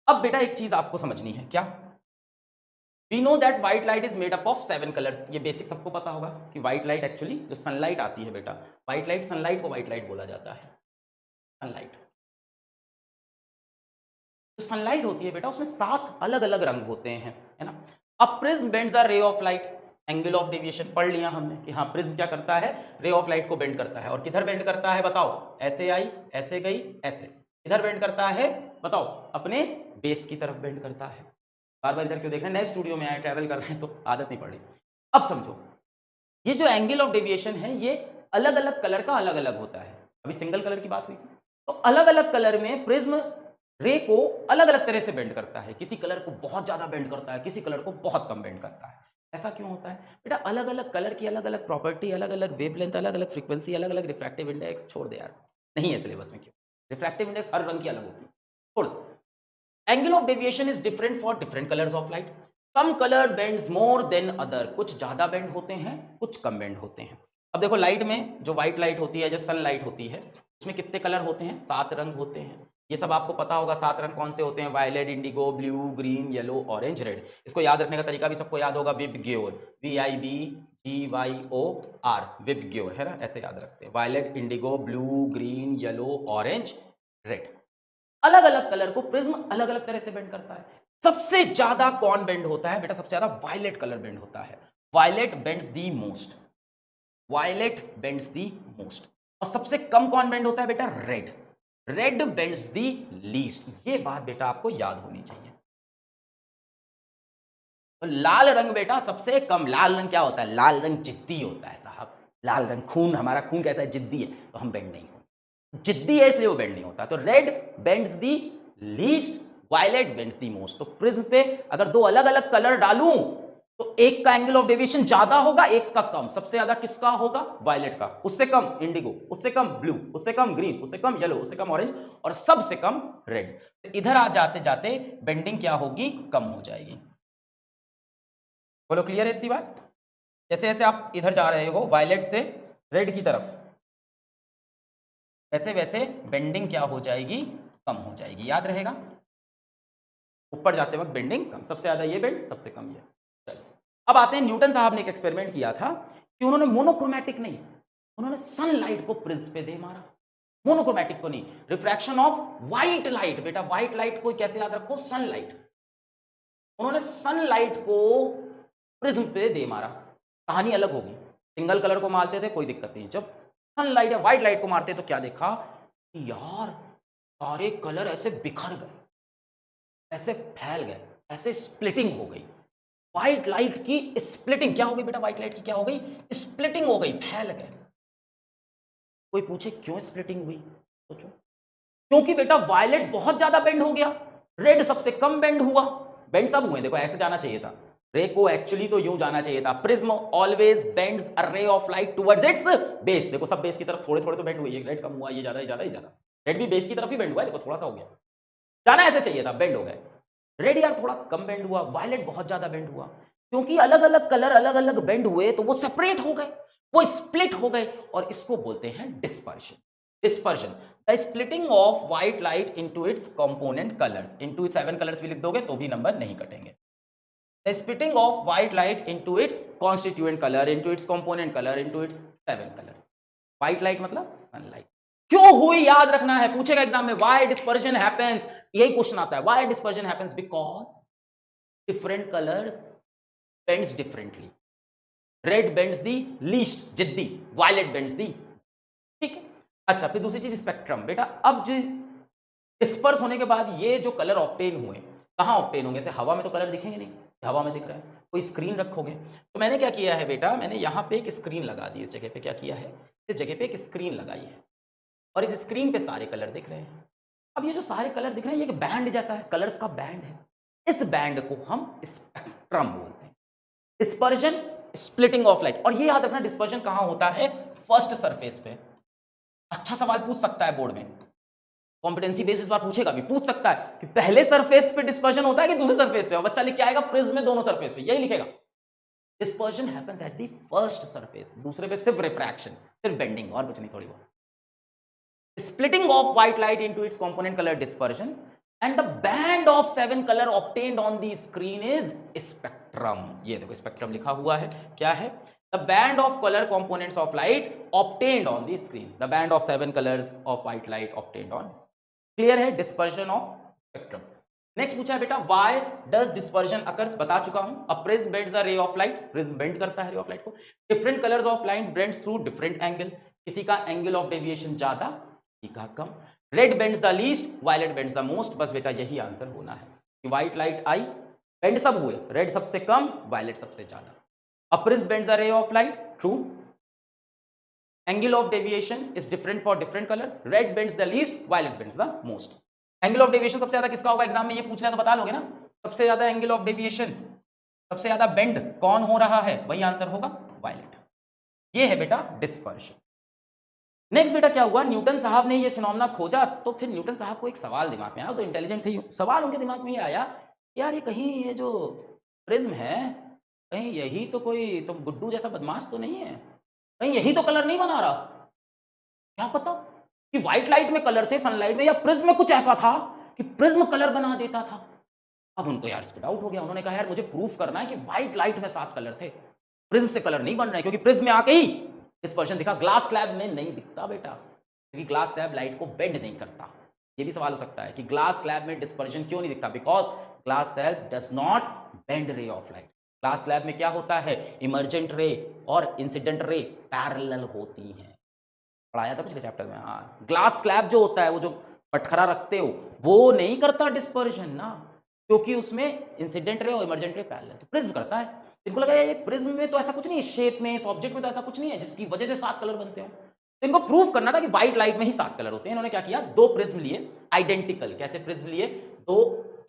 अब बेटा एक चीज आपको समझनी है, क्या? We know that white light is made up of 7 colours. ये बेसिक सबको पता होगा कि व्हाइट लाइट एक्चुअली जो सनलाइट आती है बेटा, व्हाइट लाइट, सनलाइट को व्हाइट लाइट बोला जाता है। सनलाइट, जो सनलाइट होती है बेटा उसमें 7 अलग अलग रंग होते हैं, है ना। A prism bends the ray of light, angle of deviation पढ़ लिया हमने कि हाँ प्रिज्म क्या करता है, रे ऑफ लाइट को बेंड करता है। और किधर बेंड करता है बताओ? ऐसे आई, ऐसे गई, ऐसे, किधर बेंड करता है बताओ? अपने बेस की तरफ बेंड करता है। बार बार इधर क्यों देख रहे हैं? नए स्टूडियो में आए, ट्रैवल कर रहे हैं तो आदत नहीं पड़ रही। अब समझो, ये जो एंगल ऑफ डेविएशन है ये अलग अलग कलर का अलग अलग होता है। अभी सिंगल कलर की बात हुई, तो अलग अलग कलर में प्रिज्म रे को अलग अलग तरह से बेंड करता है। किसी कलर को बहुत ज्यादा बेंड करता है, किसी कलर को बहुत कम बेंड करता है। ऐसा क्यों होता है बेटा? अलग अलग कलर की अलग अलग प्रॉपर्टी, अलग अलग वेवलेंथ, अलग अलग फ्रीक्वेंसी, अलग अलग रिफ्रैक्टिव इंडेक्स, छोड़ दे यार, नहीं है सिलेबस में। क्यों? रिफ्रैक्टिव इंडेक्स हर रंग की अलग होती है, छोड़। Angle of deviation is different for different colours of light. Some colour bends more than other, कुछ ज्यादा बेंड होते हैं, कुछ कम बेंड होते हैं। अब देखो लाइट में जो व्हाइट लाइट होती है, जो सन लाइट होती है, उसमें कितने कलर होते हैं? 7 रंग होते हैं। ये सब आपको पता होगा। 7 रंग कौन से होते हैं? Violet, indigo, blue, green, yellow, orange, red. इसको याद रखने का तरीका भी सबको याद होगा, विबग्योर, VIBGYOR, विबग्योर, है ना, ऐसे याद रखते हैं। Violet, indigo, blue, green, yellow, orange, red. अलग अलग कलर को प्रिज्म अलग अलग तरह से बेंड करता है। सबसे ज्यादा कौन बेंड होता है बेटा? सबसे ज्यादा वायलेट कलर बेंड होता है। Violet bends the most, violet bends the most. और सबसे कम कौन बेंड होता है बेटा? Red, red bends the least. ये बात बेटा आपको याद होनी चाहिए। तो लाल रंग बेटा सबसे कम। लाल रंग क्या होता है? लाल रंग जिद्दी होता है साहब। लाल रंग खून, हमारा खून कैसा है? जिद्दी है, तो हम बेंड नहीं होते। जिद्दी है इसलिए वो बेंड नहीं होता। तो red bends the least, violet bends the most. तो प्रिज्म पे अगर दो अलग अलग कलर डालूं तो एक का एंगल ऑफ डेविएशन ज्यादा होगा, एक का कम। सबसे ज्यादा किसका होगा? वायलेट का। उससे कम इंडिगो, उससे कम ब्लू, उससे कम ग्रीन, उससे कम येलो, उससे कम ऑरेंज, और सबसे कम रेड। तो इधर आ जाते जाते बेंडिंग क्या होगी? कम हो जाएगी। बोलो क्लियर है इतनी बात? जैसे जैसे आप इधर जा रहे हो वायलेट से रेड की तरफ, वैसे वैसे बेंडिंग क्या हो जाएगी? कम हो जाएगी। याद रहेगा? ऊपर जाते वक्त बेंडिंग कम, सबसे ज्यादा ये बेंड, सबसे कम ये। चलो अब आते हैं, न्यूटन साहब ने एक एक्सपेरिमेंट किया था कि उन्होंने मोनोक्रोमैटिक नहीं, उन्होंने सनलाइट को प्रिज्म पे दे मारा। मोनोक्रोमैटिक को नहीं, रिफ्रैक्शन ऑफ व्हाइट लाइट। बेटा व्हाइट लाइट को कैसे याद रखो? सनलाइट। उन्होंने सनलाइट को प्रिज्म पे दे मारा। कहानी अलग होगी। सिंगल कलर को मारते थे कोई दिक्कत नहीं, जब सनलाइट या व्हाइट लाइट को मारते तो क्या देखा कि यार सारे कलर ऐसे बिखर गए, ऐसे फैल गए, ऐसे स्प्लिटिंग हो गई। व्हाइट लाइट की स्प्लिटिंग क्या हो गई बेटा? व्हाइट लाइट की क्या हो गई? स्प्लिटिंग हो गई, फैल गए। कोई पूछे क्यों स्प्लिटिंग हुई? सोचो। क्योंकि बेटा वायलेट बहुत ज्यादा बेंड हो गया, रेड सबसे कम बेंड हुआ। बेंड सब हुए, देखो ऐसे जाना चाहिए था। रे को एक्चुअली तो यूं जाना चाहिए था, prism always bends a ray of light towards its base. देखो सब बेस की तरफ थोड़े थोड़े तो बेंड हुए, ये रेड कम हुआ, ये ज्यादा, ये ज्यादा, ये ज्यादा। रेड भी बेस की तरफ ही बेंड हुआ है, देखो थोड़ा सा हो गया। जाना ऐसे चाहिए था, बेंड हो गए। रेड यार थोड़ा कम बेंड हुआ, वायलेट बहुत ज्यादा बेंड हुआ। क्योंकि अलग अलग कलर अलग अलग बेंड हुए तो वो सेपरेट हो गए, वो स्प्लिट हो गए, और इसको बोलते हैं dispersion. Dispersion, the splitting of white light into its component colours. Into 7 colours भी लिख दोगे तो भी नंबर नहीं कटेंगे। The splitting of white light into its constituent color, into its component color, into its 7 colors. White light मतलब sunlight. क्यों हुई याद रखना है, पूछेगा एग्जाम में। Why dispersion happens? यही क्वेश्चन आता है। Why dispersion happens? Because different colors bends differently. Red bends the least, जिद्दी। Violet bends the, ठीक है। अच्छा फिर दूसरी चीज स्पेक्ट्रम। बेटा अब जो डिस्पर्स होने के बाद ये जो कलर ऑब्टेन हुए, कहाँ ऑब्टेन होंगे? जैसे हवा में तो कलर दिखेंगे नहीं, हवा में दिख रहा है। कोई स्क्रीन रखोगे तो मैंने क्या किया है बेटा, मैंने यहाँ पे एक स्क्रीन लगा दी। इस जगह पे क्या किया है? इस जगह पे एक स्क्रीन लगाई है, और इस स्क्रीन पे सारे कलर दिख रहे हैं। अब ये जो सारे कलर दिख रहे हैं ये एक बैंड जैसा है, कलर्स का बैंड है। इस बैंड को हम स्पेक्ट्रम बोलते हैं। Dispersion, splitting of light. और ये याद रखना डिस्पर्जन कहाँ होता है? फर्स्ट सरफेस पे। अच्छा सवाल पूछ सकता है बोर्ड में, कॉम्पिटेंसी बेसिस पर पूछेगा भी, पूछ सकता है कि पहले सरफेस पे डिस्पर्जन होता है कि दूसरे सरफेस पे। और बच्चा लिख के आएगा प्रिज्म में दोनों सरफेस पे, यही लिखेगा। Dispersion happens at the first surface, दूसरे पे सिर्फ रिफ्रैक्शन, सिर्फ बेंडिंग, और कुछ नहीं, थोड़ी बहुत। Splitting of white light into its component colour, dispersion, and the band of 7 colour obtained on the screen is spectrum. ये देखो स्पेक्ट्रम लिखा हुआ है, क्या है? The band of color components of light obtained on the screen. The band of 7 colors of white light obtained on screen. Clear है? Dispersion of spectrum. नेक्स्ट पूछा है बेटा, व्हाई डज डिस्पर्शन अकर्स? बता चुका हूं। अ prism bends a ray of light, prism bend करता है रे ऑफ लाइट को। Different colours of light bends through different angle, किसी का एंगल ऑफ डेविएशन ज्यादा, किसी का कम। Red bends the least, violet bends the most. बस बेटा यही आंसर होना है कि व्हाइट लाइट आई, बेंड सब हुए, रेड सबसे कम, वायलेट सबसे ज्यादा। A prism bends a ray of light, true. Angle of deviation is different for different color. Red bends the least, violet bends the most. Angle of deviation सबसे ज्यादा किसका होगा? एग्जाम में ये पूछ रहे हैं तो बता लोगे ना। सबसे ज्यादा एंगल ऑफ डेविएशन, सबसे ज्यादा बेंड कौन हो रहा है? वही आंसर होगा, वायलेट। ये है बेटा डिस्पर्शन। नेक्स्ट बेटा क्या हुआ, न्यूटन साहब ने ये फिनोमेना खोजा, तो फिर न्यूटन साहब को एक सवाल दिमाग में आया, तो इंटेलिजेंट थे। सवाल उनके दिमाग में ये आया, यार ये कहीं ये जो प्रिज्म है, कहीं यही तो कोई गुड्डू जैसा बदमाश तो नहीं है? कहीं यही तो कलर नहीं बना रहा, क्या पता कि व्हाइट लाइट में कलर थे सनलाइट में, या प्रिज्म में कुछ ऐसा था कि प्रिज्म कलर बना देता था। अब उनको यार इस पे डाउट हो गया, उन्होंने कहा यार मुझे प्रूफ करना है कि व्हाइट लाइट में 7 कलर थे, प्रिज्म से कलर नहीं बन रहे, क्योंकि प्रिज्म में आके ही डिस्पर्शन दिखा, ग्लास स्लैब में नहीं दिखता बेटा, क्योंकि ग्लास स्लैब लाइट को बेंड नहीं करता। ये भी सवाल हो सकता है कि ग्लास स्लैब में डिस्पर्शन क्यों नहीं दिखता, because glass slab does not bend रे ऑफ लाइट। ग्लास स्लैब में क्या होता है, इमर्जेंट रे और इंसिडेंट रे पैरेलल होती हैं, पढ़ाया था पिछले चैप्टर में। हाँ, ग्लास स्लैब जो होता है, वो जो पटखरा रखते हो, वो नहीं करता डिस्पर्शन ना, क्योंकि उसमें इंसिडेंट रे और इमर्जेंट रे पैरेलल, तो प्रिज्म करता है। इनको लगा ये प्रिज्म में तो ऐसा कुछ नहीं है, शेप में, इस ऑब्जेक्ट में तो ऐसा कुछ नहीं है जिसकी वजह से 7 कलर बनते हो, तो इनको प्रूफ करना था कि व्हाइट लाइट में ही 7 कलर होते हैं। इन्होंने क्या किया, 2 प्रिज्म लिए आइडेंटिकल। कैसे प्रिज्म लिए, 2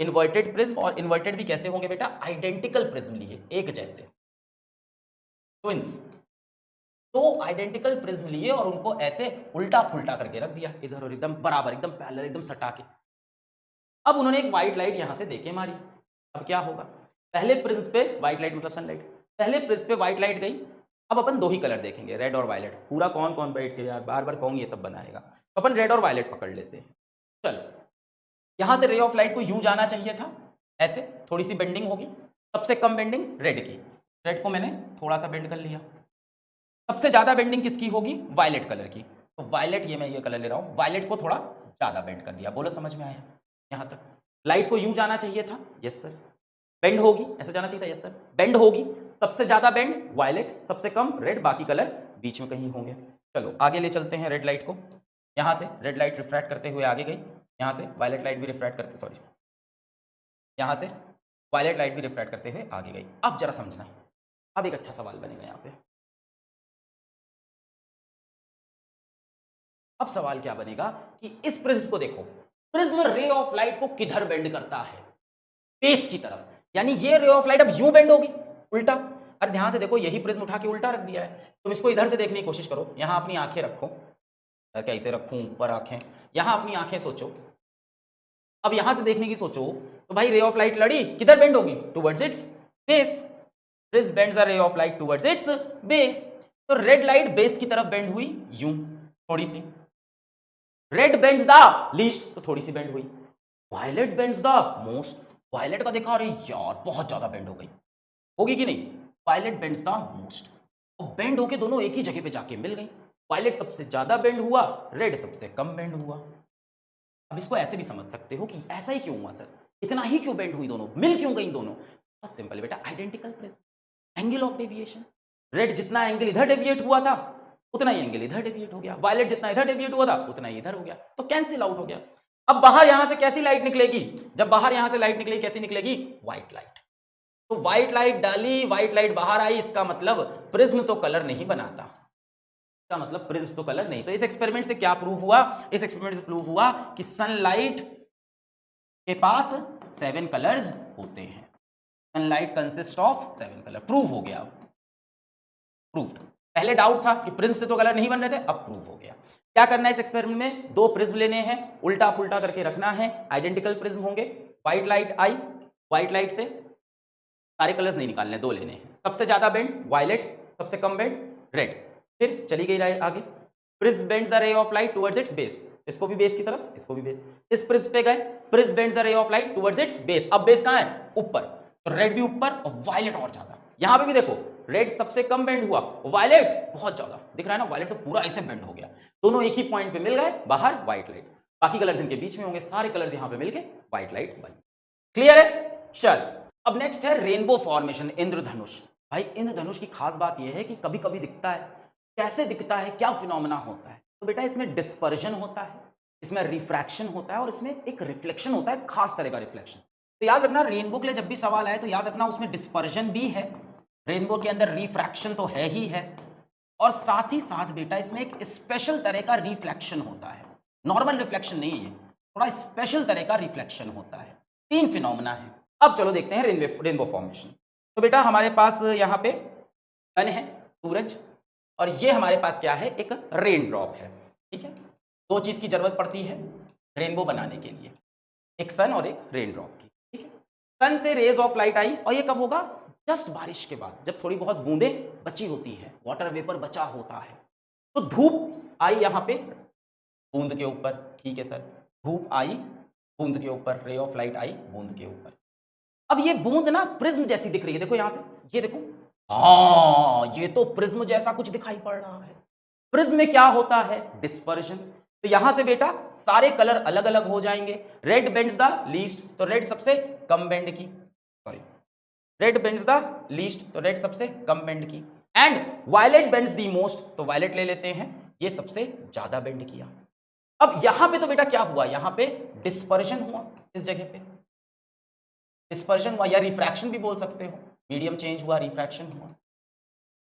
इन्वर्टेड प्रिज्म, और इन्वर्टेड भी कैसे होंगे बेटा, आइडेंटिकल प्रिज्म लिए, एक जैसे ट्विंस। तो आइडेंटिकल प्रिज्म लिए और उनको ऐसे उल्टा फुल्टा करके रख दिया इधर और एकदम बराबर, एकदम पैरेलल, एकदम सटा के। अब उन्होंने एक व्हाइट लाइट यहां से देके मारी। अब क्या होगा, पहले प्रिज्म पे व्हाइट लाइट मतलब सनलाइट, पहले प्रिज्म पे व्हाइट लाइट गई। अब अपन 2 ही कलर देखेंगे, रेड और वायलेट। पूरा कौन कौन बैठ के यार बार बार कौन ये सब बनाएगा, तो अपन रेड और वायलेट पकड़ लेते हैं। चलो, यहां से रे ऑफ लाइट को यूं जाना चाहिए था, ऐसे थोड़ी सी बेंडिंग होगी, सबसे कम बेंडिंग रेड की, रेड को मैंने थोड़ा सा बेंड कर लिया। सबसे ज्यादा बेंडिंग किसकी होगी, वायलेट कलर की, तो वायलेट, ये मैं ये कलर ले रहा हूं, वायलेट को थोड़ा ज्यादा बेंड कर दिया। बोलो समझ में आया, यहां तक लाइट को यूं जाना चाहिए था, यस सर। बेंड होगी, ऐसा जाना चाहिए था, यस सर। बेंड होगी, सबसे ज्यादा बेंड वायलेट, सबसे कम रेड, बाकी कलर बीच में कहीं होंगे। चलो आगे ले चलते हैं रेड लाइट को। यहां से रेड लाइट रिफ्रैक्ट करते हुए आगे गई, यहां से वायलेट लाइट भी रिफ्रैक्ट करते, सॉरी, यहां से वायलेट लाइट भी रिफ्रैक्ट करते हुए आगे गई। अब जरा समझना, अब एक अच्छा सवाल बनेगा यहां पे। अब सवाल क्या बनेगा कि इस प्रिज्म को देखो, प्रिज्म रे ऑफ लाइट को किधर बेंड करता है, फेस की तरफ, यानी ये रे ऑफ लाइट अब यूं बेंड होगी, उल्टा। अरे ध्यान से देखो, यही प्रिज्म उठा के उल्टा रख दिया है, तुम इसको इधर से देखने की कोशिश करो। यहां अपनी आंखें रखो, कैसे रखूं, ऊपर आंखें, यहां अपनी आंखें सोचो। अब यहां से देखने की सोचो, तो भाई रे ऑफ लाइट लड़ी, किधर बेंड होगी, towards its base. Prism bends the ray of light towards its base, तो रेड लाइट बेस की तरफ बेंड हुई यूं थोड़ी सी, रेड बेंड्स द लीस्ट, तो थोड़ी सी बेंड हुई। Violet bends the most, violet का देखा, अरे यार बहुत ज्यादा बेंड हो गई, होगी कि नहीं, वायलेट बेंड्स द मोस्ट, और बेंड होके दोनों एक ही जगह पे जाके मिल गई। वायलेट सबसे ज्यादा बेंड हुआ, रेड सबसे कम बेंड हुआ। अब इसको ऐसे भी समझ सकते हो कि ऐसा ही क्यों हुआ सर, इतना ही क्यों बेंड हुई, दोनों मिल क्यों गई दोनों, बहुत सिंपल बेटा, identical prism, angle of deviation. Red जितना एंगल इधर डेविएट हुआ था, उतना ही एंगल इधर डेविएट हो गया, वायलेट जितना इधर डेविएट हुआ था, उतना ही इधर हो गया, तो कैंसिल आउट हो गया। अब बाहर यहां से कैसी लाइट निकलेगी, जब बाहर यहां से लाइट निकलेगी, कैसी निकलेगी, व्हाइट लाइट। तो व्हाइट लाइट डाली, व्हाइट लाइट बाहर आई, इसका मतलब प्रिज्म तो कलर नहीं बनाता, इसका मतलब प्रिज्म तो कलर नहीं। तो इस एक्सपेरिमेंट से क्या प्रूव हुआ, इस एक्सपेरिमेंट से प्रूव हुआ कि सनलाइट के पास 7 कलर्स होते हैं, sunlight consist of 7 colour. Prove हो गया, प्रूव्ड। पहले डाउट था कि प्रिज्म से तो कलर नहीं बन रहे थे, अब प्रूव हो गया। क्या करना है इस एक्सपेरिमेंट में, 2 प्रिज्म लेने हैं, उल्टा पुल्टा करके रखना है, आइडेंटिकल प्रिज्म होंगे। व्हाइट लाइट आई, व्हाइट लाइट से सारे कलर्स नहीं निकालने, 2 लेने हैं, सबसे ज्यादा बेंड वायलेट, सबसे कम बेंड रेड। फिर चली गई आगे, prism bends the ray of light towards its base, इसको भी बेस की तरफ, इसको भी बेस। इस प्रिज्म पे गए, prism bends the ray of light towards its base, अब बेस कहां है, ऊपर, तो रेड भी ऊपर और वायलेट और ज्यादा। यहां पे भी देखो, रेड सबसे कम बेंड हुआ, वायलेट बहुत ज्यादा, दिख रहा है ना, वायलेट तो पूरा ऐसे बेंड हो गया, दोनों एक ही पॉइंट पे मिल गए, बाहर व्हाइट लाइट, बाकी कलर्स इनके बीच में होंगे, सारे कलर्स यहां पे मिलके व्हाइट लाइट बनी। क्लियर है, चल अब नेक्स्ट है रेनबो फॉर्मेशन, इंद्रधनुष। भाई इंद्रधनुष की खास बात यह है कि कभी कभी दिखता है, कैसे दिखता है, क्या फिनोमेना होता है, तो बेटा इसमें डिस्पर्जन होता है, इसमें रिफ्रैक्शन होता है, और इसमें एक रिफ्लेक्शन होता है, खास तरह का रिफ्लेक्शन। तो याद रखना, रेनबो के लिए जब भी सवाल आए तो याद रखना उसमें डिस्पर्जन भी है, रेनबो के अंदर रिफ्रैक्शन तो है ही है, और साथ ही साथ बेटा इसमें एक स्पेशल तरह का रिफ्लेक्शन होता है, नॉर्मल रिफ्लेक्शन नहीं है, थोड़ा स्पेशल तरह का रिफ्लेक्शन होता है। 3 फिनोमेना है। अब चलो देखते हैं रेनबो फॉर्मेशन। तो बेटा हमारे पास यहाँ पे सन है, सूरज, और ये हमारे पास क्या है, एक रेन ड्रॉप है, ठीक है। 2 चीज की जरूरत पड़ती है रेनबो बनाने के लिए, एक सन और एक रेन ड्रॉप की, ठीक है। सन से रेज ऑफ लाइट आई, और ये कब होगा, जस्ट बारिश के बाद जब थोड़ी बहुत बूंदें बची होती है, वाटर वेपर बचा होता है, तो धूप आई यहां पे बूंद के ऊपर, ठीक है सर, धूप आई बूंद के ऊपर, रे ऑफ लाइट आई बूंद के ऊपर। अब ये बूंद ना प्रिज्म जैसी दिख रही है, देखो यहां से, ये देखो, हाँ ये तो प्रिज्म जैसा कुछ दिखाई पड़ रहा है। प्रिज्म में क्या होता है? डिस्पर्जन। तो यहां से बेटा सारे कलर अलग अलग हो जाएंगे। रेड बेंड्स द लीस्ट, तो रेड सबसे कम बेंड की, sorry, red bends the least, तो रेड सबसे कम बेंड की। And violet bends the most, तो वायलेट ले लेते हैं, ये सबसे ज्यादा बेंड किया। अब यहां पे तो बेटा क्या हुआ? यहां पे डिस्पर्जन हुआ, इस जगह पे डिस्पर्जन हुआ, या रिफ्रैक्शन भी बोल सकते हो, मीडियम चेंज हुआ, रिफ्रैक्शन हुआ।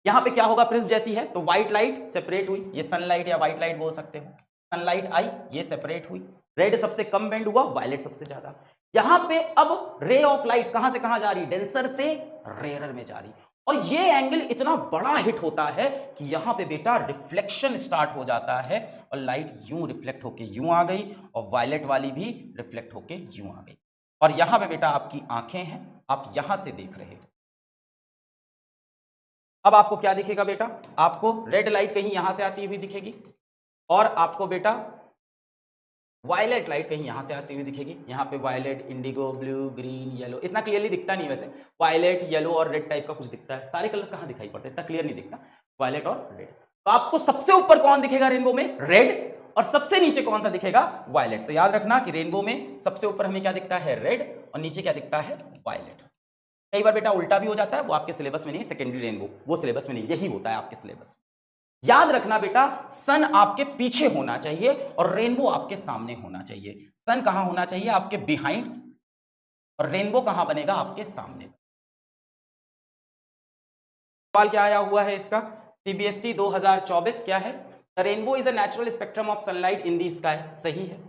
यहां पे क्या होगा? प्रिज्म जैसी है तो व्हाइट लाइट सेपरेट हुई, ये सनलाइट या व्हाइट लाइट बोल सकते हो, सनलाइट आई, ये सेपरेट हुई, रेड सबसे कम बेंड हुआ, वायलेट सबसे ज्यादा। यहां पे अब रे ऑफ लाइट कहां से कहां जा रही? डेंसर से रेयरर में जा रही, और ये एंगल इतना बड़ा हिट होता है कि यहां पे बेटा रिफ्लेक्शन स्टार्ट हो जाता है, और लाइट यूं रिफ्लेक्ट होके यूं आ गई, और वायलेट वाली भी रिफ्लेक्ट होके यूं आ गई। और यहां पे बेटा आपकी आंखें हैं, आप यहां से देख रहे हो। अब आपको क्या दिखेगा बेटा? आपको रेड लाइट कहीं यहां से आती हुई दिखेगी, और आपको बेटा वायलेट लाइट कहीं यहां से आती हुई दिखेगी। यहां पे violet, indigo, blue, green, yellow, इतना क्लियरली दिखता नहीं वैसे, वायलेट, येलो और रेड टाइप का कुछ दिखता है, सारे कलर्स कहां दिखाई पड़ते हैं, इतना क्लियर नहीं दिखता, वायलेट और रेड। तो आपको सबसे ऊपर कौन दिखेगा रेनबो में? रेड, और सबसे नीचे कौन सा दिखेगा? वायलेट। तो याद रखना कि रेनबो में सबसे ऊपर हमें क्या दिखता है? रेड, और नीचे क्या दिखता है? वायलेट। कई बार बेटा उल्टा भी हो जाता है, वो आपके सिलेबस में नहीं, सेकेंडरी रेनबो वो सिलेबस में नहीं, यही होता है आपके सिलेबस में। याद रखना बेटा, सन आपके पीछे होना चाहिए और रेनबो आपके सामने होना चाहिए। सन कहां होना चाहिए? आपके बिहाइंड, और रेनबो कहां बनेगा? आपके सामने। सवाल क्या आया हुआ है इसका? सीबीएसई 2024 क्या है? The rainbow is a natural spectrum of sunlight in the sky, सही है।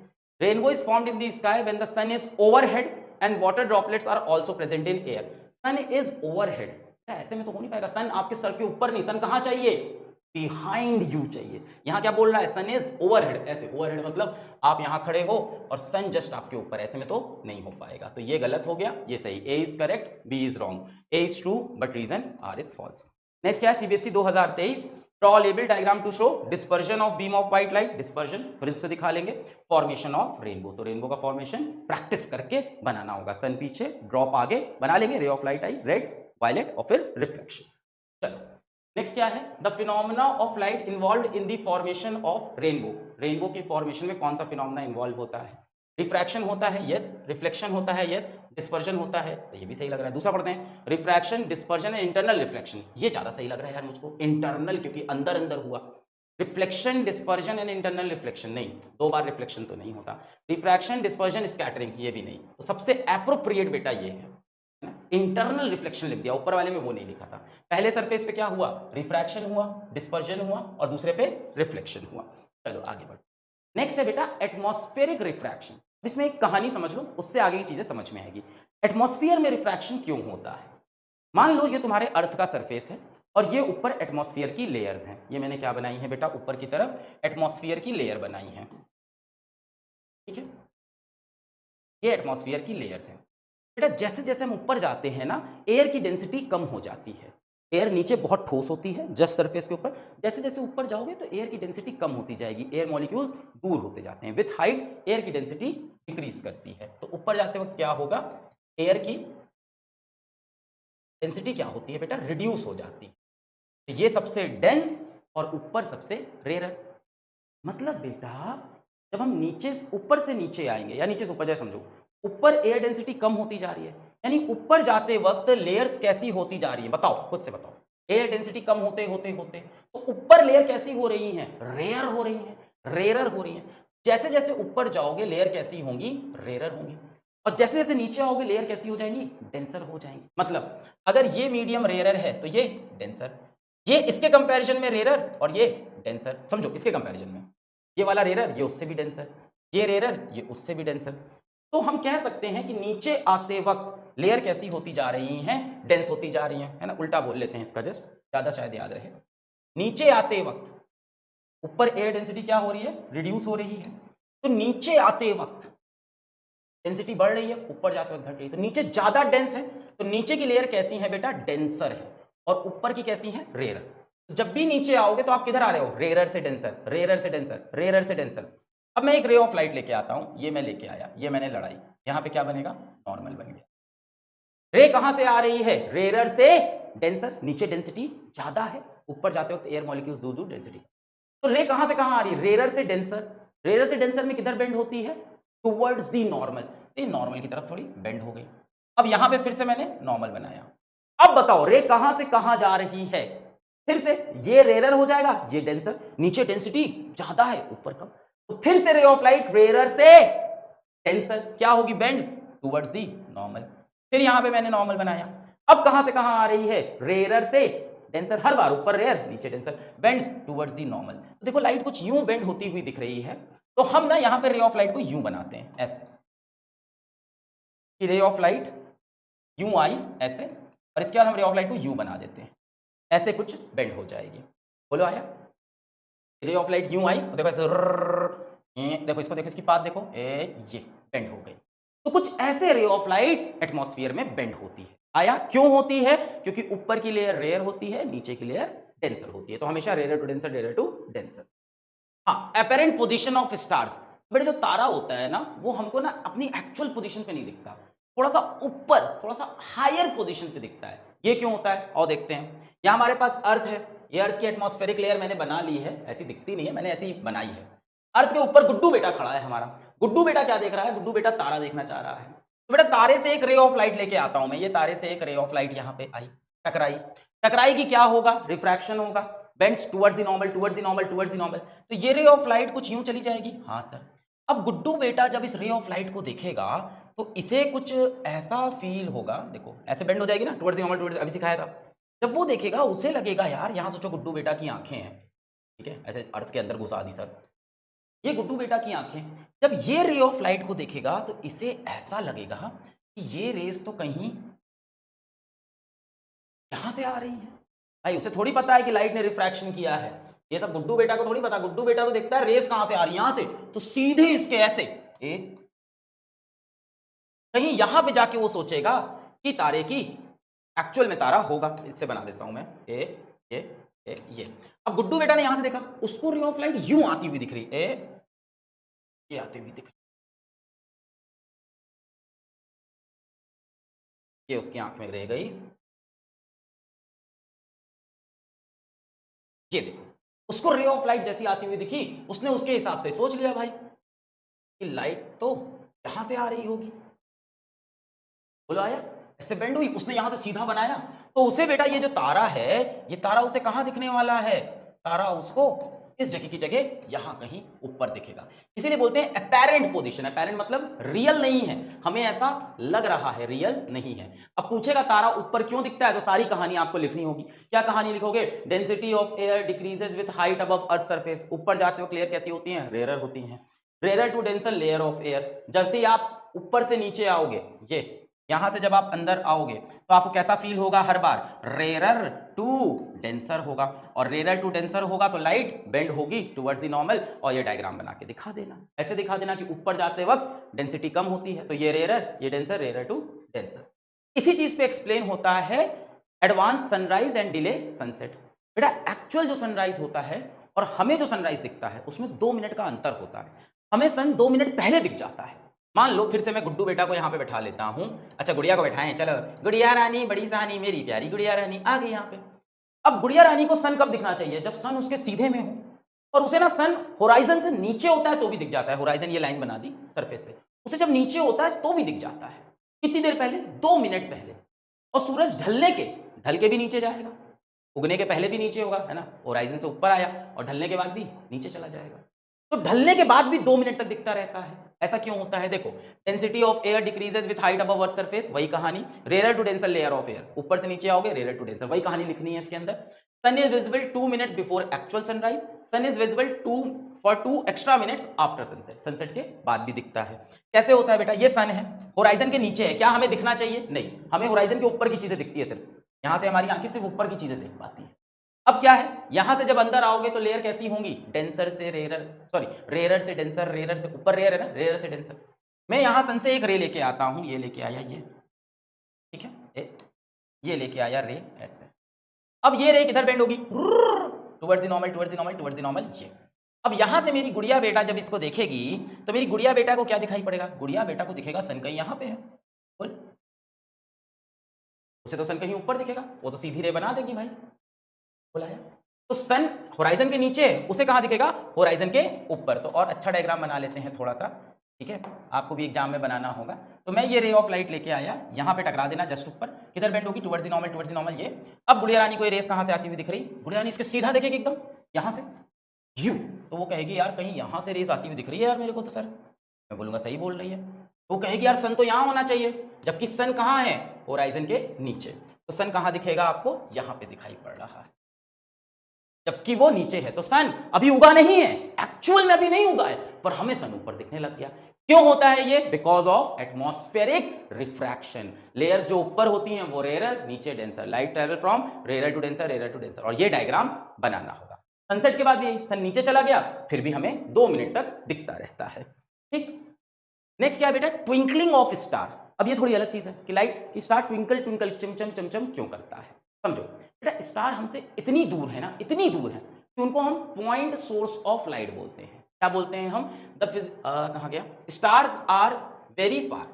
Rainbow is formed in the sky when the sun is overhead and water droplets are also present in air. Sun is overhead, ऐसे में तो हो नहीं पाएगा, सन आपके सर के ऊपर नहीं, सन कहां चाहिए? बिहाइंड यू चाहिए। यहां क्या बोल रहा है? सन इज ओवरहेड, ऐसे ओवरहेड मतलब आप यहां खड़े हो और सन जस्ट आपके ऊपर, ऐसे में तो नहीं हो पाएगा। तो ये गलत हो गया, ये सही, A is correct, B is wrong, A is true but reason R is false. Next क्या है? CBSE 2023, draw label diagram to show dispersion of beam of white light. Dispersion prism पे दिखा लेंगे, फॉर्मेशन ऑफ रेनबो, तो रेनबो का फॉर्मेशन प्रैक्टिस करके बनाना होगा। सन पीछे, ड्रॉप आगे, बना लेंगे, रे ऑफ लाइट आई, रेड, वायलेट और फिर रिफ्लेक्शन। चलो नेक्स्ट क्या है? The phenomena of light involve in the formation of rainbow. Rainbow के फॉर्मेशन में कौन सा फिनोमेना इन्वॉल्व होता है? रिफ्रैक्शन होता है, यस। रिफ्लेक्शन होता है, यस। डिस्पर्जन होता है, तो ये भी सही लग रहा है। दूसरा पढ़ते हैं, refraction, dispersion and internal reflection. ये ज्यादा सही लग रहा है यार मुझको, इंटरनल, क्योंकि अंदर अंदर हुआ। Reflection, dispersion and internal reflection नहीं, दो बार रिफ्लेक्शन तो नहीं होता। रिफ्रैक्शन, डिस्पर्जन, स्कैटरिंग, ये भी नहीं। तो सबसे एप्रोप्रिएट बेटा ये है, इंटरनल रिफ्लेक्शन लिख दिया, ऊपर वाले में वो नहीं लिखा था। पहले सरफेस पे क्या हुआ? रिफ्रैक्शन हुआ, डिस्पर्जन हुआ, और दूसरे पे रिफ्लेक्शन हुआ। चलो आगे बढ़ो। नेक्स्ट है बेटा एटमॉस्फेरिक रिफ्रैक्शन। इसमें एक कहानी समझ लो, उससे आगे की चीजें समझ में आएगी। एटमॉस्फेयर में रिफ्रैक्शन क्यों होता है? मान लो ये तुम्हारे अर्थ का सरफेस है और ये ऊपर एटमॉस्फेयर की लेयर्स हैं। ये मैंने क्या बनाई है बेटा? ऊपर की तरफ एटमॉस्फेयर की लेयर बनाई है, ठीक है, ये एटमॉस्फेयर की लेयर्स हैं। बेटा जैसे जैसे हम ऊपर जाते हैं ना, एयर की डेंसिटी कम हो जाती है। एयर नीचे बहुत ठोस होती है जस्ट सरफेस के ऊपर, जैसे जैसे ऊपर जाओगे तो एयर की डेंसिटी कम होती जाएगी, एयर मॉलिक्यूल्स दूर होते जाते हैं। विथ हाइट एयर की डेंसिटी डिक्रीज करती है। तो ऊपर जाते वक्त क्या होगा? एयर की डेंसिटी क्या होती है बेटा? रिड्यूस हो जाती है। तो ये सबसे डेंस और ऊपर सबसे रेयर। मतलब बेटा जब हम नीचे ऊपर से नीचे आएंगे या नीचे से ऊपर जाए, समझो ऊपर एयर डेंसिटी कम होती जा रही है, यानी ऊपर जाते वक्त लेयर्स कैसी होती जा रही है? बताओ, खुद से बताओ। एयर डेंसिटी कम होते होते होते तो ऊपर लेयर कैसी हो रही है? रेयर हो रही है, रेयर हो रही है। जैसे जैसे ऊपर जाओगे लेयर कैसी होंगी? रेयर होंगी। और जैसे जैसे नीचे आओगे लेयर कैसी हो जाएंगी? डेंसर हो जाएंगी। मतलब अगर ये मीडियम रेयर है तो ये डेंसर, ये इसके कंपैरिजन में रेयर और ये डेंसर। समझो इसके कंपैरिजन में ये वाला रेयर, ये उससे भी डेंसर, ये रेयर, ये उससे भी डेंसर। तो हम कह सकते हैं कि नीचे आते वक्त लेयर कैसी होती जा रही हैं? डेंस होती जा रही हैं, है ना। उल्टा बोल लेते हैं इसका, जस्ट ज्यादा शायद याद रहे। नीचे आते वक्त ऊपर एयर डेंसिटी क्या हो रही है? रिड्यूस हो रही है। तो नीचे आते वक्त डेंसिटी बढ़ रही है, ऊपर जाते वक्त घट रही है। तो नीचे ज्यादा डेंस है, तो नीचे की लेयर कैसी है बेटा, डेंसर है, और ऊपर की कैसी है, रेयर। जब भी नीचे आओगे तो आप किधर आ रहे हो, रेयर से डेंसर, रेयर से डेंसर, रेयर से डेंसर। अब मैं एक रे ऑफ लाइट लेके आता हूं, ये मैं लेके आया, ये मैंने लड़ाई, यहां पे क्या बनेगा, नॉर्मल बन गया। रे कहां से आ रही है, रेयर से डेंसर, नीचे डेंसिटी ज्यादा है, ऊपर जाते वक्त एयर मॉलिक्यूल्स दूर दूर डेंसिटी। तो रे कहां से कहां आ रही है, रेयर से डेंसर। रेयर से डेंसर में किधर बेंड होती है, टुवर्ड्स दी नॉर्मल, ये नॉर्मल की तरफ थोड़ी बेंड हो गई। अब यहां पे फिर से मैंने नॉर्मल बनाया। अब बताओ रे कहां से कहां जा रही है, फिर से ये रेयर हो जाएगा, ये डेंसर, नीचे डेंसिटी ज्यादा है, ऊपर कम, तो फिर से रे ऑफ लाइट रेयर से डेंसर क्या होगी, बेंड्स टुवर्ड्स दी नॉर्मल। फिर यहां पे मैंने नॉर्मल बनाया। अब कहां से कहां आ रही है, रेयर से डेंसर, हर बार ऊपर रेयर नीचे denser, bends towards the normal. तो देखो लाइट कुछ यूं बेंड होती हुई दिख रही है, तो हम ना यहां पे रे ऑफ लाइट को यूं बनाते हैं, ऐसे कि रे ऑफ लाइट यूं आई ऐसे, और इसके बाद हम रे ऑफ लाइट को यूं बना देते हैं, ऐसे कुछ बेंड हो जाएगी। बोलो आया, रे ऑफ लाइट यूं आई, देखो ऐसे देखो इसको, देखो इसकी पाथ देखो, ये बेंड हो गई। तो कुछ ऐसे रे ऑफ लाइट एटमॉस्फेयर में बेंड होती है। आया, क्यों होती है, क्योंकि ऊपर की लेयर रेयर होती है, नीचे की लेयर डेंसर होती है, तो हमेशा rarer to denser, rarer to denser. हाँ, अपेरेंट पोजीशन ऑफ स्टार्स, बेटे जो तारा होता है ना, वो हमको ना अपनी एक्चुअल पोजीशन पे नहीं दिखता, थोड़ा सा ऊपर, थोड़ा सा हायर पोजीशन पे दिखता है। ये क्यों होता है, और देखते हैं। यहाँ हमारे पास अर्थ है, ये अर्थ की एटमॉस्फेरिक लेयर मैंने बना ली है, ऐसी दिखती नहीं है, मैंने ऐसी बनाई है। अर्थ के ऊपर गुड्डू बेटा खड़ा है हमारा। गुड्डू बेटा क्या देख रहा है, गुड्डू बेटा तारा देखना चाह रहा है। तो बेटा तारे से एक रे ऑफ लाइट लेके आता हूं मैं, ये तारे से एक रे ऑफ लाइट यहाँ पे आई, टकराई, टकराई की क्या होगा, रिफ्रैक्शन होगा, bends towards the normal, towards the normal, towards the normal. तो ये रे ऑफ लाइट कुछ यूं चली जाएगी, हाँ सर। अब गुड्डू बेटा जब इस रे ऑफ लाइट को देखेगा तो इसे कुछ ऐसा फील होगा, देखो ऐसे बेंड हो जाएगी ना, टुवर्ड्स द नॉर्मल, टुवर्ड्स, अभी सिखाया था। जब वो देखेगा उसे लगेगा यार, यहां सोचो गुड्डू बेटा की आंखें हैं, ठीक है, ऐसे अर्थ के अंदर घुसा दी सर, ये गुड्डू बेटा की आंखें। जब ये रे ऑफ लाइट को देखेगा तो इसे ऐसा लगेगा कि ये रेस तो कहीं यहां से आ रही है। भाई उसे थोड़ी पता है कि लाइट ने रिफ्रैक्शन किया है, ये सब गुड्डू बेटा को थोड़ी पता। गुड्डू बेटा तो देखता है रेस कहां से आ रही है, यहां से, तो सीधे इसके ऐसे कहीं यहां पे जाके वो सोचेगा कि तारे की एक्चुअल में तारा होगा। इससे बना देता हूं मैं, ये। अब गुड्डू बेटा ने यहां से देखा, उसको रे ऑफ लाइट यूं आती हुई दिख रही, ये आती हुई दिख रही, ये उसकी आंख में रह गई, ये देखो उसको रे ऑफ लाइट जैसी आती हुई दिखी, उसने उसके हिसाब से सोच लिया भाई कि लाइट तो यहां से आ रही होगी। बोलो आया, ऐसे बेंड हुई, उसने यहां से सीधा बनाया, तो उसे बेटा ये जो तारा है, ये तारा उसे कहां दिखने वाला है, तारा उसको इस जगह की जगह यहां कहीं ऊपर दिखेगा। इसीलिए बोलते हैं अपेरेंट पोजीशन। अपेरेंट मतलब रियल नहीं है, हमें ऐसा लग रहा है, रियल नहीं है। अब पूछेगा तारा ऊपर क्यों दिखता है, तो सारी कहानी आपको लिखनी होगी। क्या कहानी लिखोगे, density of air decreases with height above earth surface, ऊपर जाते हो लेयर कैसी होती है, रेयर होती है, rarer to denser layer of air. जब से आप ऊपर से नीचे आओगे, ये यहां से जब आप अंदर आओगे तो आपको कैसा फील होगा, हर बार रेयर टू डेंसर होगा, और रेयर टू डेंसर होगा तो लाइट बेंड होगी टुवर्ड्स द नॉर्मल। और ये डायग्राम बना के दिखा देना, ऐसे दिखा देना कि ऊपर जाते वक्त डेंसिटी कम होती है, तो ये रेयर, ये डेंसर, रेयर टू डेंसर। इसी चीज पे एक्सप्लेन होता है advance sunrise and delay sunset. बेटा एक्चुअल जो सनराइज होता है और हमें जो सनराइज दिखता है उसमें 2 मिनट का अंतर होता है। हमें सन 2 मिनट पहले दिख जाता है। मान लो फिर से मैं गुड्डू बेटा को यहाँ पे बैठा लेता हूँ, अच्छा गुड़िया को बैठाएं, चलो गुड़िया रानी बड़ी सहानी मेरी प्यारी गुड़िया रानी आ गई यहाँ पे। अब गुड़िया रानी को सन कब दिखना चाहिए, जब सन उसके सीधे में हो, और उसे ना सन होराइजन से नीचे होता है तो भी दिख जाता है। होराइजन ये लाइन बना दी सरफेस से, उसे जब नीचे होता है तो भी दिख जाता है। कितनी देर पहले, 2 मिनट पहले। और सूरज ढल के भी नीचे जाएगा, उगने के पहले भी नीचे होगा, है ना, होराइजन से ऊपर आया और ढलने के बाद भी नीचे चला जाएगा। तो ढलने के बाद भी 2 मिनट तक दिखता रहता है। ऐसा क्यों होता है, देखो density of air decreases with height above earth surface, वही कहानी, rarer to denser layer of air, ऊपर से नीचे आओगे रेयर टू डेंसर, वही कहानी लिखनी है इसके अंदर। Sun is visible 2 minutes before actual sunrise, sun is visible for 2 extra minutes after sunset, sunset के बाद भी दिखता है। कैसे होता है बेटा, ये सन है, होराइजन के नीचे है, क्या हमें दिखना चाहिए, नहीं, हमें होराइजन के ऊपर की चीजें दिखती है, सिर्फ यहां से हमारी आंखें सिर्फ ऊपर की चीजें देख पाती है। अब क्या है, यहां से जब अंदर आओगे तो लेयर कैसी होंगी, डेंसर से रेयर, सॉरी रेयर से डेंसर, रेयर से ऊपर रेयर है ना, रेयर से डेंसर, मैं यहां सन से एक रे लेके आता हूं, ये लेके आया ये, ठीक है, ये लेके आया रे ऐसे। अब ये रे किधर बेंड होगी, towards the normal, towards the normal, towards the normal, ये। अब यहां से मेरी गुड़िया बेटा जब इसको देखेगी तो मेरी गुड़िया बेटा को क्या दिखाई पड़ेगा, गुड़िया बेटा को दिखेगा सन कहीं यहां पे है, बोल, उसे तो सन कहीं ऊपर दिखेगा, वो तो सीधी रे बना देगी भाई, बोलाया। तो सन होराइजन के नीचे, उसे कहां दिखेगा, होराइजन के ऊपर। तो और अच्छा डायग्राम बना लेते हैं थोड़ा सा, ठीक है, आपको भी एग्जाम में बनाना होगा। तो मैं ये रे ऑफ लाइट लेके आया, यहां पे टकरा देना जस्ट ऊपर, किधर बेंड होगी, towards the normal, towards the normal, ये। अब गुड़िया रानी को ये रेस कहां से आती हुई दिख रही, गुड़िया रानी इसके सीधा देखेगी एकदम यहां से, यू, तो वो कहेगी यार कहीं यहां से रेस आती हुई दिख रही है यार मेरे को, तो सर मैं बोलूंगा सही बोल रही है। तो वो कहेगी यार सन तो यहां होना चाहिए, जबकि सन कहां है, होराइजन के नीचे। तो सन कहां दिखेगा आपको, यहां पे दिखाई पड़ रहा है, जबकि वो नीचे है। तो सन अभी उगा नहीं है, एक्चुअल में अभी नहीं उगा है, पर हमें सन ऊपर दिखने लग गया। क्यों होता है ये, because of atmospheric refraction. Layer जो ऊपर होती हैं वो रेयर, नीचे denser, light travel from rarer to denser, rarer to denser, और ये डायग्राम बनाना होगा। सनसेट के बाद भी सन नीचे चला गया, फिर भी हमें 2 मिनट तक दिखता रहता है, ठीक। नेक्स्ट क्या है बेटा, ट्विंकलिंग ऑफ स्टार। अब ये थोड़ी अलग चीज है कि लाइट की स्टार ट्विंकल ट्विंकल चमचम चमचम क्यों करता है, समझो बेटा। स्टार हमसे इतनी दूर है ना, इतनी दूर है कि उनको हम पॉइंट सोर्स ऑफ लाइट बोलते हैं। क्या बोलते हैं हम, कहाँ गया, स्टार्स आर वेरी फार,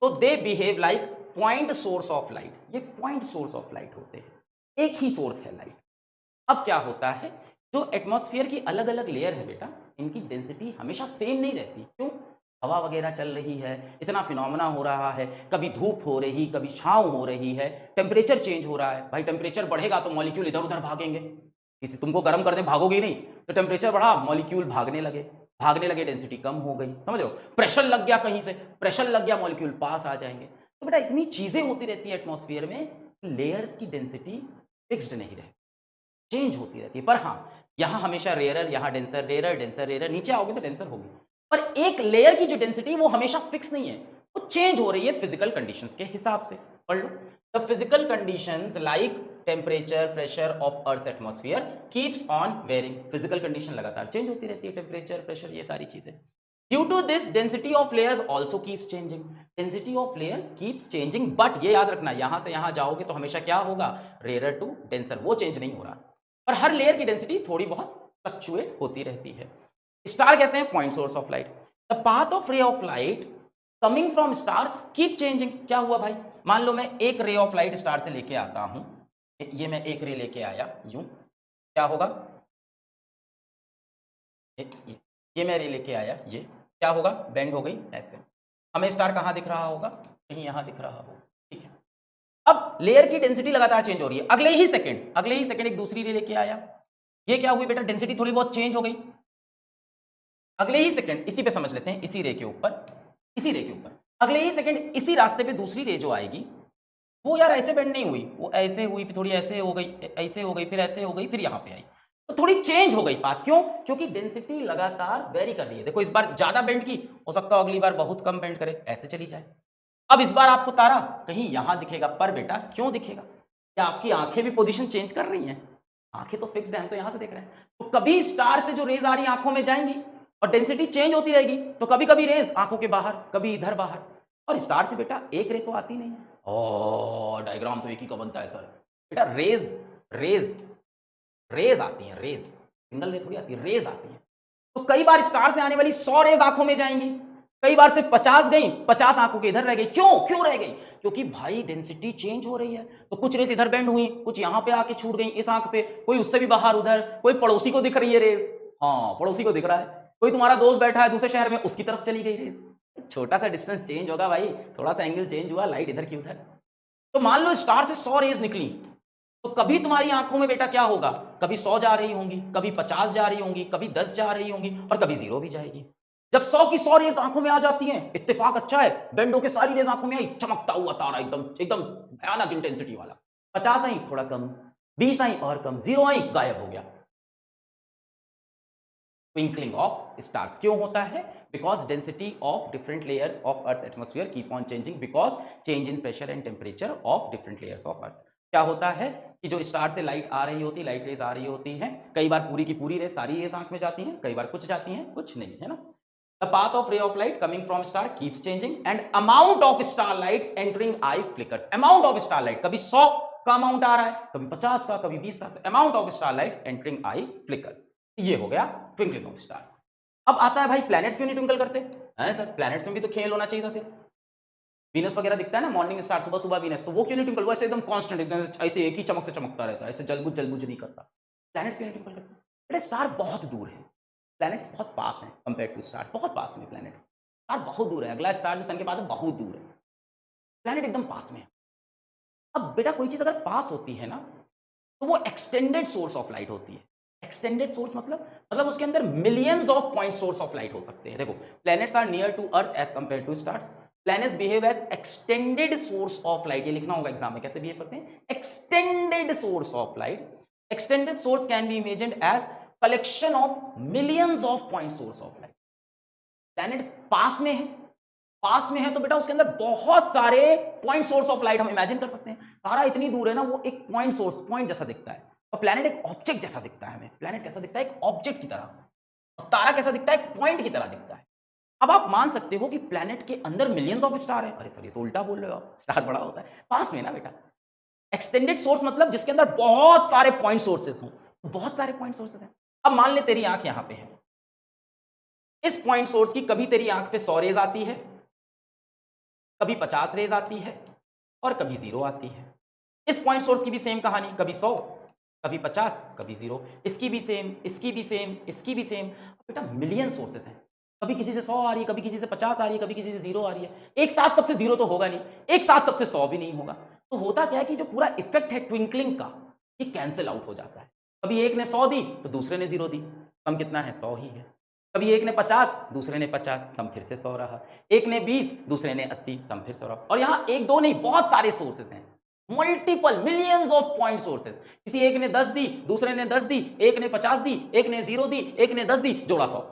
तो they behave like point source of light. ये पॉइंट सोर्स ऑफ लाइट होते हैं, एक ही सोर्स है लाइट। अब क्या होता है, जो एटमॉस्फेयर की अलग अलग लेयर है बेटा, इनकी डेंसिटी हमेशा सेम नहीं रहती। क्यों, हवा वगैरह चल रही है, इतना फिनोमेना हो रहा है, कभी धूप हो रही, कभी छांव हो रही है, टेम्परेचर चेंज हो रहा है। भाई टेम्परेचर बढ़ेगा तो मॉलिक्यूल इधर उधर भागेंगे, किसी तुमको गर्म कर दे भागोगे नहीं, तो टेम्परेचर बढ़ा मॉलिक्यूल भागने लगे, डेंसिटी कम हो गई, समझ रहे हो। प्रेशर लग गया, कहीं से प्रेशर लग गया, मॉलिक्यूल पास आ जाएंगे। तो बेटा इतनी चीजें होती रहती है एटमॉस्फेयर में, लेयर्स की डेंसिटी फिक्स्ड नहीं रहती, चेंज होती रहती है। पर हाँ, यहां हमेशा रेयरर, यहां डेंसर, रेयरर डेंसर रेयरर, नीचे आओगे तो डेंसर होगी। पर एक लेयर की जो डेंसिटी वो हमेशा फिक्स नहीं है, वो चेंज हो रही है फिजिकल कंडीशंस के हिसाब से। पढ़ लो, the physical conditions like temperature, pressure of earth atmosphere keeps on varying. Physical condition लगातार चेंज होती रहती है, टेम्परेचर, प्रेशर, ये सारी चीजें। Due to this density of layers also keeps changing. Density of layer keeps changing, but ये याद रखना, यहां से यहां जाओगे तो हमेशा क्या होगा, रेयरर टू डेंसर, वो चेंज नहीं हो रहा, पर हर लेयर की डेंसिटी थोड़ी बहुत फ्लक्चुएट होती रहती है। स्टार कहते हैं point source of light. The path of रे of light coming from stars keep changing. क्या हुआ भाई, मान लो मैं एक रे ऑफ लाइट स्टार से लेके आता हूं, ये मैं एक रे लेके आया यूं, क्या होगा, ये मैं रे लेके आया, ये क्या होगा, बेंड हो गई ऐसे। हमें स्टार कहां दिख रहा होगा, कहीं यहां दिख रहा होगा, ठीक है। अब लेयर की डेंसिटी लगातार चेंज हो रही है, अगले ही सेकंड एक दूसरी रे लेके आया, ये क्या हुई बेटा, डेंसिटी थोड़ी बहुत चेंज हो गई। अगले ही सेकंड, इसी पे समझ लेते हैं, इसी रे के ऊपर अगले ही सेकंड इसी रास्ते पे दूसरी रे जो आएगी, वो यार ऐसे बेंड नहीं हुई, वो ऐसे हुई, फिर थोड़ी ऐसे हो गई, ऐसे हो गई, फिर ऐसे हो गई, फिर यहां पे आई, तो थोड़ी चेंज हो गई पाथ। क्यों, क्योंकि डेंसिटी लगातार वेरी कर रही है। देखो इस बार ज्यादा बेंड की, हो सकता है अगली बार बहुत कम बेंड करे, ऐसे चली जाए। अब इस बार आपको तारा कहीं यहां दिखेगा, पर बेटा क्यों दिखेगा, क्या आपकी आंखें भी पोजीशन चेंज कर रही हैं, आंखें तो फिक्स्ड हैं, तो यहां से देख रहे हैं। तो कभी स्टार से जो रेज आ रही है आंखों में जाएंगी और डेंसिटी चेंज होती रहेगी, तो कभी कभी रेज आंखों के बाहर, कभी इधर बाहर। और स्टार से बेटा एक रे तो आती नहीं है, और डायग्राम तो एक ही का बनता है सर। बेटा रेज आती हैं, रेज सिंगल रे थोड़ी आती है, रेज आती है। तो कई बार स्टार से आने वाली 100 रेज आंखों में जाएंगी, कई बार सिर्फ 50 गई, 50 आंखों के इधर रह गई। क्यों रह गई, क्योंकि भाई डेंसिटी चेंज हो रही है। तो कुछ रेज इधर बेंड हुई, कुछ यहां पे आके छूट गई इस आंख पे, कोई उससे भी बाहर उधर, कोई पड़ोसी को दिख रही है रेज, हाँ पड़ोसी को दिख रहा है, कोई तुम्हारा दोस्त बैठा है दूसरे शहर में, उसकी तरफ चली गई रेज। छोटा सा डिस्टेंस चेंज होगा भाई, थोड़ा सा एंगल चेंज हुआ, लाइट इधर की उधर। तो मान लो स्टार से 100 रेज निकली, तो कभी तुम्हारी आंखों में बेटा क्या होगा, कभी 100 जा रही होंगी, कभी 50 जा रही होंगी, कभी 10 जा रही होंगी, और कभी 0 भी जाएगी। जब 100 की 100 रेज आंखों में आ जाती हैं, इत्तेफाक अच्छा है, बेंडो के सारी रेज आंखों में आई, चमकता हुआ तारा, एकदम एकदम भयानक इंटेंसिटी वाला। 50 आई थोड़ा कम, 20 आई और कम, 0 आई गायब हो गया। ट्विंकलिंग ऑफ स्टार्स क्यों होता है, because density of different layers of earth atmosphere keep on changing because change in pressure and temperature of different layers of earth. क्या होता है कि जो स्टार से लाइट आ रही होती, लाइट रेज आ रही होती हैं, कई बार पूरी की पूरी रेज, सारी रेज आंख में जाती हैं, कई बार कुछ जाती हैं कुछ नहीं, है ना। द पाथ ऑफ रे of light coming from star keeps changing and amount of star light entering I flickers. Amount of star light, कभी 100 का अमाउंट आ रहा है, कभी 50 का, कभी 20 का, amount of star light entering I flickers. ये हो गया ट्विंकलिंग ऑफ स्टार्स। अब आता है भाई प्लैनेट्स क्यों नहीं ट्विंकल करते हैं सर? प्लैनेट्स में भी तो खेल होना चाहिए था सिर्फ। वीनस वगैरह दिखता है ना, मॉर्निंग स्टार, सुबह सुबह वीनस, तो वो क्यों नहीं ट्विंकल? वो ऐसे एकदम कांस्टेंट, एकदम ऐसे एक ही चमक से चमकता रहता है, ऐसे जलबुझ नहीं करता। प्लैनेट्स क्यों नहीं ट्विंकल करते? बेटा स्टार बहुत दूर है, प्लैनेट्स बहुत पास हैं कंपेयर टू स्टार, बहुत पास में प्लैनेट। स्टार बहुत दूर है, अगला स्टार जो सन के पास है बहुत दूर है, प्लैनेट एकदम पास में है। अब बेटा कोई चीज अगर पास होती है ना तो वो एक्सटेंडेड सोर्स ऑफ लाइट होती है। एक्सटेंडेड सोर्स मतलब उसके अंदर millions of point source of light हो सकते हैं। देखो planets are near to earth as compare to stars, planets behave as extended source of light. ये लिखना होगा एग्जाम में, कैसे बिहेव करते हैं? Extended source of light. Extended source can be imagined as collection of millions of point source of light. Planet पास में है, पास में है तो बेटा उसके अंदर बहुत सारे पॉइंट सोर्स ऑफ लाइट हम इमेजिन कर सकते हैं। तारा इतनी दूर है ना, वो एक पॉइंट सोर्स, पॉइंट जैसा दिखता है, और प्लैनेट एक ऑब्जेक्ट जैसा दिखता है हमें। प्लैनेट कैसा दिखता है? एक ऑब्जेक्ट की तरह। और तारा कैसा दिखता है? एक पॉइंट की तरह दिखता है। अब आप मान सकते हो कि प्लैनेट के अंदर मिलियंस ऑफ स्टार है। अरे सर ये तो उल्टा बोल रहे हो आप, स्टार बड़ा होता है पास में ना बेटा। एक्सटेंडेड सोर्स मतलब जिसके अंदर बहुत सारे पॉइंट सोर्सेस हों, बहुत सारे पॉइंट सोर्सेस हैं। अब मान ले तेरी आंख यहां पे है, इस पॉइंट सोर्स की कभी तेरी आंख पे 100 रेज आती है, कभी 50 रेज आती है, और कभी 0 आती है। इस पॉइंट सोर्स की भी सेम कहानी, कभी 100, कभी 50, कभी 0। इसकी भी सेम, इसकी भी सेम, इसकी भी सेम। बेटा मिलियन सोर्सेस हैं, कभी किसी से 100 आ रही है, कभी किसी से 50 आ रही है, कभी किसी से 0 आ रही है। एक साथ सबसे 0 तो होगा नहीं, एक साथ सबसे 100 भी नहीं होगा। तो होता क्या है कि जो पूरा इफेक्ट है ट्विंकलिंग का, ये कैंसिल आउट हो जाता है। कभी एक ने 100 दी तो दूसरे ने 0 दी, सम कितना है? 100 ही है। कभी एक ने 50, दूसरे ने 50, सम फिर से 100 रहा। एक ने 20, दूसरे ने 80, सम फिर 100 रहा। और यहां एक दो नहीं, बहुत सारे सोर्सेस हैं, multiple millions of point sources. किसी एक ने 10 दी, दूसरे ने 10 दी, एक ने 50 दी, एक ने 0 दी, एक ने 10 दी, जोड़ा 100।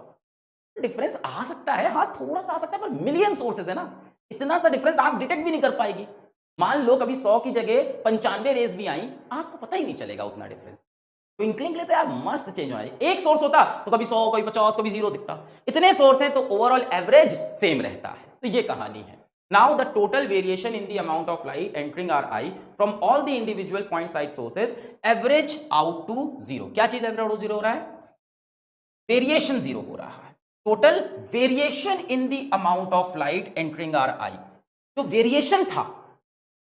डिफरेंस आ सकता है, हाँ थोड़ा सा आ सकता है, पर मिलियन सोर्सेस है ना, इतना सा डिफरेंस आंख डिटेक्ट भी नहीं कर पाएगी। मान लो कभी 100 की जगह 95 रेज भी आई, आंख को पता ही नहीं चलेगा उतना डिफरेंस। ट्विंकलिंग के लिए तो यार मस्त चेंज होना चाहिए। एक सोर्स होता तो कभी 100, कभी 50, कभी 0 दिखता। इतने सोर्स हैं तो ओवरऑल एवरेज सेम रहता है। तो ये कहानी है। Now the total variation in the amount of light entering our eye from all the individual point side sources average out to 0। क्या चीज एवरेज आउट टू 0 हो रहा है? वेरिएशन 0 हो रहा है। Total variation in the amount of light entering our eye, जो वेरिएशन था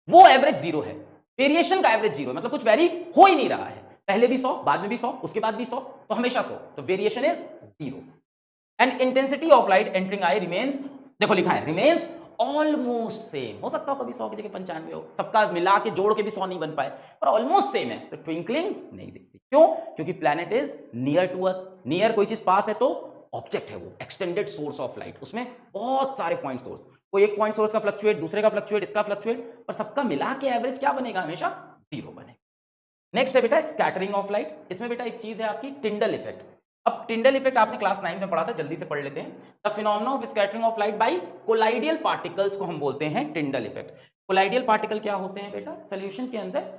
वो एवरेज 0 है। वेरिएशन का एवरेज 0 है, मतलब कुछ वेरी हो ही नहीं रहा है। पहले भी 100, बाद में भी 100, उसके बाद भी 100, तो हमेशा 100। तो variation is 0 and intensity of light entering I remains, देखो लिखा है रिमेन्स ऑलमोस्ट सेम। हो सकता हो कभी 100 की जगह 95 हो, सबका मिला के जोड़ के भी 100 नहीं बन पाए, पर ऑलमोस्ट सेम है। तो ट्विंकलिंग नहीं दिखती। क्यों? क्योंकि planet is near to us. Near कोई चीज पास है तो ऑब्जेक्ट है, वो एक्सटेंडेड सोर्स ऑफ लाइट, उसमें बहुत सारे पॉइंट सोर्स, कोई एक पॉइंट सोर्स का फ्लक्चुएट, दूसरे का फ्लक्चुएट, इसका फ्लक्चुएट, पर सबका मिला के एवरेज क्या बनेगा? हमेशा 0 बनेगा। नेक्स्ट है बेटा स्कैटरिंग ऑफ लाइट। इसमें बेटा एक चीज है आपकी टिंडल इफेक्ट। अब टिंडल इफेक्ट आपने क्लास 9 में पढ़ा था, जल्दी से पढ़ लेते हैं। The phenomena of scattering of light by colloidal particles को हम बोलते हैं टिंडल इफेक्ट। कोलाइडियल पार्टिकल क्या होते हैं बेटा? सॉल्यूशन के अंदर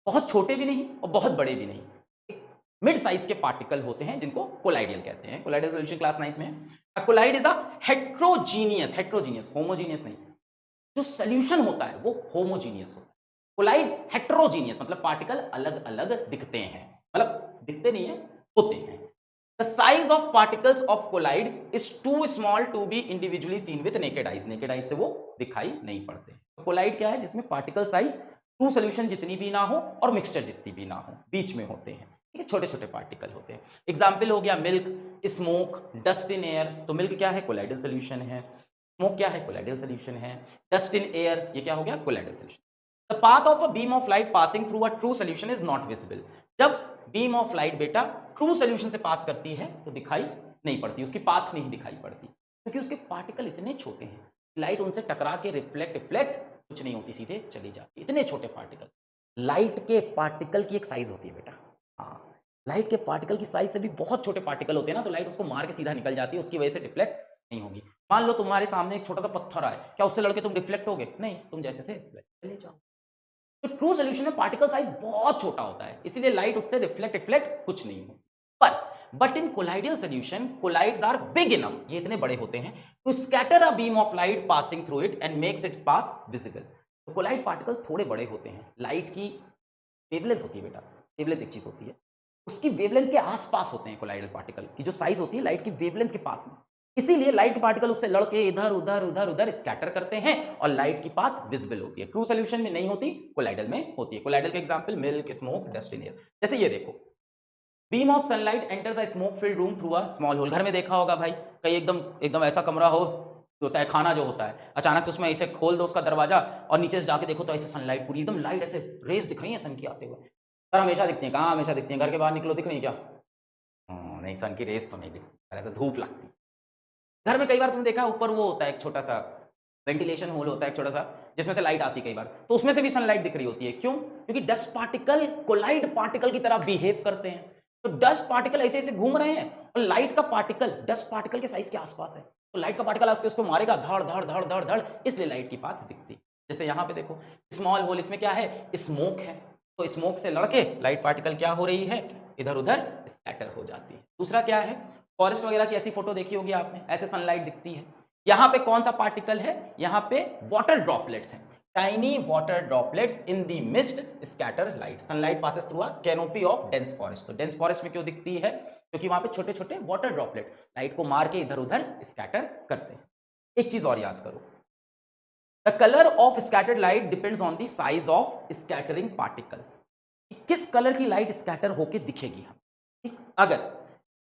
बहुत छोटे भी नहीं और बहुत बड़े भी नहीं, मिड साइज के पार्टिकल होते हैं जिनको कोलाइडियल कहते हैं। कोलाइडियल सॉल्यूशन क्लास 9 में। Colloid is a heterogeneous, heterogeneous homogeneous नहीं, जो सॉल्यूशन होता है वो होमोजीनियस होता है। कोलाइड हेट्रोजीनियस मतलब पार्टिकल अलग अलग दिखते हैं, मतलब दिखते नहीं है, होते हैं। The size of particles of colloid is too small to be individually seen with naked eyes. Naked eyes से वो दिखाई नहीं पड़ते। कोलाइड क्या है? जिसमें पार्टिकल साइज टू सॉल्यूशन जितनी भी ना हो और मिक्सचर जितनी भी ना हो, बीच में होते हैं। ठीक है, छोटे छोटे पार्टिकल होते हैं। एग्जाम्पल हो गया milk, smoke, dust in air. तो मिल्क क्या है? कोलाइडल सॉल्यूशन है। स्मोक क्या है? कोलाइडल सॉल्यूशन है। डस्ट इन एयर ये क्या हो गया? Colloidal solution. The path of a beam of light passing through a true solution is not visible. जब बीम ऑफ लाइट बेटा ट्रू सॉल्यूशन से पास करती है तो दिखाई नहीं पड़ती, उसकी पाथ नहीं दिखाई पड़ती, क्योंकि उसके पार्टिकल इतने छोटे हैं, लाइट उनसे टकरा के रिफ्लेक्ट कुछ नहीं होती, सीधे चली जाती। इतने छोटे पार्टिकल, लाइट के पार्टिकल की एक साइज होती है बेटा। हाँ, लाइट के पार्टिकल की साइज से भी बहुत छोटे पार्टिकल होते हैं ना, तो लाइट उसको मार के सीधा निकल जाती है, उसकी वजह से रिफ्लेक्ट नहीं होगी। मान लो तुम्हारे सामने एक छोटा सा पत्थर आए, क्या उससे लड़के तुम रिफ्लेक्ट होगे? नहीं, तुम जैसे थे चले जाओ। तो ट्रू सॉल्यूशन में पार्टिकल साइज बहुत छोटा होता है, इसीलिए लाइट उससे रिफ्लेक्ट कुछ नहीं हो। पर but in colloidal solution colloids are big enough, ये इतने बड़े होते हैं to scatter a beam of light passing through it and makes its path visible. तो कोलाइड पार्टिकल थोड़े बड़े होते हैं, लाइट की वेवलेंथ होती है बेटा, वेवलेंथ एक चीज होती है, उसकी वेवलेंथ के आसपास होते हैं कोलाइडल पार्टिकल की जो साइज होती है लाइट की वेवलेंथ के पास में, इसीलिए लाइट पार्टिकल उससे लड़के इधर उधर उधर उधर स्कैटर करते हैं और लाइट की पाथ विजिबल होती है। ट्रू सोल्यूशन में नहीं होती, कोलाइडल में होती है। कोलाइडल के example milk, smoke, dust in air. जैसे ये देखो, beam of sunlight enters a smoke filled room through a small hole. घर में देखा होगा भाई, कहीं एकदम एकदम ऐसा कमरा हो, होता है खाना जो होता है, अचानक से उसमें ऐसे खोल दो उसका दरवाजा और नीचे से जाके देखो तो ऐसे सनलाइट पूरी एकदम लाइट ऐसे रेस दिख रही है सन की आते हुए। सर हमेशा दिखती है, कहाँ हमेशा दिखती है, घर के बाहर निकलो दिख रही है क्या? नहीं, सन की रेस तो नहीं दिखती, ऐसे धूप लगती है। घर में कई बार तुमने देखा ऊपर वो होता है एक छोटा सा वेंटिलेशन होल होता है एक छोटा सा, जिसमें से लाइट आती है कई बार, तो उसमें से भी सनलाइट दिख रही होती है। क्यों? क्योंकि डस्ट पार्टिकल कोलाइड पार्टिकल की तरह बिहेव करते हैं। तो डस्ट पार्टिकल ऐसे ऐसे घूम रहे हैं और लाइट का पार्टिकल डस्ट पार्टिकल के साइज के आसपास है, तो लाइट का पार्टिकल आके उसको मारेगा धड़ धड़ धड़ धड़ धड़, इसलिए लाइट की पाथ दिखती है। जैसे यहाँ पे देखो स्मॉल होल, इसमें क्या है? स्मोक है, तो स्मोक से लड़के लाइट पार्टिकल क्या हो रही है? इधर उधर स्कैटर हो जाती है। दूसरा क्या है? फॉरेस्ट वगैरह की ऐसी फोटो देखी होगी आपने, ऐसे सनलाइट दिखती है। यहाँ पे कौन सा पार्टिकल है? यहाँ पे वाटर ड्रॉपलेट्स हैं, tiny water droplets in the mist scatter light. Sunlight passes through a canopy of dense forest. तो डेंस फॉरेस्ट में क्यों दिखती है? क्योंकि वहां पे छोटे छोटे वाटर ड्रॉपलेट लाइट को मार के इधर उधर स्कैटर करते हैं। एक चीज और याद करो, the colour of scattered light depends on the size of scattering particle. किस कलर की लाइट स्कैटर होके दिखेगी हम। अगर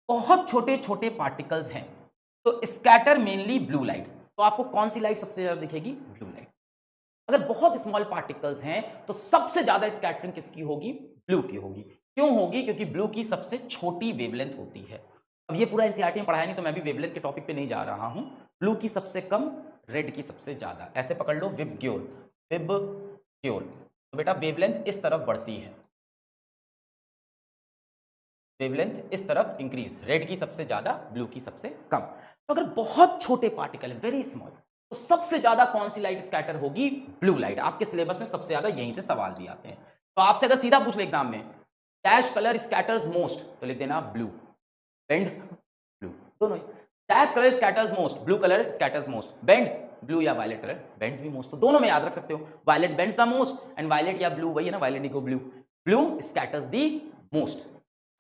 बहुत छोटे छोटे पार्टिकल्स हैं तो स्कैटर मेनली ब्लू लाइट, तो आपको कौन सी लाइट सबसे ज्यादा दिखेगी? Blue light. अगर बहुत स्मॉल पार्टिकल्स हैं तो सबसे ज्यादा स्कैटरिंग किसकी होगी? ब्लू की होगी। क्यों होगी? क्योंकि ब्लू की सबसे छोटी वेवलेंथ होती है। अब ये पूरा एनसीईआरटी में पढ़ाया नहीं तो मैं भी वेवलेंथ के टॉपिक पे नहीं जा रहा हूं। ब्लू की सबसे कम, रेड की सबसे ज्यादा। ऐसे पकड़ लो, विबग्योर विबग्योर। तो बेटा वेवलेंथ इस तरफ बढ़ती है, वेवलेंथ इस तरफ इंक्रीज, रेड की सबसे ज्यादा, ब्लू की सबसे कम। तो अगर बहुत छोटे पार्टिकल है, वेरी स्मॉल, तो सबसे ज्यादा कौन सी लाइट स्कैटर होगी? Blue light. आपके सिलेबस में सबसे ज्यादा यहीं से सवाल भी आते हैं। तो आपसे अगर सीधा पूछ ले एग्जाम में, डैश कलर स्कैटर्स मोस्ट, तो लिख देना ब्लू, बेंड ब्लू, दोनों ही। Dash colour scatters most, blue colour scatters most, bend blue या वायलेट कलर बेंड्स भी मोस्ट। तो दोनों में याद रख सकते हो, violet bends the most and violet या ब्लू, वही है ना, वायलेट इको blue, blue scatters the most.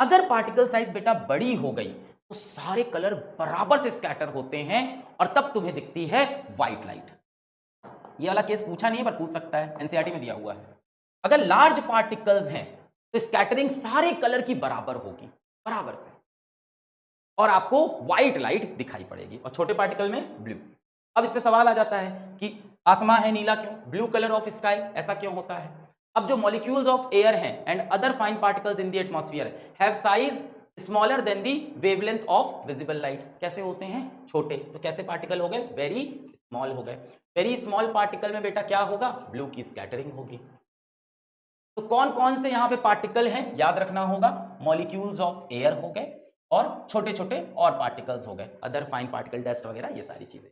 अगर पार्टिकल साइज बेटा बड़ी हो गई तो सारे कलर बराबर से स्कैटर होते हैं और तब तुम्हें दिखती है व्हाइट लाइट। ये वाला केस पूछा नहीं है पर पूछ सकता है, एनसीईआरटी में दिया हुआ है। अगर लार्ज पार्टिकल्स हैं तो स्कैटरिंग सारे कलर की बराबर होगी, बराबर से, और आपको व्हाइट लाइट दिखाई पड़ेगी, और छोटे पार्टिकल में ब्लू। अब इस पे सवाल आ जाता है कि आसमां है नीला क्यों? ब्लू कलर ऑफ स्काई, ऐसा क्यों होता है? अब जो मॉलिक्यूल्स ऑफ एयर हैं and other fine particles in the atmosphere have size smaller than the wavelength of visible light. कैसे होते हैं? छोटे। तो कैसे पार्टिकल हो गए? वेरी स्मॉल हो गए। वेरी स्मॉल पार्टिकल में बेटा क्या होगा? ब्लू की स्कैटरिंग होगी। तो कौन कौन से यहां पे पार्टिकल हैं याद रखना होगा, मॉलिक्यूल्स ऑफ एयर हो गए और छोटे छोटे और पार्टिकल्स हो गए, अदर फाइन पार्टिकल, डस्ट वगैरह, ये सारी चीजें।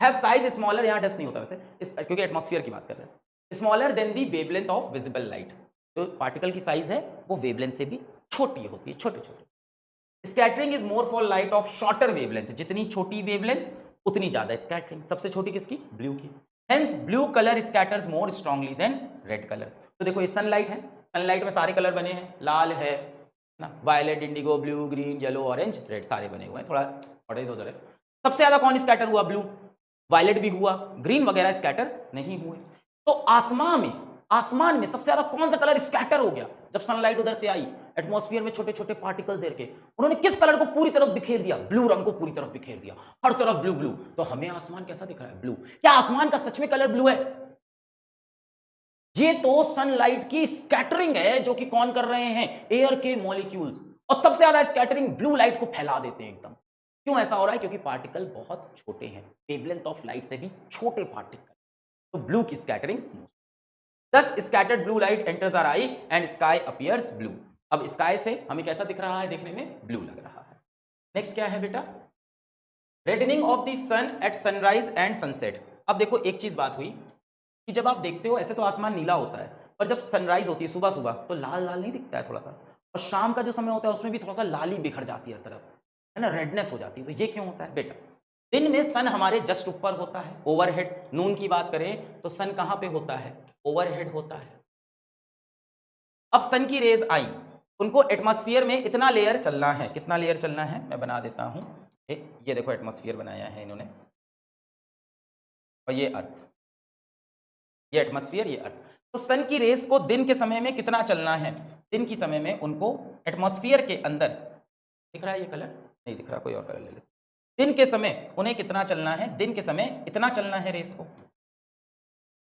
हैव साइज स्मॉलर, यहां डस्ट नहीं होता वैसे क्योंकि एटमॉस्फेयर की बात कर रहे हैं, smaller than the wavelength of visible light. तो पार्टिकल की साइज है वो वेवलेंथ से भी छोटी होती है, छोटे छोटे। Scattering is more for light of shorter wavelength, जितनी छोटी वेवलेंथ उतनी ज्यादा स्कैटरिंग। सबसे छोटी किसकी? ब्लू की। Hence blue colour scatters more strongly than red colour. तो देखो ये सनलाइट है, सनलाइट में सारे कलर बने हैं, लाल है ना, violet, indigo, blue, green, yellow, orange, red, सारे बने हुए हैं, थोड़ा पढ़े इधर है। सबसे ज्यादा कौन स्कैटर हुआ? ब्लू। वायलेट भी हुआ, ग्रीन वगैरह स्कैटर नहीं हुए। तो आसमान में सबसे ज्यादा कौन सा कलर स्कैटर हो गया? जब सनलाइट उधर से आई, एटमॉस्फेयर में छोटे छोटे पार्टिकल्स के, उन्होंने किस कलर को पूरी तरफ बिखेर दिया? ब्लू रंग को पूरी तरफ बिखेर दिया, हर तरफ ब्लू ब्लू। तो हमें आसमान कैसा दिख रहा है? ब्लू। क्या आसमान का सच में कलर ब्लू है? ये तो सनलाइट की स्कैटरिंग है जो कि कौन कर रहे हैं? एयर के मॉलिक्यूल्स, और सबसे ज्यादा स्कैटरिंग ब्लू लाइट को फैला देते हैं एकदम। क्यों ऐसा हो रहा है? क्योंकि पार्टिकल बहुत छोटे हैं, वेवलेंथ ऑफ लाइट से भी छोटे पार्टिकल, तो ब्लू की scattering. Thus scattered blue light enters our eye and sky appears blue. अब स्काई से हमें कैसा दिख रहा है? देखने में ब्लू लग रहा है। नेक्स्ट क्या है बेटा? Reddening of the sun at sunrise and sunset. अब देखो एक चीज बात हुई कि जब आप देखते हो ऐसे तो आसमान नीला होता है, पर जब सनराइज होती है सुबह सुबह तो लाल लाल नहीं दिखता है थोड़ा सा, और शाम का जो समय होता है उसमें भी थोड़ा सा लाली बिखर जाती है हर तरफ, है ना, रेडनेस हो जाती है। तो ये क्यों होता है बेटा? दिन में सन हमारे जस्ट ऊपर होता है, ओवरहेड। नून की बात करें तो सन कहां पे होता है? ओवरहेड होता है। अब सन की रेज आई, उनको एटमॉस्फेयर में इतना लेयर चलना है। कितना लेयर चलना है मैं बना देता हूं। ये देखो एटमॉस्फेयर बनाया है इन्होंने, और ये अर्थ, ये एटमॉस्फेयर, ये अर्थ। तो सन की रेस को दिन के समय में कितना चलना है? दिन की समय में उनको एटमॉस्फेयर के अंदर, दिख रहा है ये कलर? नहीं दिख रहा, कोई और कलर ले लेते। दिन के समय उन्हें कितना चलना है? दिन के समय इतना चलना है रेस को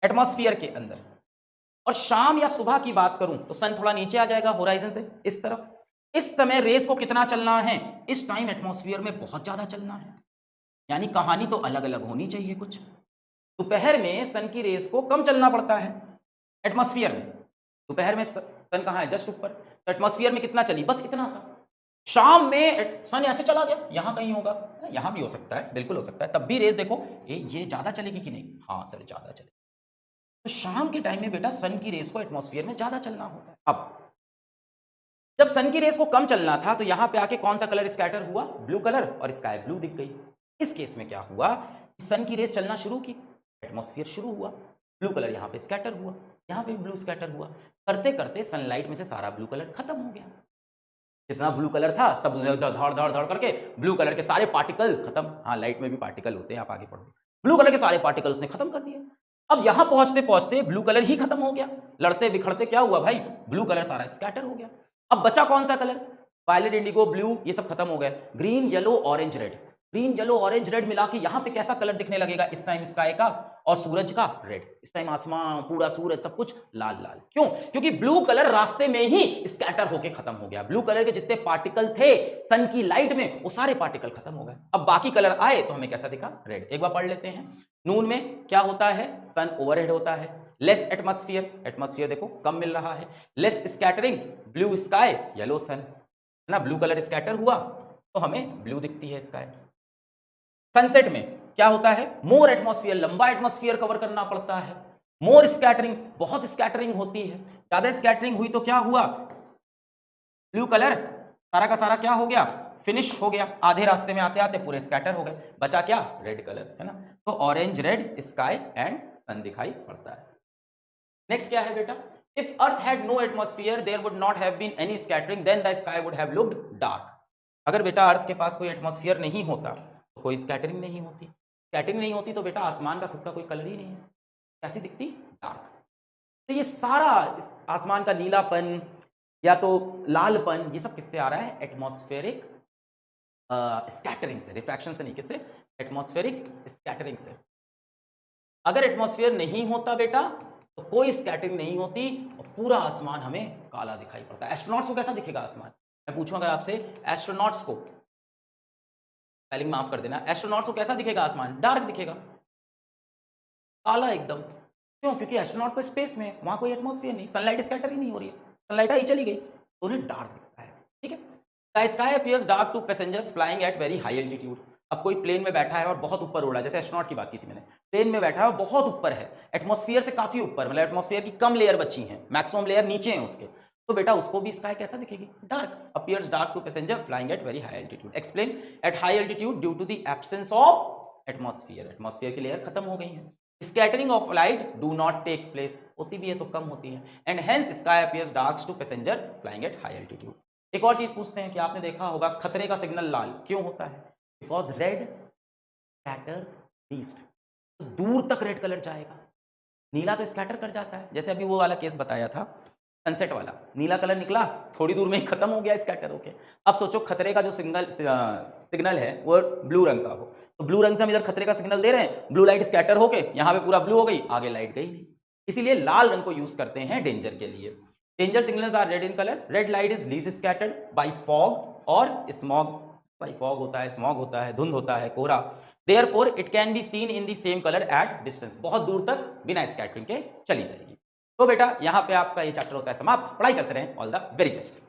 एटमॉस्फेयर के अंदर। और शाम या सुबह की बात करूं तो सन थोड़ा नीचे आ जाएगा होराइजन से इस तरफ। इस समय रेस को कितना चलना है? इस टाइम एटमॉस्फेयर में बहुत ज्यादा चलना है। यानी कहानी तो अलग अलग होनी चाहिए कुछ। दोपहर में सन की रेस को कम चलना पड़ता है एटमॉस्फेयर में। दोपहर में सन कहां है? जस्ट ऊपर। तो एटमॉस्फेयर में कितना चली? बस इतना सा। शाम में सन ऐसे चला गया, यहां कहीं होगा, यहां भी हो सकता है, बिल्कुल हो सकता है। तब भी रेस देखो ये ज्यादा चलेगी कि नहीं? हाँ सर ज्यादा चलेगी। तो शाम के टाइम में बेटा सन की रेस को एटमॉस्फेयर में ज्यादा चलना होता है। अब जब सन की रेस को कम चलना था तो यहां पे आके कौन सा कलर स्कैटर हुआ? ब्लू कलर, और स्काई ब्लू दिख गई। इस केस में क्या हुआ? सन की रेस चलना शुरू की, एटमॉस्फेयर शुरू हुआ, ब्लू कलर यहाँ पे स्कैटर हुआ, यहाँ पे ब्लू स्कैटर हुआ। करते करते सनलाइट में से सारा ब्लू कलर खत्म हो गया। जितना ब्लू कलर था सब धड़ धड़ धड़ करके ब्लू कलर के सारे पार्टिकल खत्म। हाँ लाइट में भी पार्टिकल होते हैं, आप आगे पढ़ो। ब्लू कलर के सारे पार्टिकल उसने खत्म कर दिए। अब यहां पहुंचते पहुंचते ब्लू कलर ही खत्म हो गया। लड़ते बिखरते क्या हुआ भाई? ब्लू कलर सारा स्कैटर हो गया। अब बचा कौन सा कलर? वायलेट, इंडिगो, ब्लू, ये सब खत्म हो गए। Green, yellow, orange, red. Green, yellow, orange, red मिला के यहां पे कैसा कलर दिखने लगेगा इस टाइम? स्काई का और सूरज का रेड। इस टाइम आसमान, पूरा सूरज, सब कुछ लाल लाल। क्यों? क्योंकि ब्लू कलर रास्ते में ही स्कैटर होके खत्म हो गया। ब्लू कलर के जितने पार्टिकल थे सन की लाइट में वो सारे पार्टिकल खत्म हो गए। अब बाकी कलर आए तो हमें कैसा दिखा? रेड। एक बार पढ़ लेते हैं। नून में क्या होता है? सन ओवरहेड होता है। लेस एटमॉस्फेयर, एटमॉस्फेयर देखो कम मिल रहा है। Less scattering, blue sky, yellow sun, है ना। ब्लू कलर स्कैटर हुआ तो हमें ब्लू दिखती है स्काई। सनसेट में क्या होता है? मोर एटमॉस्फेयर, लंबा एटमॉस्फेयर कवर करना पड़ता है। मोर स्कैटरिंग, बहुत स्कैटरिंग होती है। ज्यादा स्कैटरिंग हुई तो क्या हुआ? ब्लू कलर सारा का सारा क्या हो गया? फिनिश हो गया। आधे रास्ते में आते आते पूरे स्कैटर हो गए। बचा क्या? रेड कलर, है ना। तो orange, red, sky and sun दिखाई पड़ता है। नेक्स्ट क्या है बेटा? If earth had no atmosphere there would not have been any scattering then the sky would have looked dark. अगर बेटा अर्थ के पास कोई एटमॉस्फेयर नहीं होता तो कोई स्कैटरिंग नहीं होती। स्कैटरिंग नहीं होती तो बेटा आसमान का खुद का कोई कलर ही नहीं है, कैसी दिखती? डार्क। तो ये सारा आसमान का नीलापन या तो लालपन, ये सब किससे आ रहा है? एटमॉस्फेरिक स्कैटरिंग से, रिफ्रैक्शन से नहीं, किससे? एटमॉस्फेरिक स्कैटरिंग से। अगर एटमॉस्फेयर नहीं होता बेटा तो कोई स्कैटरिंग नहीं होती और पूरा आसमान हमें काला दिखाई पड़ता है। एस्ट्रोनॉट्स को कैसा दिखेगा आसमान? मैं पूछूंगा आपसे, एस्ट्रोनॉट्स को, स्पेलिंग माफ कर देना, एस्ट्रोनॉट्स को कैसा दिखेगा आसमान? डार्क दिखेगा, काला एकदम। क्यों? क्योंकि एस्ट्रोनॉट तो स्पेस में, वहां कोई एटमॉस्फेयर नहीं, सनलाइट स्कैटर ही नहीं हो रही है, सनलाइट आई चली गई तो उन्हें डार्क दिखता है। ठीक है। The sky appears dark to passengers flying at very high altitude. अब कोई प्लेन में बैठा है और बहुत ऊपर उड़ रहा है, जैसे एस्ट्रोनॉट की बात की थी मैंने, प्लेन में बैठा है और बहुत ऊपर है, एटमॉस्फेयर से काफी ऊपर, मतलब एटमॉस्फेयर की कम लेयर बची है, मैक्सिमम लेयर नीचे है उसके, तो बेटा उसको भी स्काई कैसा दिखेगी? Dark. Appears dark to passenger flying at very high altitude. Explain. At high altitude due to the absence of atmosphere, atmosphere की लेयर खत्म हो गई है। Scattering of light do not take place, होती भी है तो कम होती है, and hence sky appears dark to passenger flying at high altitude. एक और चीज पूछते हैं कि आपने देखा होगा खतरे का सिग्नल लाल क्यों होता है? बिकॉज रेड स्कैटर्स लीस्ट, तो दूर तक रेड कलर जाएगा। नीला तो स्कैटर कर जाता है, जैसे अभी वो वाला केस बताया था सनसेट वाला, नीला कलर निकला थोड़ी दूर में ही खत्म हो गया स्कैटर होके। अब सोचो खतरे का जो सिग्नल है वो ब्लू रंग का हो, तो ब्लू रंग से हम इधर खतरे का सिग्नल दे रहे हैं, ब्लू लाइट स्कैटर होके यहाँ पे पूरा ब्लू हो गई, आगे लाइट गई नहीं, इसीलिए लाल रंग को यूज करते हैं डेंजर के लिए। Danger signals are red in colour. Red light is least scattered by fog और स्मॉग। बाय फॉग होता है, स्मॉग होता है, धुंध होता है, कोहरा। Therefore it can be seen in the same colour at distance, बहुत दूर तक बिना स्कैटरिंग के चली जाएगी। तो बेटा यहाँ पे आपका ये चैप्टर होता है समाप्त। पढ़ाई करते रहें। All the very best.